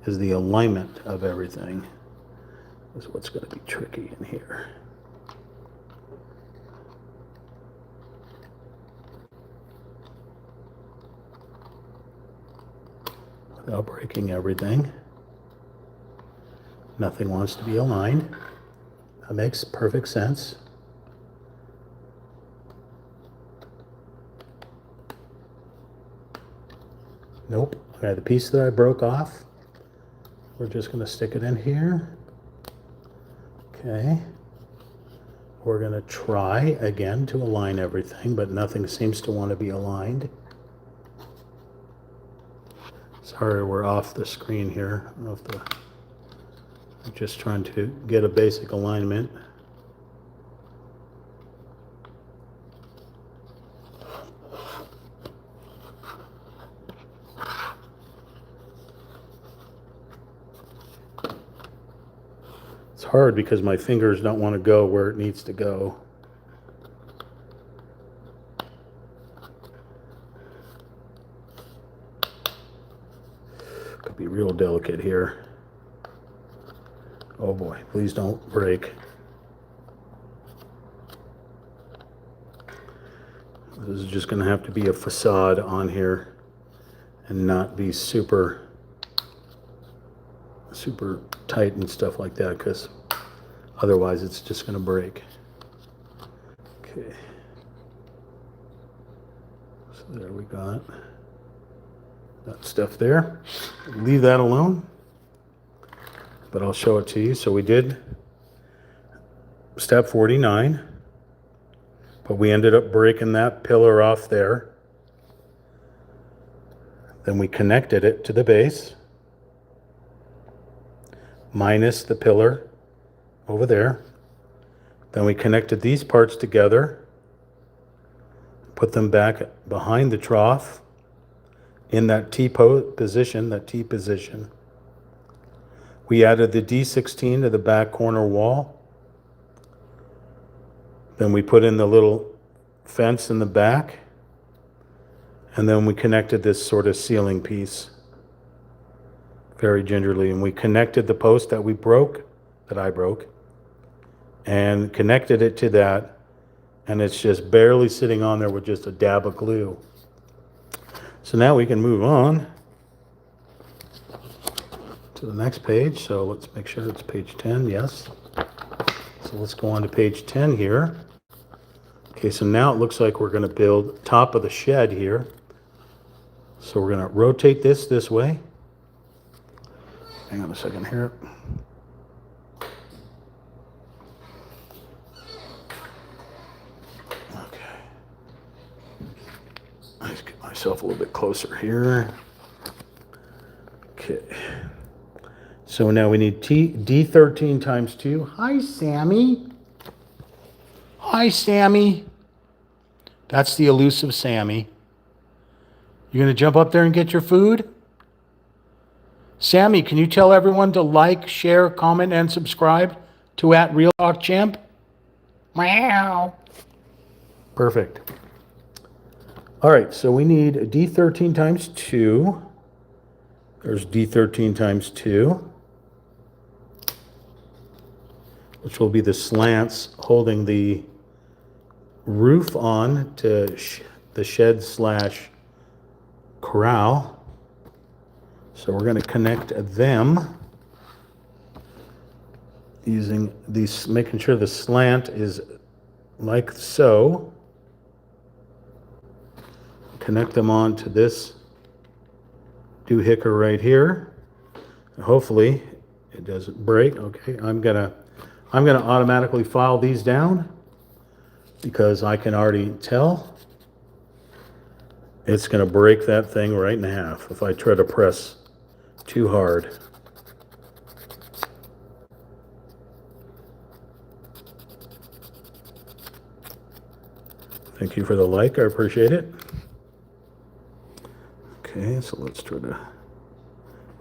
Speaker 1: is the alignment of everything is what's going to be tricky in here. without breaking everything. Nothing wants to be aligned. That makes perfect sense. Nope. Okay, the piece that I broke off, we're just going to stick it in here. Okay. We're going to try again to align everything, but nothing seems to want to be aligned. Sorry, we're off the screen here. I'm just trying to get a basic alignment. It's hard because my fingers don't want to go where it needs to go. Could be real delicate here. Oh boy, please don't break. This is just going to have to be a facade on here and not be super tight and stuff like that, because otherwise it's just going to break. Okay. So there we got that stuff there. Leave that alone, but I'll show it to you. So we did step 49, but we ended up breaking that pillar off there. Then we connected it to the base, minus the pillar over there. Then we connected these parts together, put them back behind the trough in that T position, that T position. We added the D16 to the back corner wall. Then we put in the little fence in the back, and then we connected this sort of ceiling piece very gingerly, and we connected the post that I broke, and connected it to that, and it's just barely sitting on there with just a dab of glue. So now we can move on to the next page. So let's make sure it's page 10, yes. So let's go on to page 10 here. Okay, so now it looks like we're going to build top of the shed here. So we're going to rotate this way. Hang on a second here. Okay. Let's get myself a little bit closer here. Okay. So now we need D13 times 2. Hi, Sammy. Hi, Sammy. That's the elusive Sammy. You gonna jump up there and get your food? Sammy, can you tell everyone to like, share, comment, and subscribe to @RealTalkChamp? Meow. Perfect. All right, so we need a D13 times 2. There's D13 times 2, which will be the slants holding the roof on to the shed / corral. So we're going to connect them using these, making sure the slant is like so. Connect them on to this doohickey right here. Hopefully it doesn't break. Okay, I'm gonna automatically file these down because I can already tell it's gonna break that thing right in half if I try to press too hard. Thank you for the like, I appreciate it. Okay, so let's try to,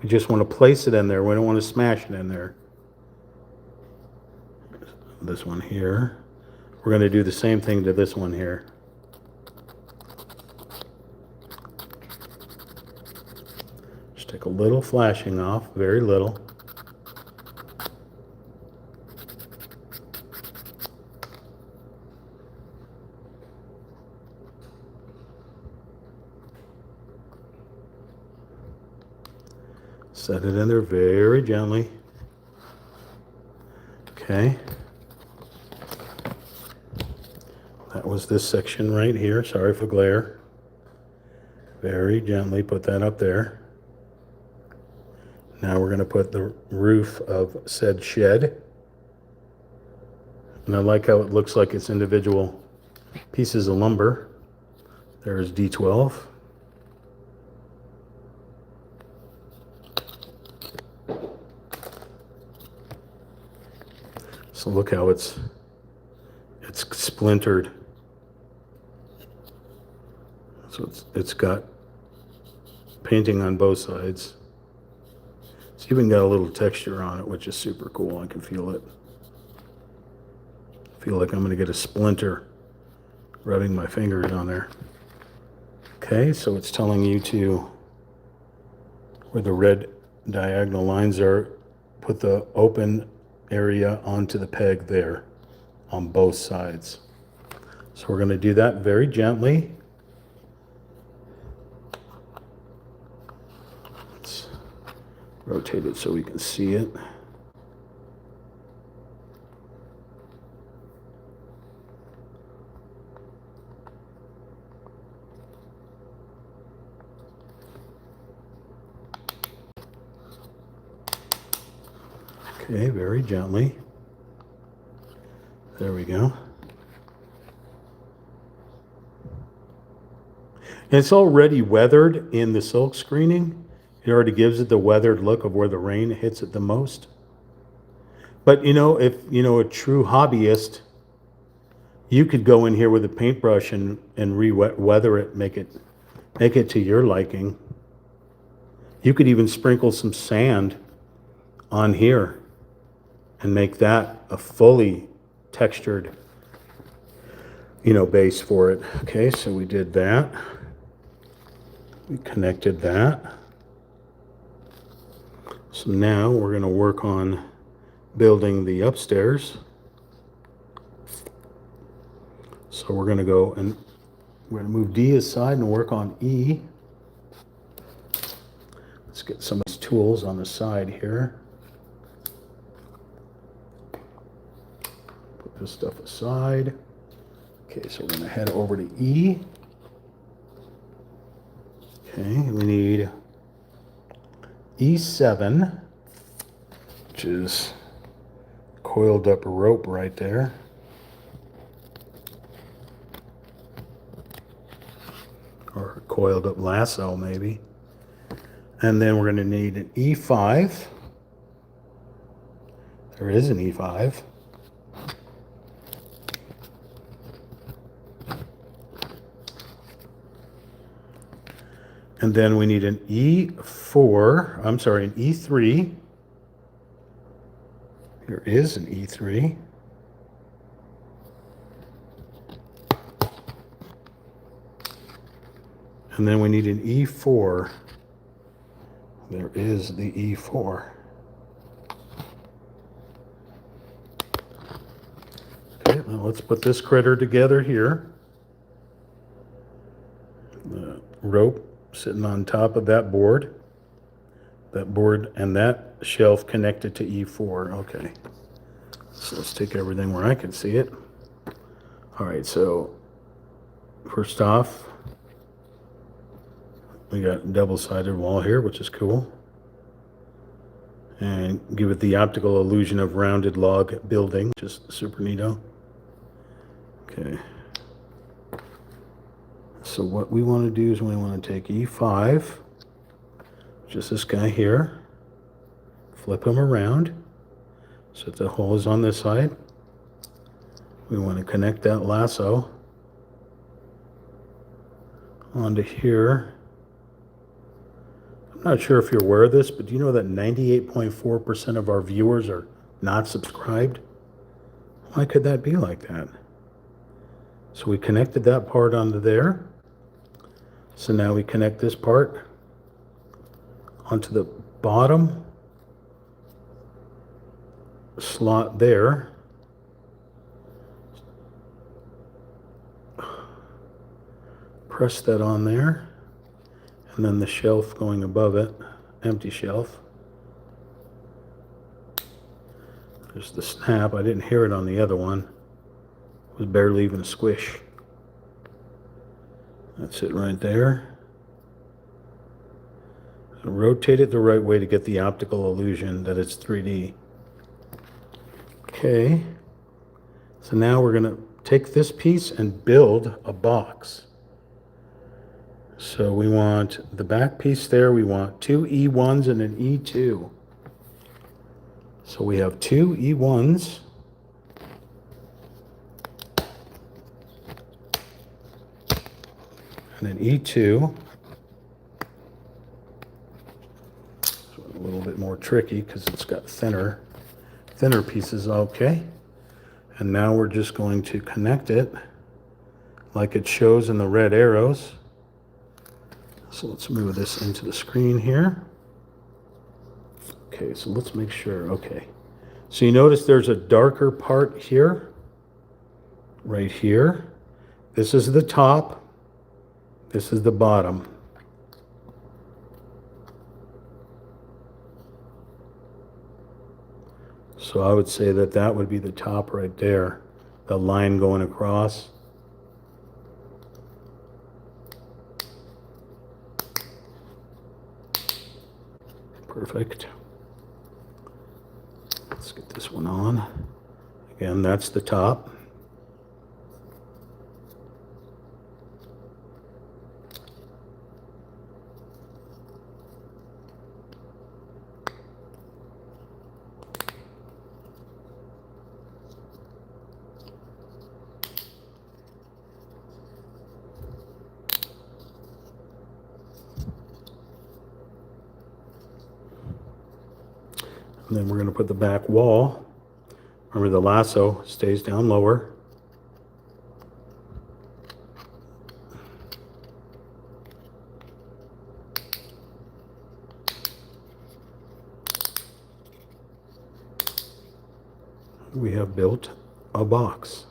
Speaker 1: we just want to place it in there. We don't want to smash it in there. This one here. We're going to do the same thing to this one here. Just take a little flashing off, very little. Set it in there very gently. Okay. That was this section right here. Sorry for glare. Very gently put that up there. Now we're going to put the roof of said shed. And I like how it looks like it's individual pieces of lumber. There's D12. So look how it's splintered. So it's got painting on both sides. It's even got a little texture on it, which is super cool. I can feel it. I feel like I'm going to get a splinter rubbing my fingers on there. Okay, so it's telling you to, where the red diagonal lines are, put the open area onto the peg there on both sides. So we're going to do that very gently. Let's rotate it so we can see it. Okay, very gently. There we go. And it's already weathered in the silk screening. It already gives it the weathered look of where the rain hits it the most. But you know, if you know a true hobbyist, you could go in here with a paintbrush and re-weather it, make it to your liking. You could even sprinkle some sand on here and make that a fully textured, you know, base for it. Okay, so we did that. We connected that. So now we're going to work on building the upstairs. So we're going to go and we're going to move D aside and work on E. Let's get some of these tools on the side here. Put this stuff aside. Okay, so we're going to head over to E. Okay, we need E7, which is coiled up rope right there. Or coiled up lasso maybe. And then we're going to need an E5. There is an E5. And then we need an E4, I'm sorry, an E3. There is an E3. And then we need an E4. There is the E4. Okay, now let's put this critter together here. The rope sitting on top of that board and that shelf connected to E4. Okay, so let's take everything where I can see it. All right, so first off, we got a double-sided wall here, which is cool, and give it the optical illusion of rounded log building, which is super neato. Okay. So what we want to do is we want to take E5, which is this guy here, flip him around so that the hole is on this side. We want to connect that lasso onto here. I'm not sure if you're aware of this, but do you know that 98.4% of our viewers are not subscribed? Why could that be like that? So we connected that part onto there. So now we connect this part onto the bottom slot there. Press that on there. And then the shelf going above it, empty shelf. There's the snap. I didn't hear it on the other one. It was barely even a squish. That's it right there. And rotate it the right way to get the optical illusion that it's 3D. Okay. So now we're going to take this piece and build a box. So we want the back piece there. We want 2 E1s and an E2. So we have 2 E1s. And an E2. So a little bit more tricky because it's got thinner pieces. Okay. And now we're just going to connect it like it shows in the red arrows. So let's move this into the screen here. Okay, so let's make sure. Okay. So you notice there's a darker part here, right here. This is the top. This is the bottom. So I would say that that would be the top right there, the line going across. Perfect. Let's get this one on. Again, that's the top. And then we're going to put the back wall. Remember, the lasso stays down lower. We have built a box.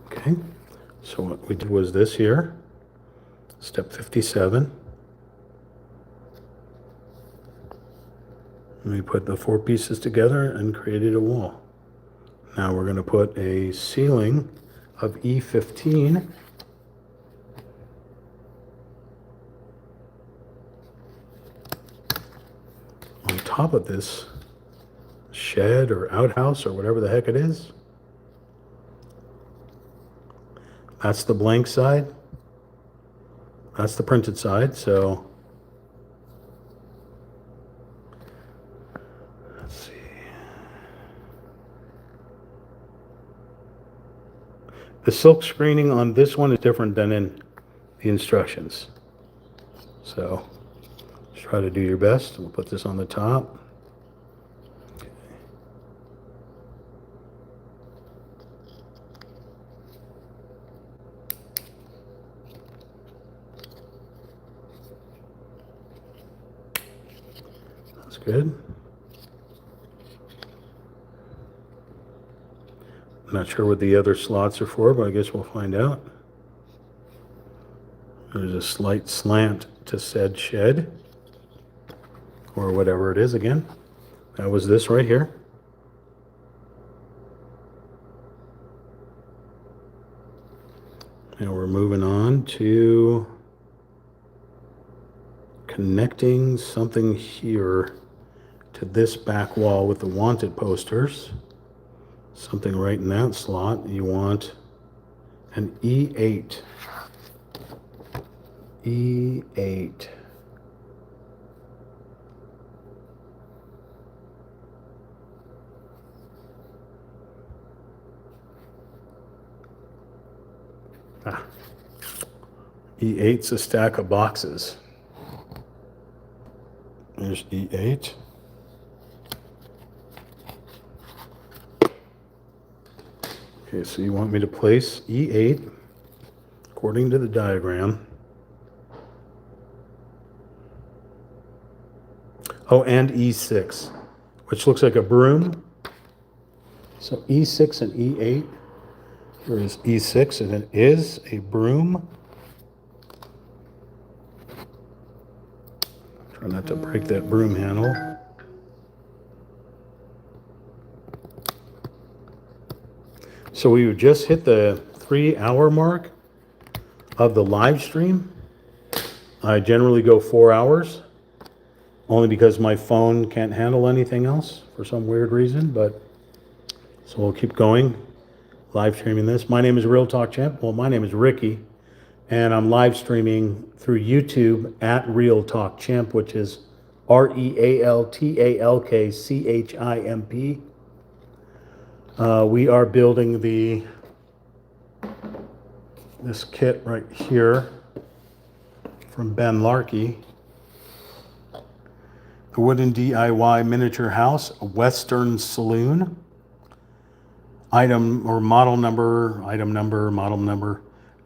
Speaker 1: Okay, so what we did was this here. Step 57. And we put the 4 pieces together and created a wall. Now we're going to put a ceiling of E15. On top of this shed or outhouse or whatever the heck it is. That's the blank side. That's the printed side, so let's see. The silk screening on this one is different than in the instructions. So just try to do your best. We'll put this on the top. Good. I'm not sure what the other slots are for, but I guess we'll find out. There's a slight slant to said shed, or whatever it is again. That was this right here. Now we're moving on to connecting something here to this back wall with the wanted posters. Something right in that slot. You want an E8. E8. E8's a stack of boxes. There's E8. Okay, so you want me to place E8 according to the diagram. Oh, and E6, which looks like a broom. So E6 and E8. Here is E6, and it is a broom. Try not to break that broom handle. So we just hit the 3-hour mark of the live stream. I generally go 4 hours, only because my phone can't handle anything else for some weird reason, but so we'll keep going, live streaming this. My name is Real Talk Champ. Well, my name is Ricky, and I'm live streaming through YouTube at Real Talk Champ, which is RealTalkChamp. We are building this kit right here from Benlarky. The wooden DIY miniature house, a Western Saloon. Item model number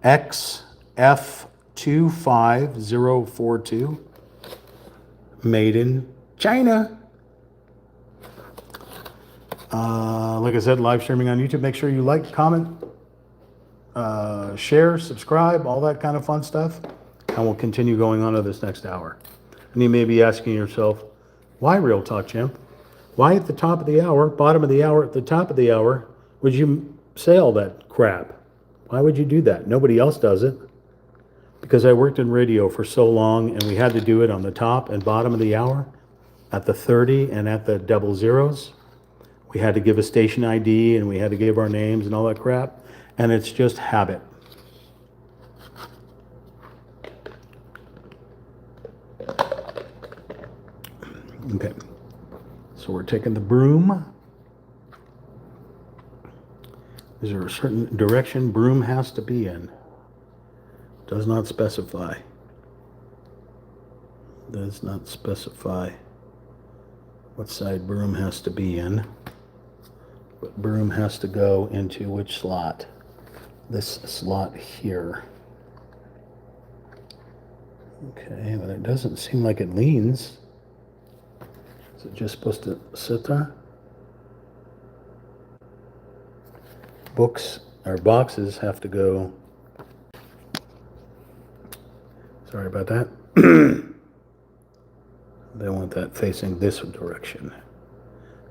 Speaker 1: XF25042. Made in China. Like I said, live streaming on YouTube. Make sure you like, comment, share, subscribe, all that kind of fun stuff. And we'll continue going on to this next hour. And you may be asking yourself, why Real Talk Champ? Why at the top of the hour, bottom of the hour, at the top of the hour, would you say all that crap? Why would you do that? Nobody else does it. Because I worked in radio for so long, and we had to do it on the top and bottom of the hour, at the 30 and at the 00s. We had to give a station ID, and we had to give our names and all that crap. And it's just habit. Okay. So we're taking the broom. Is there a certain direction broom has to be in? Does not specify. Does not specify what side broom has to be in. But broom has to go into which slot? This slot here. Okay, but it doesn't seem like it leans. Is it just supposed to sit there? Books or boxes have to go. Sorry about that. They want that facing this direction.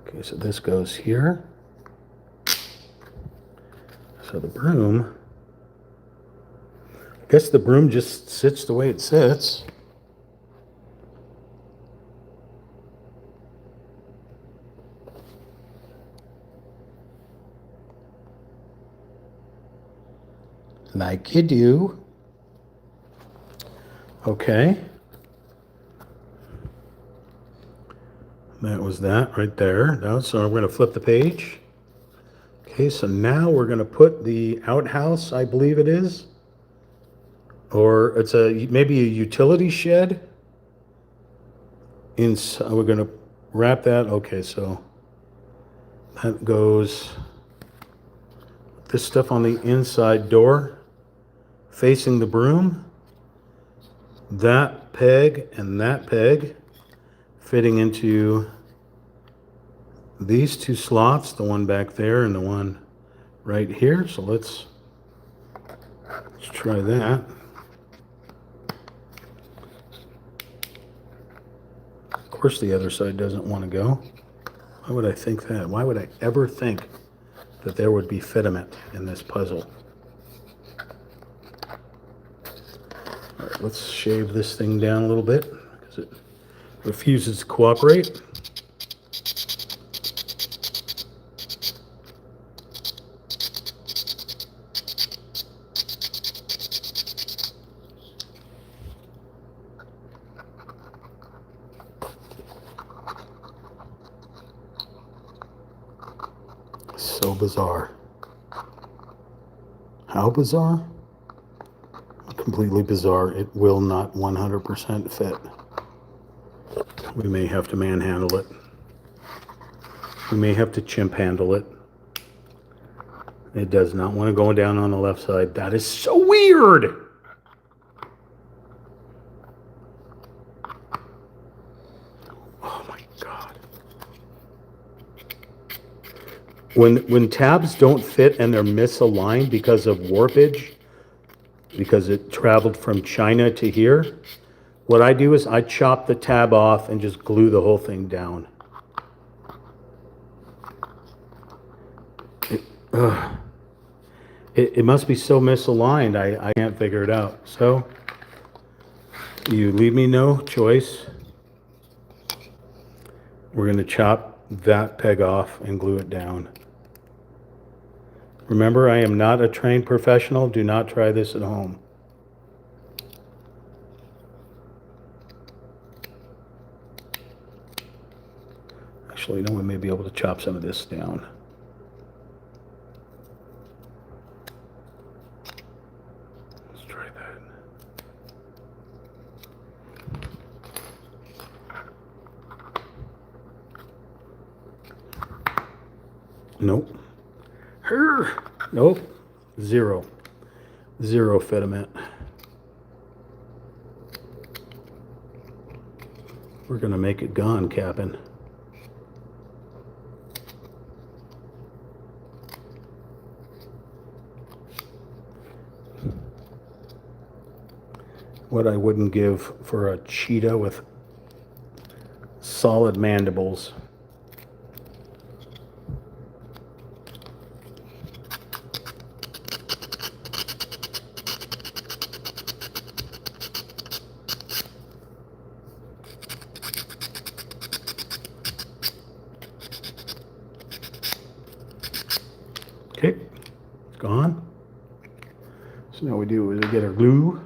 Speaker 1: Okay, so this goes here. So the broom, I guess the broom just sits the way it sits. Like you do. Okay. That was that right there. Now, so I'm going to flip the page. Okay, so now we're going to put the outhouse, I believe it is. Or it's maybe a utility shed. We're going to wrap that. Okay, so that goes, this stuff on the inside door facing the broom. That peg and that peg fitting into these two slots, the one back there and the one right here. So let's try that. Of course the other side doesn't want to go. Why would I think that? Why would I ever think that there would be fitment in this puzzle? All right, let's shave this thing down a little bit because it refuses to cooperate. So bizarre. How bizarre? Completely bizarre. It will not 100% fit. We may have to manhandle it. We may have to chimp handle it. It does not want to go down on the left side. That is so weird. Oh my God. When tabs don't fit and they're misaligned because of warpage, because it traveled from China to here, What I do is I chop the tab off and just glue the whole thing down. It must be so misaligned, I can't figure it out. So you leave me no choice. We're going to chop that peg off and glue it down. Remember, I am not a trained professional. Do not try this at home. Actually, you know, we may be able to chop some of this down. Let's try that. Nope. Nope. Zero filament. We're going to make it gone, Captain. What I wouldn't give for a cheetah with solid mandibles. Okay, it's gone. So now we do is we get our glue.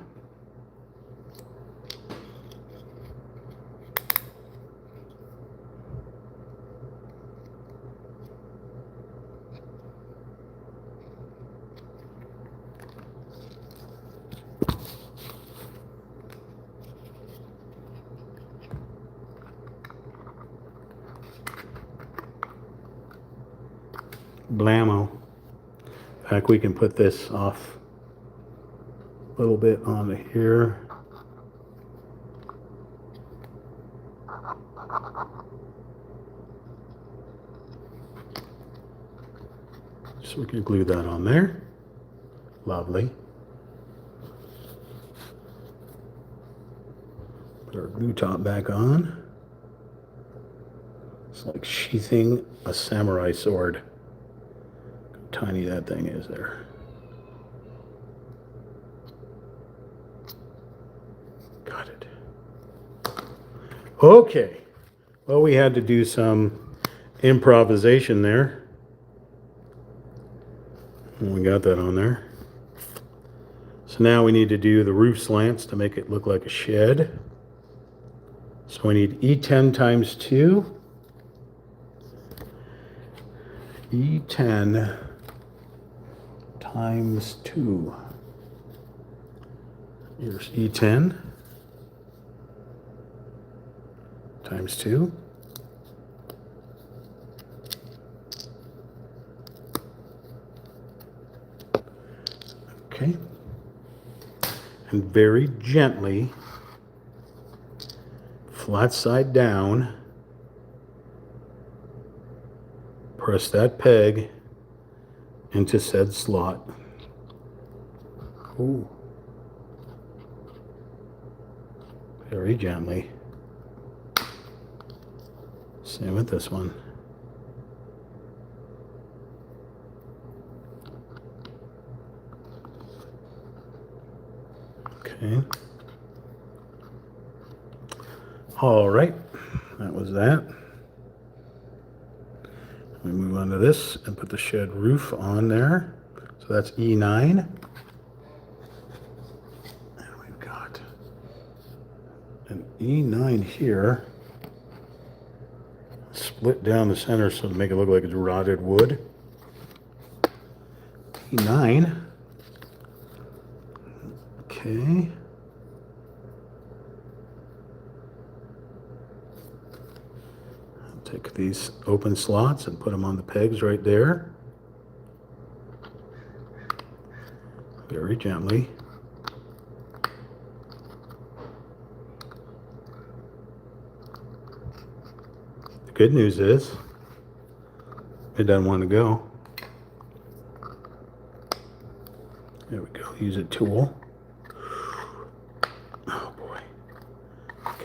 Speaker 1: Blammo. In fact, we can put this off a little bit on here. So we can glue that on there. Lovely. Put our glue top back on. It's like sheathing a samurai sword. How tiny that thing is there. Got it. Okay. Well, we had to do some improvisation there. And we got that on there. So now we need to do the roof slants to make it look like a shed. So we need E10 times 2. E10 times 2. Here's E10 times 2. Okay. And very gently, flat side down, press that peg into said slot. Ooh. Very gently. Same with this one. Okay. All right. That was that. We move on to this and put the shed roof on there. So that's E9. And we've got an E9 here. Split down the center so to make it look like it's rotted wood. E9. Okay. Take these open slots and put them on the pegs right there. Very gently. The good news is it doesn't want to go. There we go. Use a tool. Oh boy.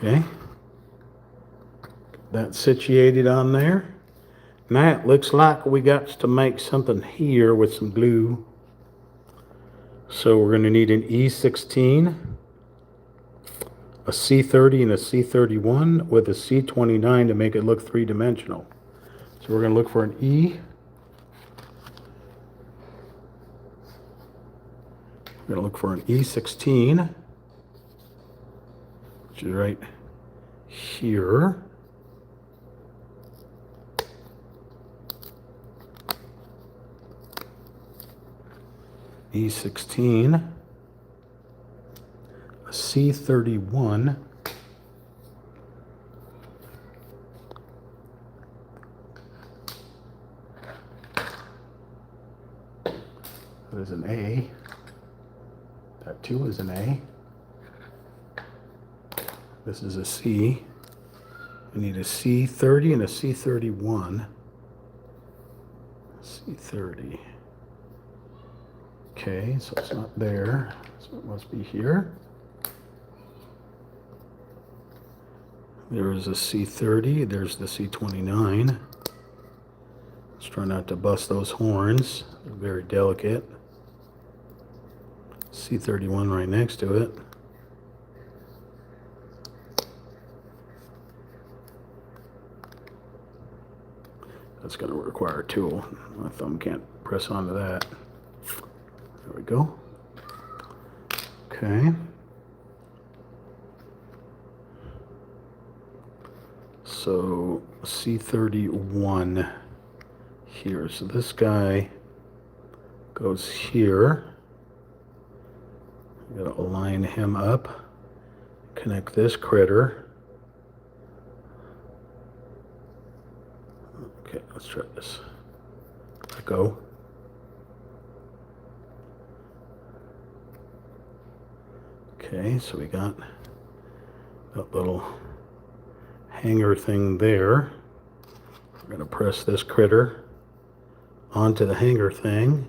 Speaker 1: Okay. That's situated on there. Now it looks like we got to make something here with some glue. So we're going to need an E16, a C30, and a C31 with a C29 to make it look three-dimensional. So we're going to look for an E. We're going to look for an E16, which is right here. E16, a C31, there's an A, that too is an A, this is a C, we need a C30 and a C31, C30. Okay, so it's not there, so it must be here. There is a C30, there's the C29. Let's try not to bust those horns, they're very delicate. C31 right next to it. That's going to require a tool. My thumb can't press onto that. There we go. Okay. So C31 here. So this guy goes here. I'm going to align him up. Connect this critter. Okay, let's try this. Let go. Okay, so we got that little hanger thing there. We're going to press this critter onto the hanger thing.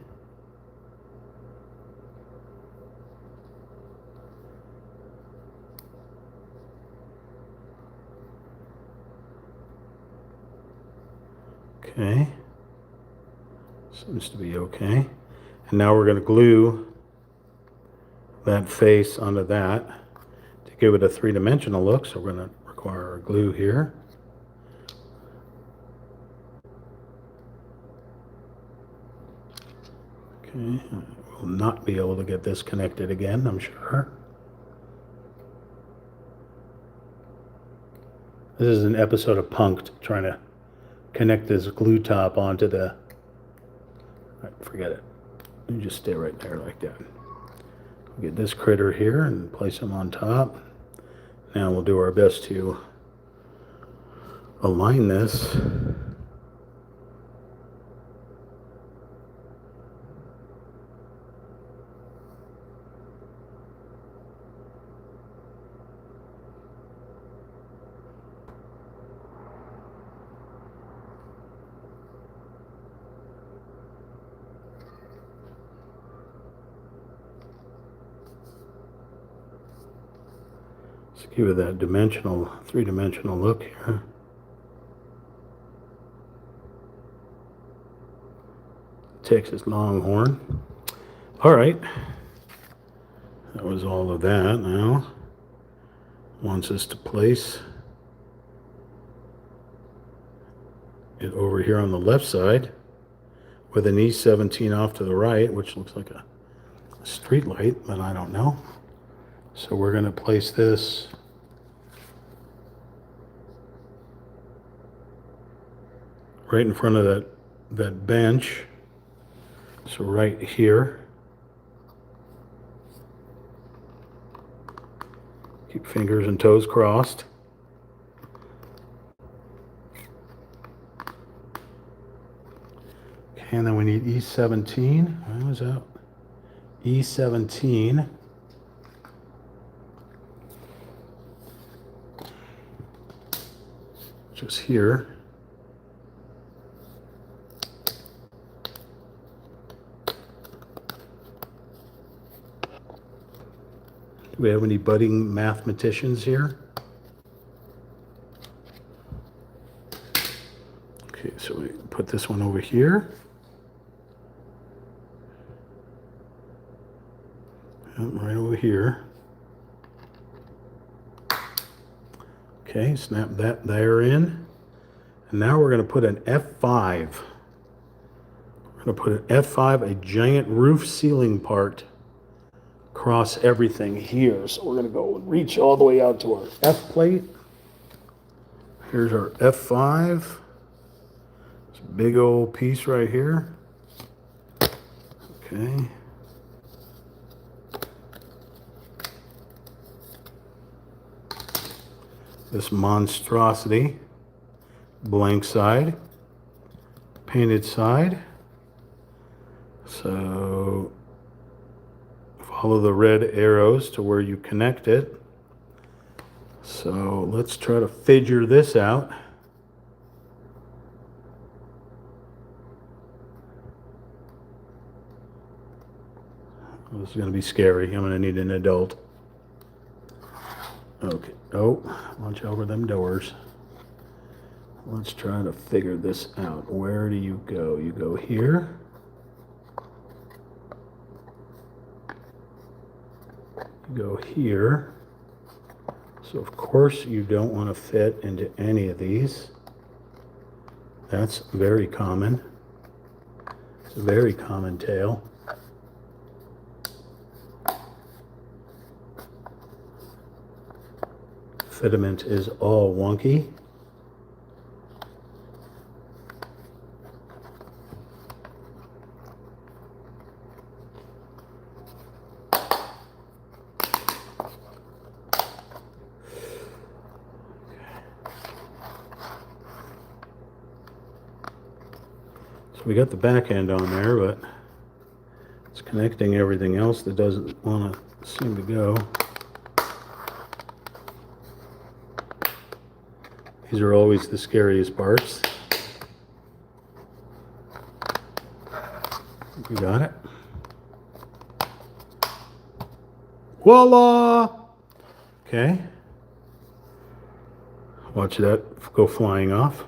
Speaker 1: Okay, seems to be okay. And now we're going to glue that face onto that to give it a three-dimensional look. So we're going to require our glue here. Okay, we'll not be able to get this connected again, I'm sure. This is an episode of Punk'd trying to connect this glue top onto the, forget it. You just stay right there like that. Get this critter here and place him on top. Now we'll do our best to align this. Let's give it that dimensional, three-dimensional look here. Texas Longhorn. All right. That was all of that. Now wants us to place it over here on the left side with an E17 off to the right, which looks like a street light, but I don't know. So we're going to place this right in front of that bench. So right here. Keep fingers and toes crossed. Okay, and then we need E17. Where was that? E17. Just here. Do we have any budding mathematicians here? so we put this one over here. Right over here. Okay, snap that there in. And now we're going to put an F5. We're going to put an F5, a giant roof ceiling part, across everything here. So we're going to go and reach all the way out to our F plate. Here's our F5. It's a big old piece right here. Okay. This monstrosity, blank side, painted side. So follow the red arrows to where you connect it. So let's try to figure this out. This is going to be scary. I'm going to need an adult. Okay. Oh, watch over them doors. Let's try to figure this out. Where do you go? You go here. You go here. So of course you don't want to fit into any of these. That's very common. It's a very common tale. Fitment is all wonky. So we got the back end on there, but it's connecting everything else that doesn't want to seem to go. These are always the scariest parts. We got it. Voila! Okay. Watch that go flying off.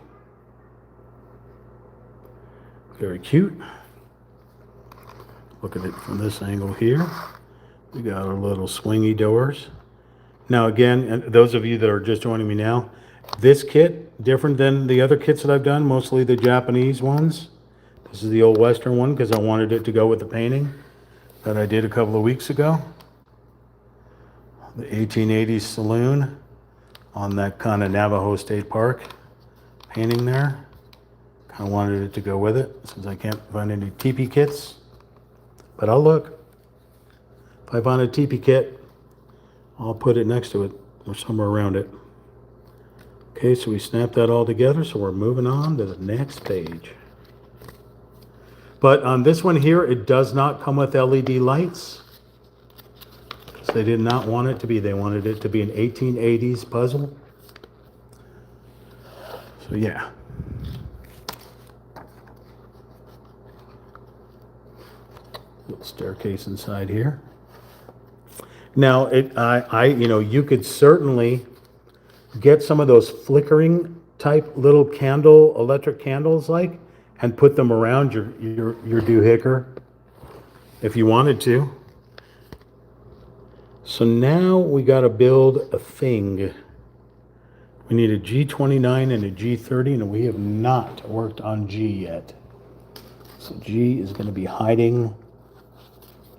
Speaker 1: Very cute. Look at it from this angle here. We got our little swingy doors. Now again, and those of you that are just joining me now, this kit, different than the other kits that I've done, mostly the Japanese ones. This is the old Western one because I wanted it to go with the painting that I did a couple of weeks ago. The 1880s saloon on that kind of Navajo State Park painting there. Kind of wanted it to go with it since I can't find any teepee kits. But I'll look. If I find a teepee kit, I'll put it next to it or somewhere around it. Okay, so we snap that all together, so we're moving on to the next page. But on this one here, it does not come with LED lights. So they did not want it to be, they wanted it to be an 1880s puzzle. So yeah. Little staircase inside here. Now, you could certainly get some of those flickering type little candle, electric candles and put them around your doohickey if you wanted to. So now we got to build a thing. We need a G29 and a G30, and we have not worked on G yet. So G is going to be hiding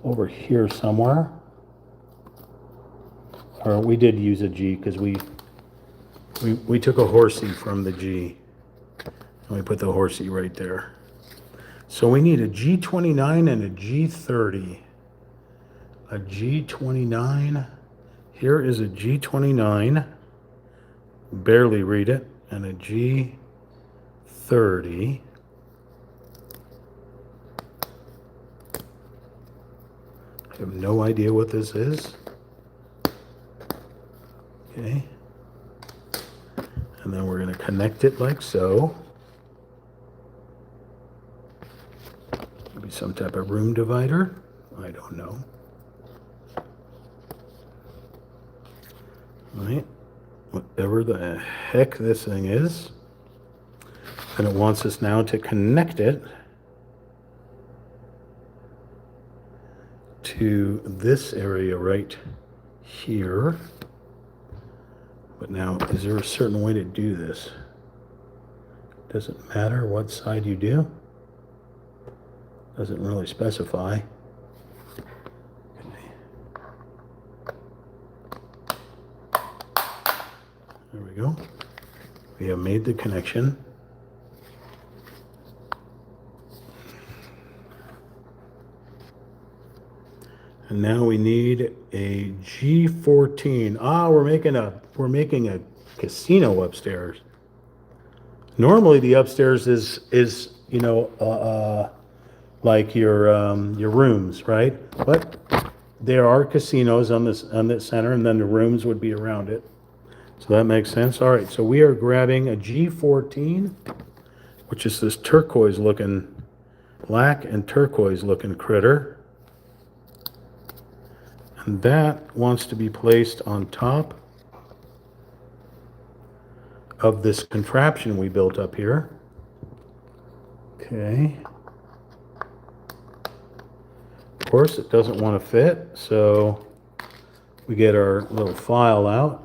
Speaker 1: over here somewhere. Or we did use a G because we took a horsey from the G and we put the horsey right there. So we need a G29 and a G30. A G29. Here is a G29. Barely read it. And a G30. I have no idea what this is. Okay. And then we're going to connect it like so. Maybe some type of room divider. I don't know. Right. Whatever the heck this thing is. And it wants us now to connect it to this area right here. But now, is there a certain way to do this? Doesn't matter what side you do. Doesn't really specify. There we go. We have made the connection. And now we need a G14. Ah, we're making a casino upstairs. Normally the upstairs is you know like your rooms, right? But there are casinos on this center, and then the rooms would be around it. So that makes sense. All right, so we are grabbing a G14, which is this turquoise looking, black and turquoise looking critter. And that wants to be placed on top of this contraption we built up here. Okay. Of course, it doesn't want to fit, so we get our little file out.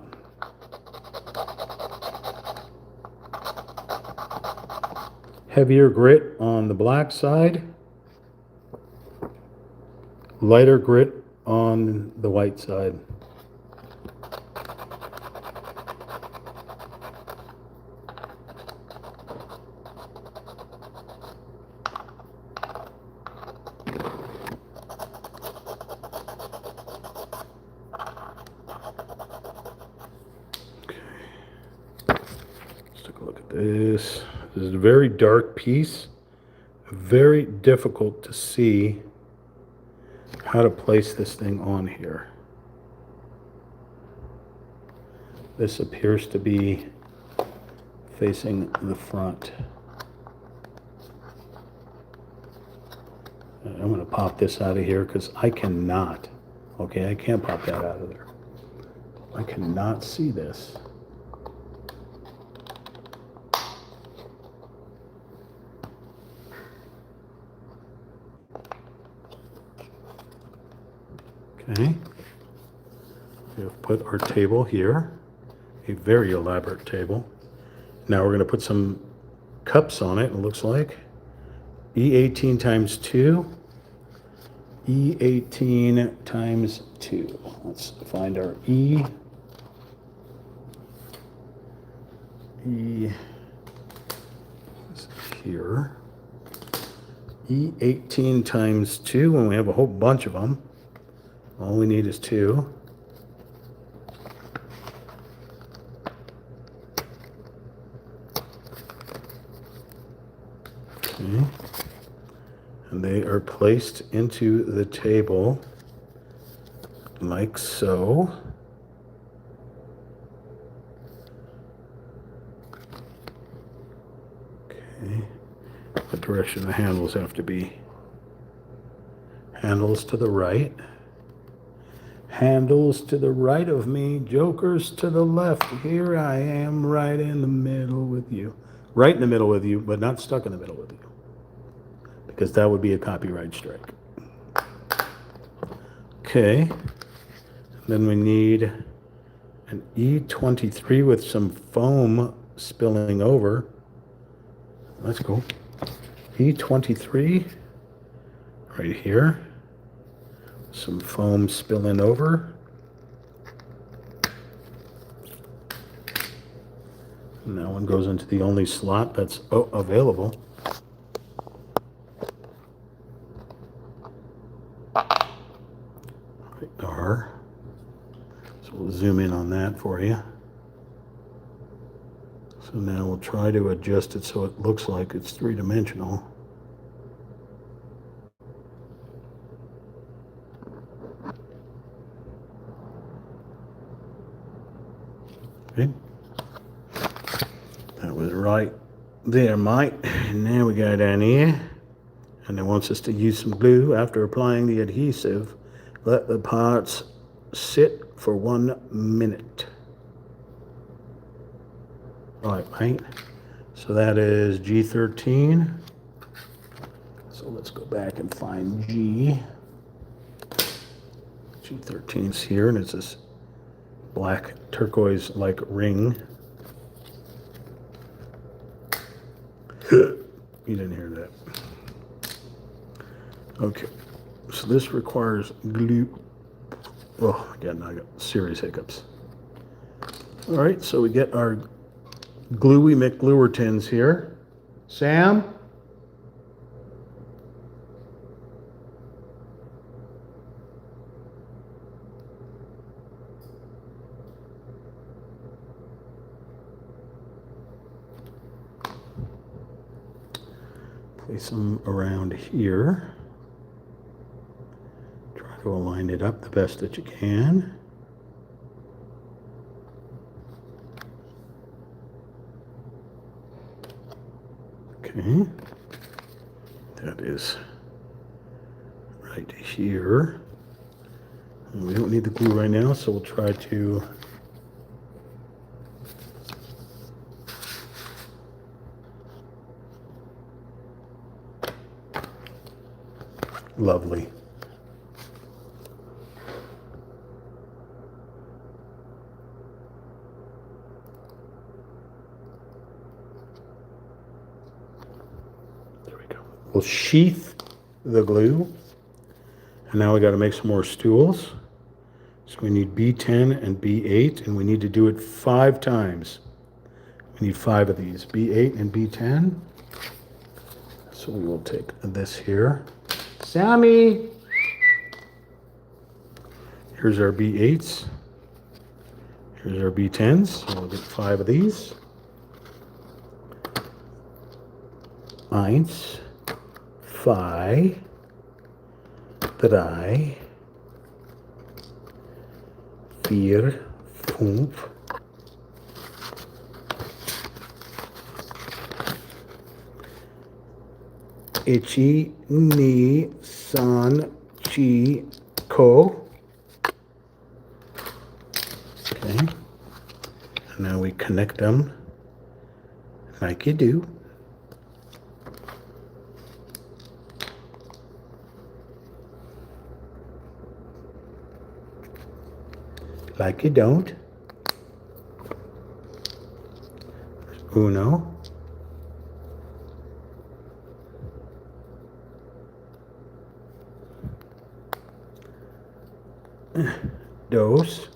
Speaker 1: Heavier grit on the black side, lighter grit on the white side. Let's take a look at this. This is a very dark piece, very difficult to see how to place this thing on here. This appears to be facing the front. I'm going to pop this out of here because I cannot, okay, I can't pop that out of there. I cannot see this. Okay, we have put our table here, a very elaborate table. Now we're going to put some cups on it, it looks like. E18 times 2. E18 times 2. Let's find our E. E is here. E18 times 2, and we have a whole bunch of them. All we need is 2. Okay. And they are placed into the table like so. Okay. The direction the handles have to be. Handles to the right. Handles to the right of me, jokers to the left. Here I am, right in the middle with you. Right in the middle with you, but not stuck in the middle with you. Because that would be a copyright strike. Okay. Then we need an E23 with some foam spilling over. That's cool. E23 right here. Some foam spilling over. And that one goes into the only slot that's available. Right there. So we'll zoom in on that for you. So now we'll try to adjust it so it looks like it's three-dimensional. Okay. That was right there, Mike. And now we go down here, and it wants us to use some glue. After applying the adhesive, let the parts sit for 1 minute. Right, mate. So that is G13. So let's go back and find G. G13's here, and it's this black turquoise-like ring. You didn't hear that. Okay, so this requires glue. Oh, again, I got serious hiccups. All right, so we get our gluey McGluer tins here. Sam? Place them around here. Try to align it up the best that you can. Okay, that is right here. And we don't need the glue right now, so we'll try to lovely. There we go. We'll sheath the glue. And now we got to make some more stools. So we need B10 and B8, and we need to do it 5 times. We need 5 of these, B8 and B10. So we will take this here. Sammy! Here's our B8s. Here's our B10s. So we'll get 5 of these. 1, 2, 3, 4, 5. Ichi, ni, san, chi, ko. Okay. And now we connect them like you do. Like you don't. Uno. Dos.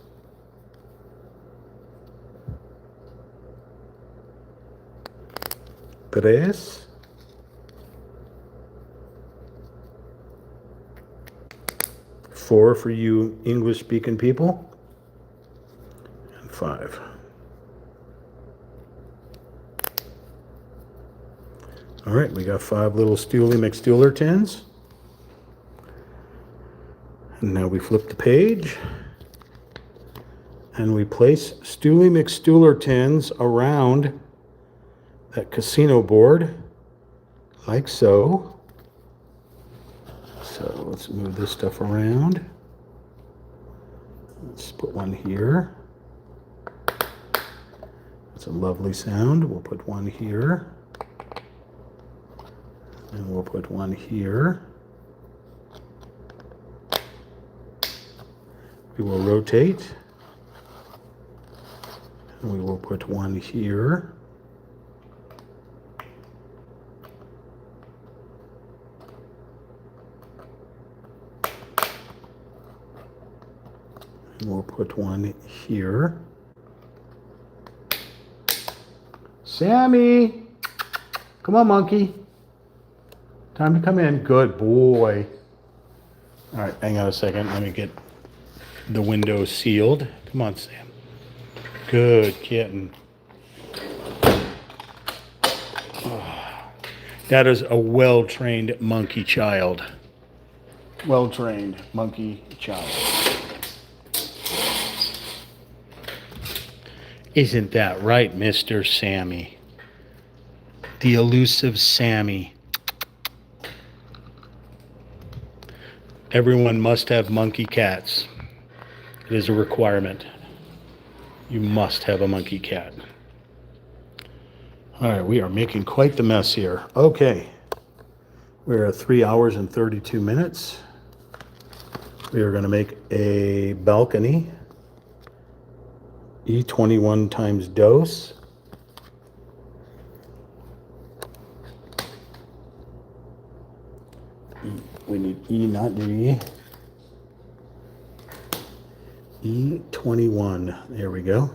Speaker 1: Tres. 4 for you English-speaking people. 5. All right, we got 5 little Stoolie McStooler tins. And now we flip the page. And we place Stoolie McStooler tins around that casino board, like so. So let's move this stuff around. Let's put one here. That's a lovely sound. We'll put one here. And we'll put one here. We will rotate. And we will put one here. And we'll put one here. Sammy! Come on, monkey. Time to come in. Good boy. All right, hang on a second. Let me get the window sealed. Come on, Sam. Good kitten. Oh, that is a well-trained monkey child. Well-trained monkey child. Isn't that right, Mr. Sammy? The elusive Sammy. Everyone must have monkey cats. It is a requirement. You must have a monkey cat. All right, we are making quite the mess here. Okay, we're at 3 hours and 32 minutes. We are going to make a balcony, E21 times dose. We need E, not D. E21. There we go.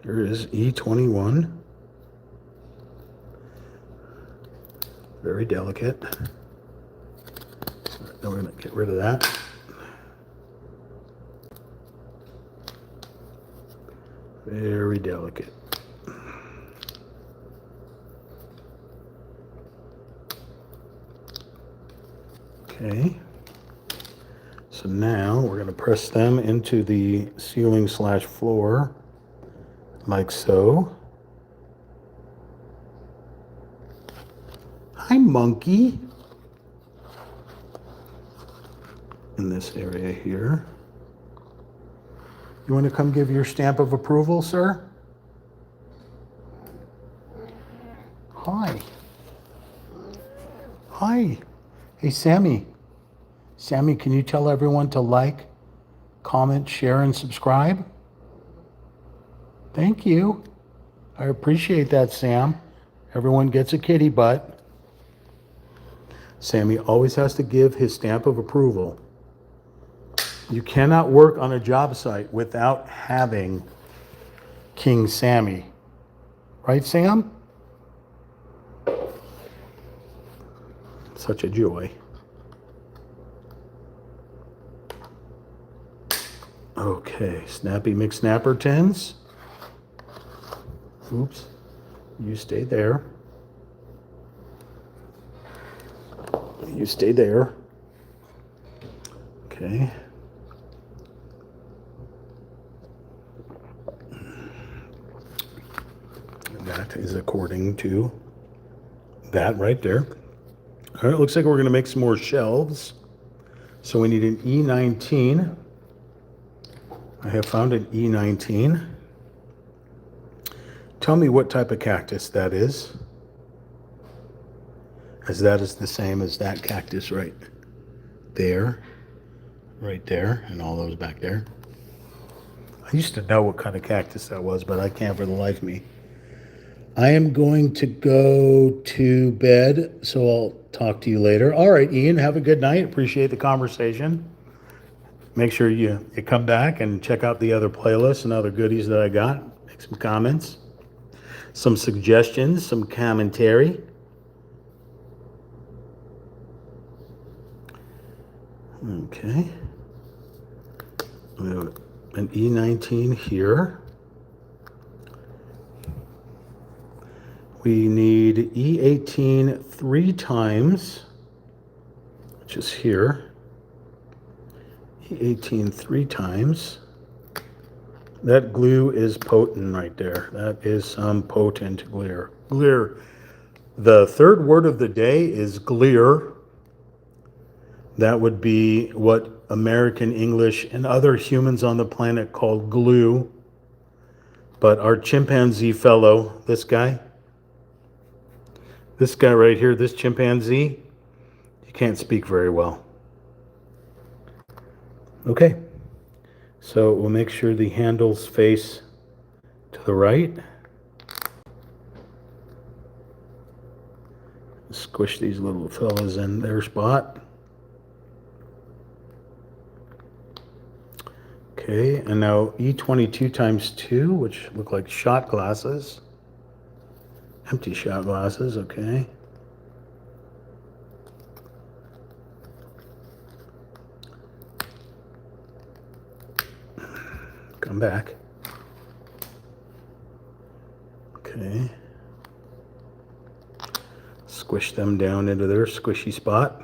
Speaker 1: Here is E21. Very delicate. Now we're going to get rid of that. Very delicate. Okay. So now we're going to press them into the ceiling / floor like so. Hi, monkey. In this area here. You want to come give your stamp of approval, sir? Hi. Hi. Hey, Sammy. Sammy, can you tell everyone to like, comment, share, and subscribe? Thank you. I appreciate that, Sam. Everyone gets a kitty butt. Sammy always has to give his stamp of approval. You cannot work on a job site without having King Sammy. Right, Sam? Such a joy. Okay, Snappy McSnapper tins. Oops, you stay there. You stay there. Okay. That is according to that right there. All right, looks like we're going to make some more shelves. So we need an E19. I have found an E19. Tell me what type of cactus that is, as that is the same as that cactus right there, and all those back there. I used to know what kind of cactus that was, but I can't for the life of me. I am going to go to bed, so I'll talk to you later. All right, Ian, have a good night. Appreciate the conversation. Make sure you come back and check out the other playlists and other goodies that I got. Make some comments, some suggestions, some commentary. Okay. We have an E19 here. We need E18 3 times, which is here. E18 3 times. That glue is potent right there. That is some potent glare. Glare. The third word of the day is glare. That would be what American English and other humans on the planet call glue. But our chimpanzee fellow, this guy right here, this chimpanzee, he can't speak very well. Okay, so we'll make sure the handles face to the right. Squish these little fellas in their spot. Okay, and now E22 times 2, which look like shot glasses. Empty shot glasses, okay. Come back. Okay. Squish them down into their squishy spot.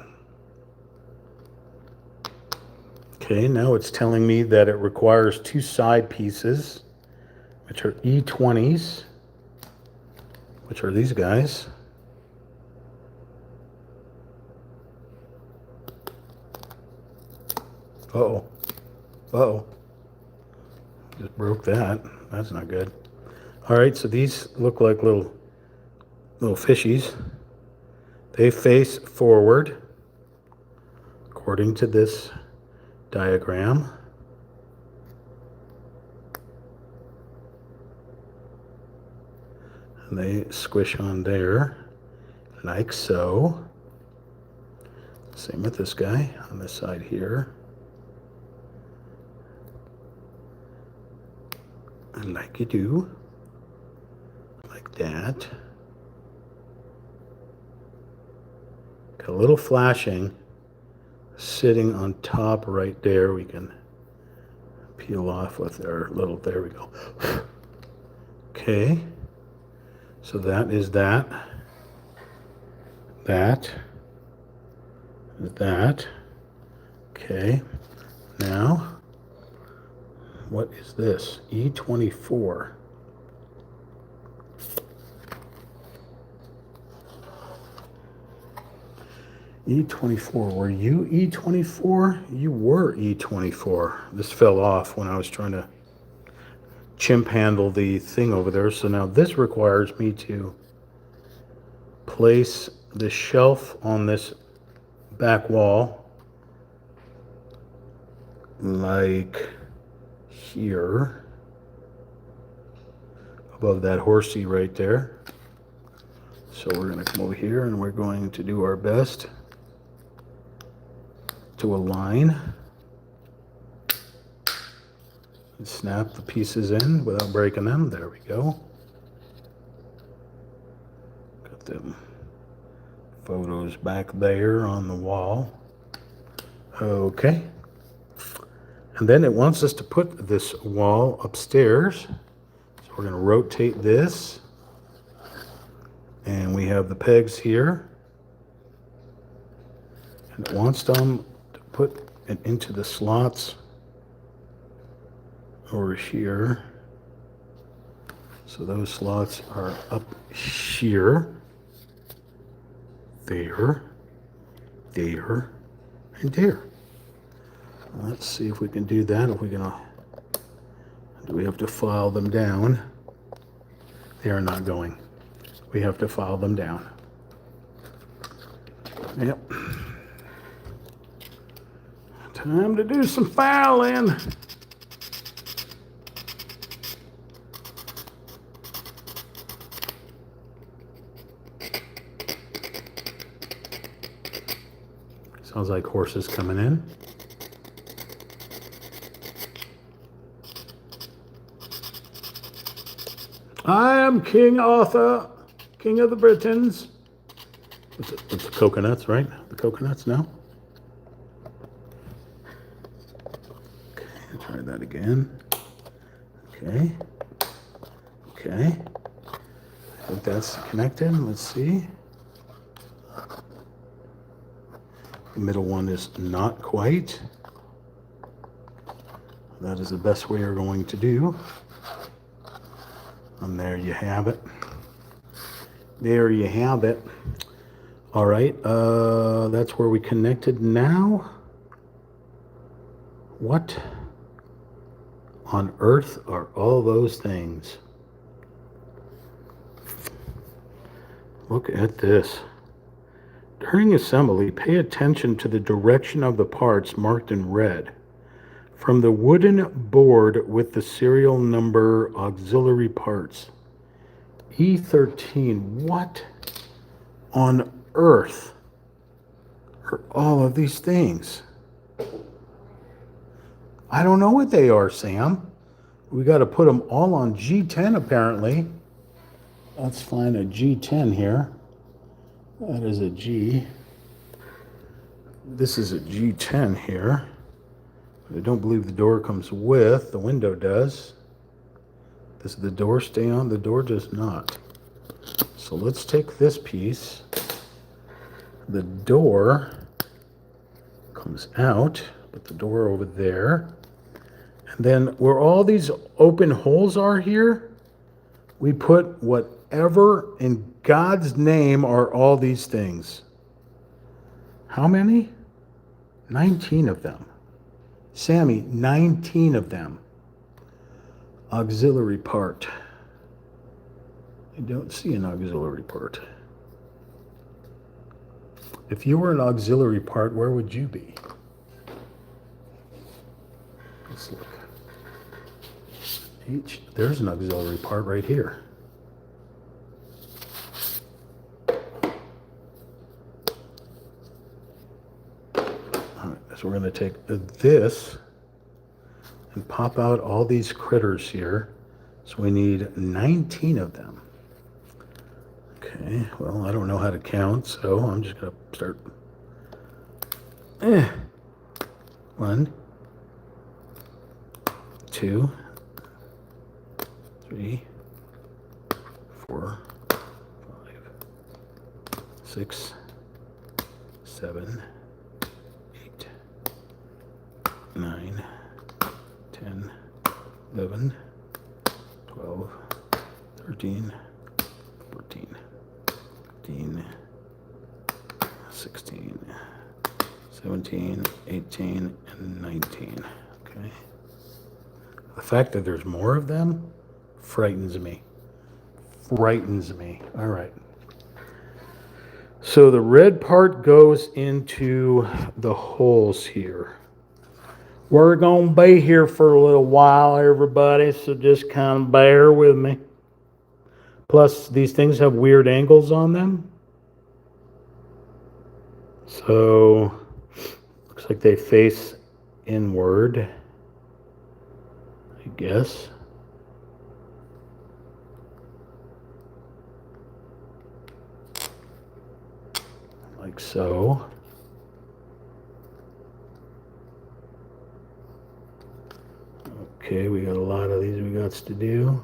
Speaker 1: Okay, now it's telling me that it requires 2 side pieces, which are E20s, which are these guys. Uh-oh. Uh-oh. Just broke that. That's not good. All right, so these look like little little fishies. They face forward, according to this diagram. And they squish on there, like so. Same with this guy on this side here. And like you do, like that. Got a little flashing sitting on top right there. We can peel off with our little, there we go. Okay, so that is that. That. Okay, now what is this? E24. E24, were you E24? You were E24. This fell off when I was trying to chimp handle the thing over there. So now this requires me to place the shelf on this back wall like here above that horsey right there. So we're going to come over here and we're going to do our best to align and snap the pieces in without breaking them. There we go. Got them photos back there on the wall. Okay. And then it wants us to put this wall upstairs. So we're going to rotate this. And we have the pegs here. And it wants them to put it into the slots over here. So those slots are up here. There, and there. Let's see if we can do that. If we're gonna, do we have to file them down? They are not going. We have to file them down. Yep. Time to do some filing. Sounds like horses coming in. I am King Arthur, King of the Britons. What's the coconuts, right? The coconuts, no? Okay, try that again. Okay. Okay. I think that's connected. Let's see. The middle one is not quite. That is the best we are going to do. And there you have it. There you have it. All right, that's where we connected now. What on earth are all those things? Look at this. During assembly, pay attention to the direction of the parts marked in red. From the wooden board with the serial number auxiliary parts. E13, what on earth are all of these things? I don't know what they are, Sam. We got to put them all on G10 apparently. Let's find a G10 here. That is a G. This is a G10 here. I don't believe the door comes with. The window does. Does the door stay on? The door does not. So let's take this piece. The door comes out. Put the door over there. And then where all these open holes are here, we put whatever in God's name are all these things. How many? 19 of them. Sammy, 19 of them. Auxiliary part. I don't see an auxiliary part. If you were an auxiliary part, where would you be? Let's look. There's an auxiliary part right here. All right, so we're going to take this and pop out all these critters here. So we need 19 of them. Okay, well, I don't know how to count, so I'm just going to start. 1, 2, 3, 4, 5, 6, 7, 8, 9, 10, 11, 12, 13, 14, 15, 16, 17, 18, and 19. Okay. The fact that there's more of them frightens me. Frightens me. All right. So the red part goes into the holes here. We're going to be here for a little while, everybody, so just kind of bear with me. Plus, these things have weird angles on them. So, looks like they face inward, I guess. Like so. Okay, we got a lot of these we got to do.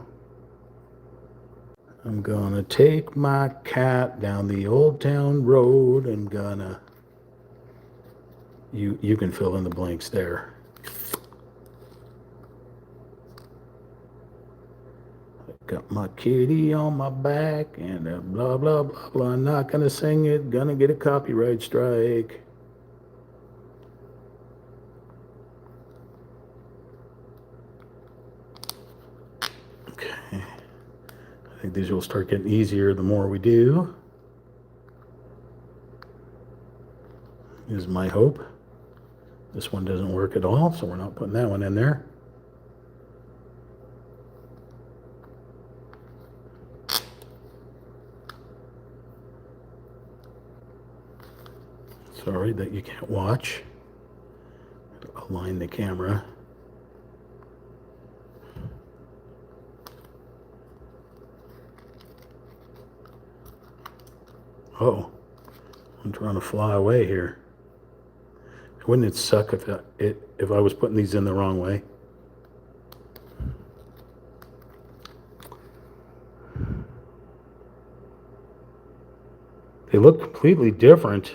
Speaker 1: I'm gonna take my cat down the old town road and gonna, you can fill in the blanks there. Got my kitty on my back and blah, blah, blah, blah. I'm not gonna sing it, gonna get a copyright strike. Okay. I think these will start getting easier the more we do. Is my hope. This one doesn't work at all, so we're not putting that one in there. Sorry that you can't watch. Align the camera. Oh, I'm trying to fly away here. Wouldn't it suck if I was putting these in the wrong way? They look completely different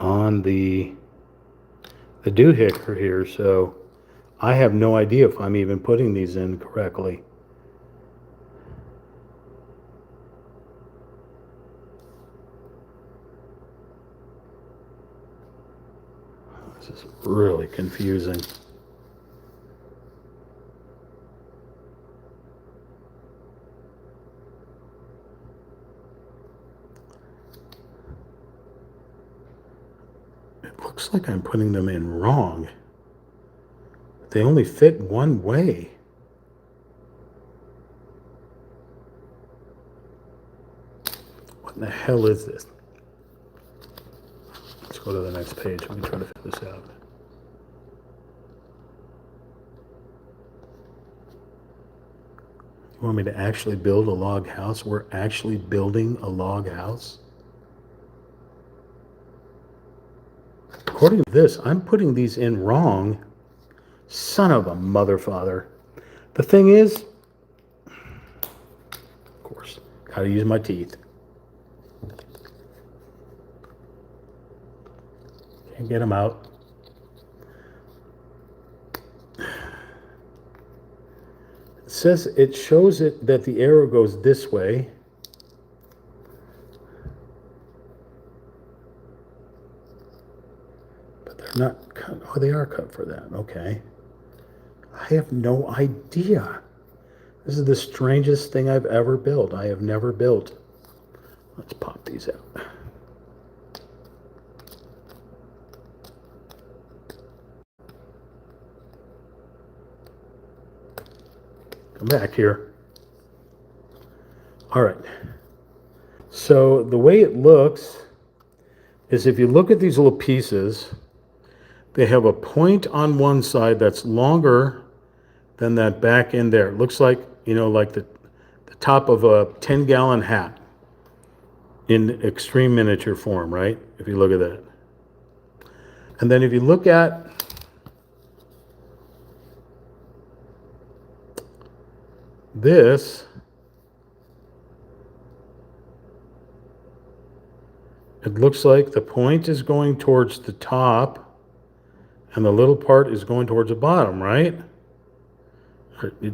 Speaker 1: on the doohickey here, so I have no idea if I'm even putting these in correctly. This is really confusing. It looks like I'm putting them in wrong. They only fit one way. What in the hell is this? Let's go to the next page. Let me try to figure this out. You want me to actually build a log house? We're actually building a log house? According to this, I'm putting these in wrong. Son of a mother father. The thing is, of course, gotta use my teeth. Can't get them out. It shows it that the arrow goes this way. But they're not cut. Oh, they are cut for that. Okay. I have no idea. This is the strangest thing I've ever built. I have never built. Let's pop these out. Come back here. All right. So the way it looks is if you look at these little pieces, they have a point on one side that's longer than that back end there. It looks like, like the top of a 10-gallon hat in extreme miniature form, right? If you look at that. And then if you look at this, it looks like the point is going towards the top and the little part is going towards the bottom, right?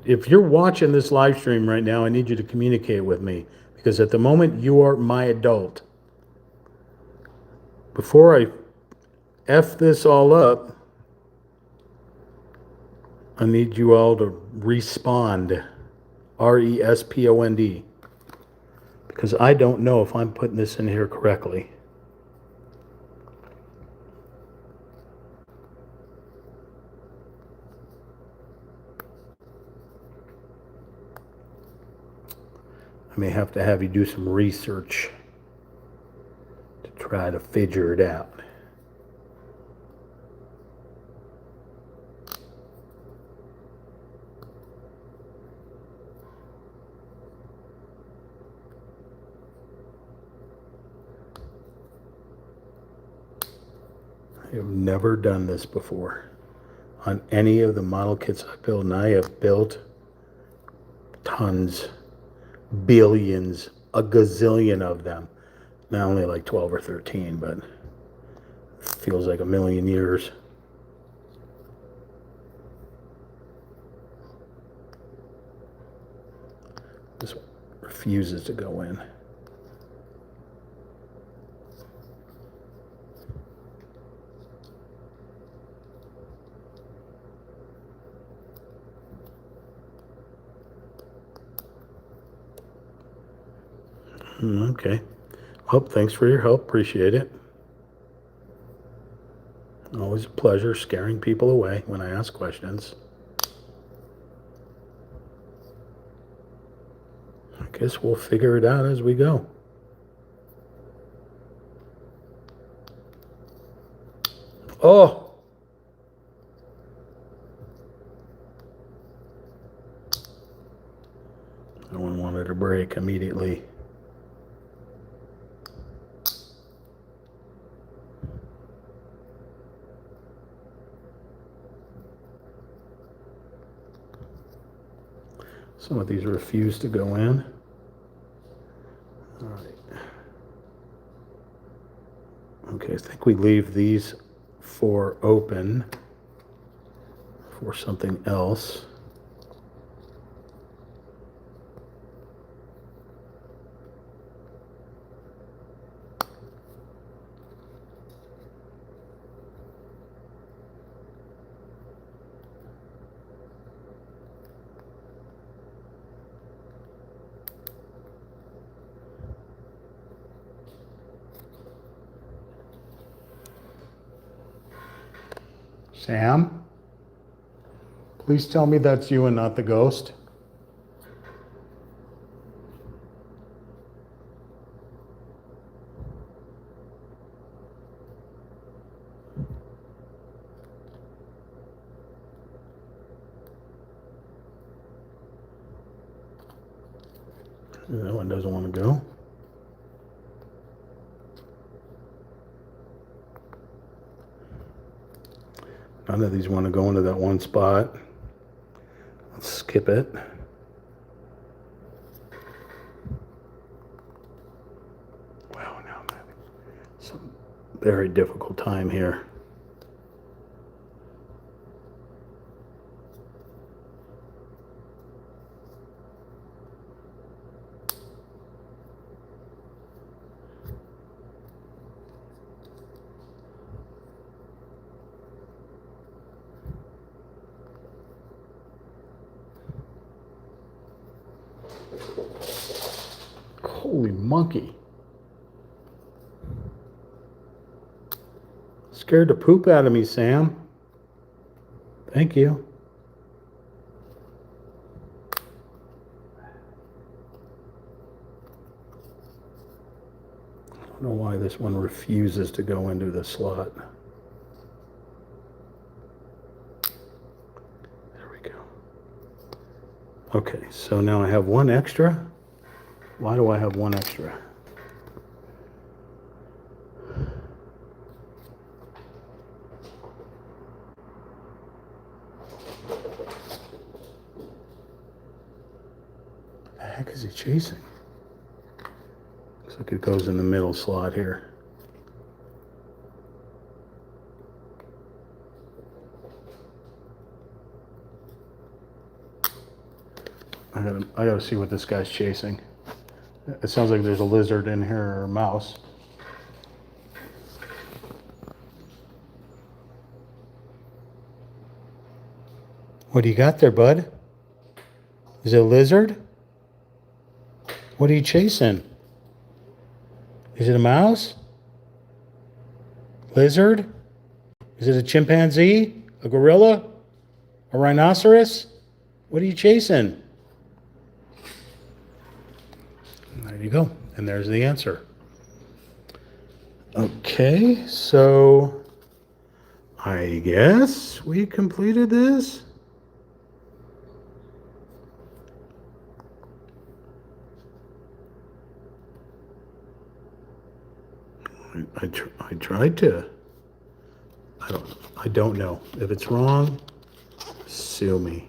Speaker 1: If you're watching this live stream right now, I need you to communicate with me because at the moment you are my adult. Before I F this all up, I need you all to respond, RESPOND, because I don't know if I'm putting this in here correctly. I may have to have you do some research to try to figure it out. I have never done this before on any of the model kits I built, and I have built tons, billions, a gazillion of them. Not only like 12 or 13, but it feels like a million years. This one refuses to go in. Okay. Well, thanks for your help. Appreciate it. Always a pleasure scaring people away when I ask questions. I guess we'll figure it out as we go. Oh! No one wanted to break immediately. Some of these refuse to go in. All right. Okay, I think we leave these 4 open for something else. Sam? Please tell me that's you and not the ghost. That one doesn't want to go. None of these want to go into that one spot. Let's skip it. Wow, now I'm having some very difficult time here. Holy monkey. Scared the poop out of me, Sam. Thank you. I don't know why this one refuses to go into the slot. There we go. Okay, so now I have one extra. Why do I have one extra? What the heck is he chasing? Looks like it goes in the middle slot here. I gotta see what this guy's chasing. It sounds like there's a lizard in here or a mouse. What do you got there, bud? Is it a lizard? What are you chasing? Is it a mouse? Lizard? Is it a chimpanzee? A gorilla? A rhinoceros? What are you chasing? There you go. And there's the answer. Okay, so I guess we completed this. I tried to. I don't know. If it's wrong, sue me.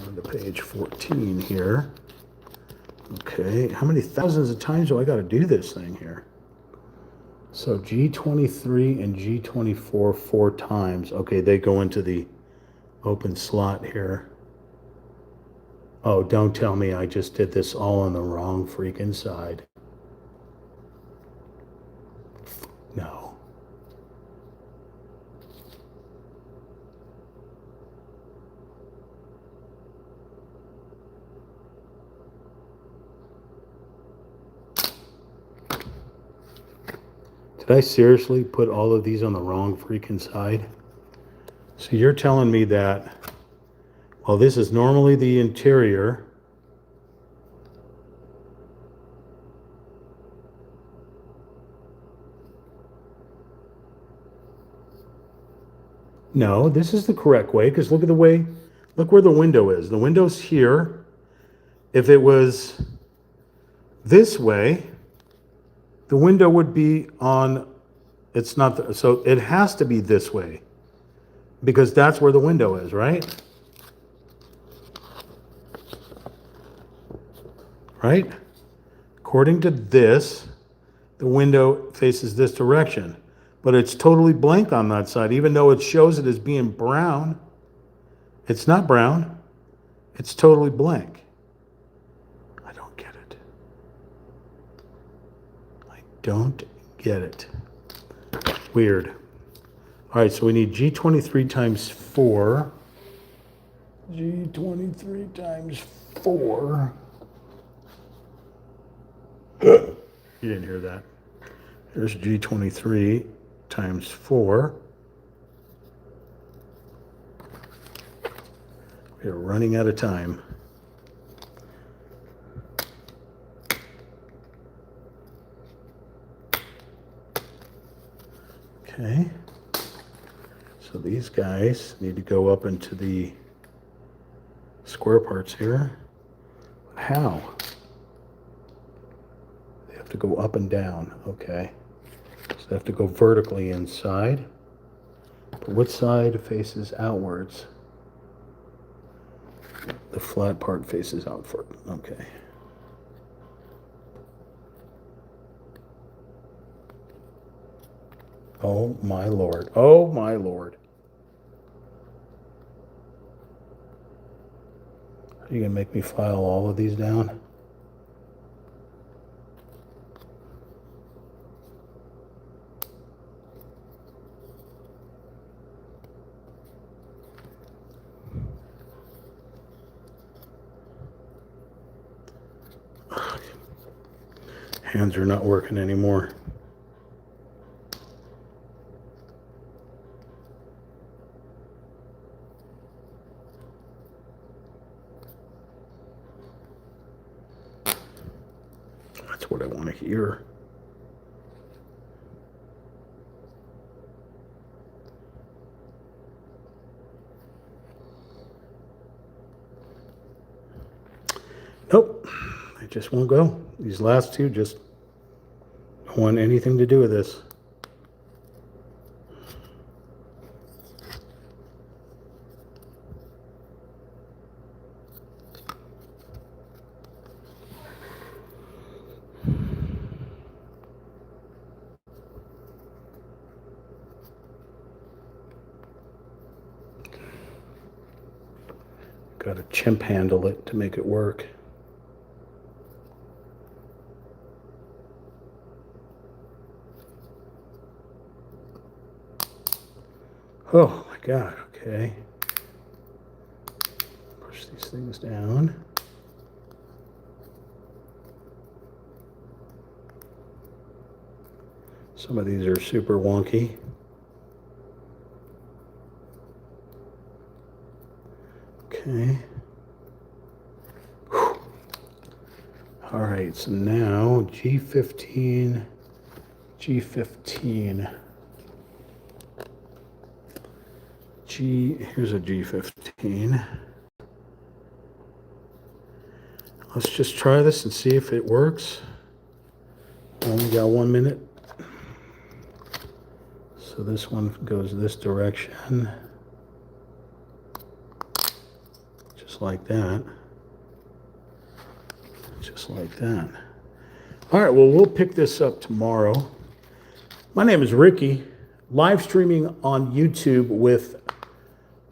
Speaker 1: On to page 14 here. Okay, how many thousands of times do I got to do this thing here? So G23 and G24 4 times. Okay, they go into the open slot here. Oh, don't tell me I just did this all on the wrong freaking side. No. Did I seriously put all of these on the wrong freaking side? So you're telling me that, well, this is normally the interior. No, this is the correct way, because look at the way, look where the window is. The window's here. If it was this way, the window would be on, it's not, so it has to be this way, because that's where the window is, right? Right? According to this, the window faces this direction, but it's totally blank on that side, even though it shows it as being brown. It's not brown. It's totally blank. I don't get it. I don't get it. Weird. All right, so we need G23 times 4. G23 times 4. You didn't hear that. Here's G23 times 4. We're running out of time. Okay. So these guys need to go up into the square parts here. How? They have to go up and down. Okay. So they have to go vertically inside. But what side faces outwards? The flat part faces outward. Okay. Oh my Lord. Oh my Lord. Are you gonna make me file all of these down? hands are not working anymore. That's what I want to hear. Nope, they just won't go. These last two just don't want anything to do with this. Got to chimp handle it to make it work. Oh my God, okay. Push these things down. Some of these are super wonky. Okay. Whew. All right, so now G15, here's a G15. Let's just try this and see if it works. Only got 1 minute. So this one goes this direction. Just like that. Just like that. All right, well, we'll pick this up tomorrow. My name is Ricky, live streaming on YouTube with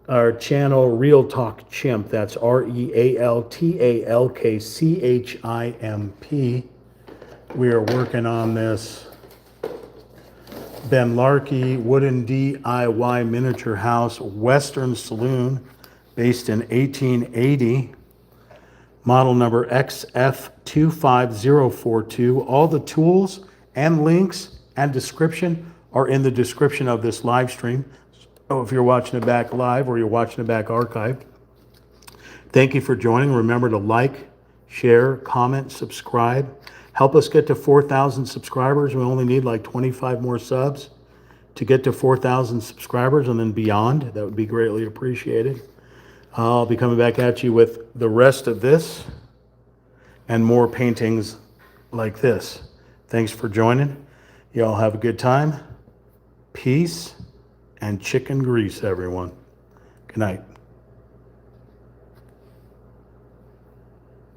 Speaker 1: our channel Real Talk Chimp. That's RealTalkChimp. We are working on this Benlarky wooden DIY miniature house Western Saloon based in 1880. Model number XF25042. All the tools and links and description are in the description of this live stream. So if you're watching it back live or you're watching it back archived, thank you for joining. Remember to like, share, comment, subscribe. Help us get to 4,000 subscribers. We only need like 25 more subs to get to 4,000 subscribers and then beyond. That would be greatly appreciated. I'll be coming back at you with the rest of this and more paintings like this. Thanks for joining. Y'all have a good time. Peace and chicken grease, everyone. Good night.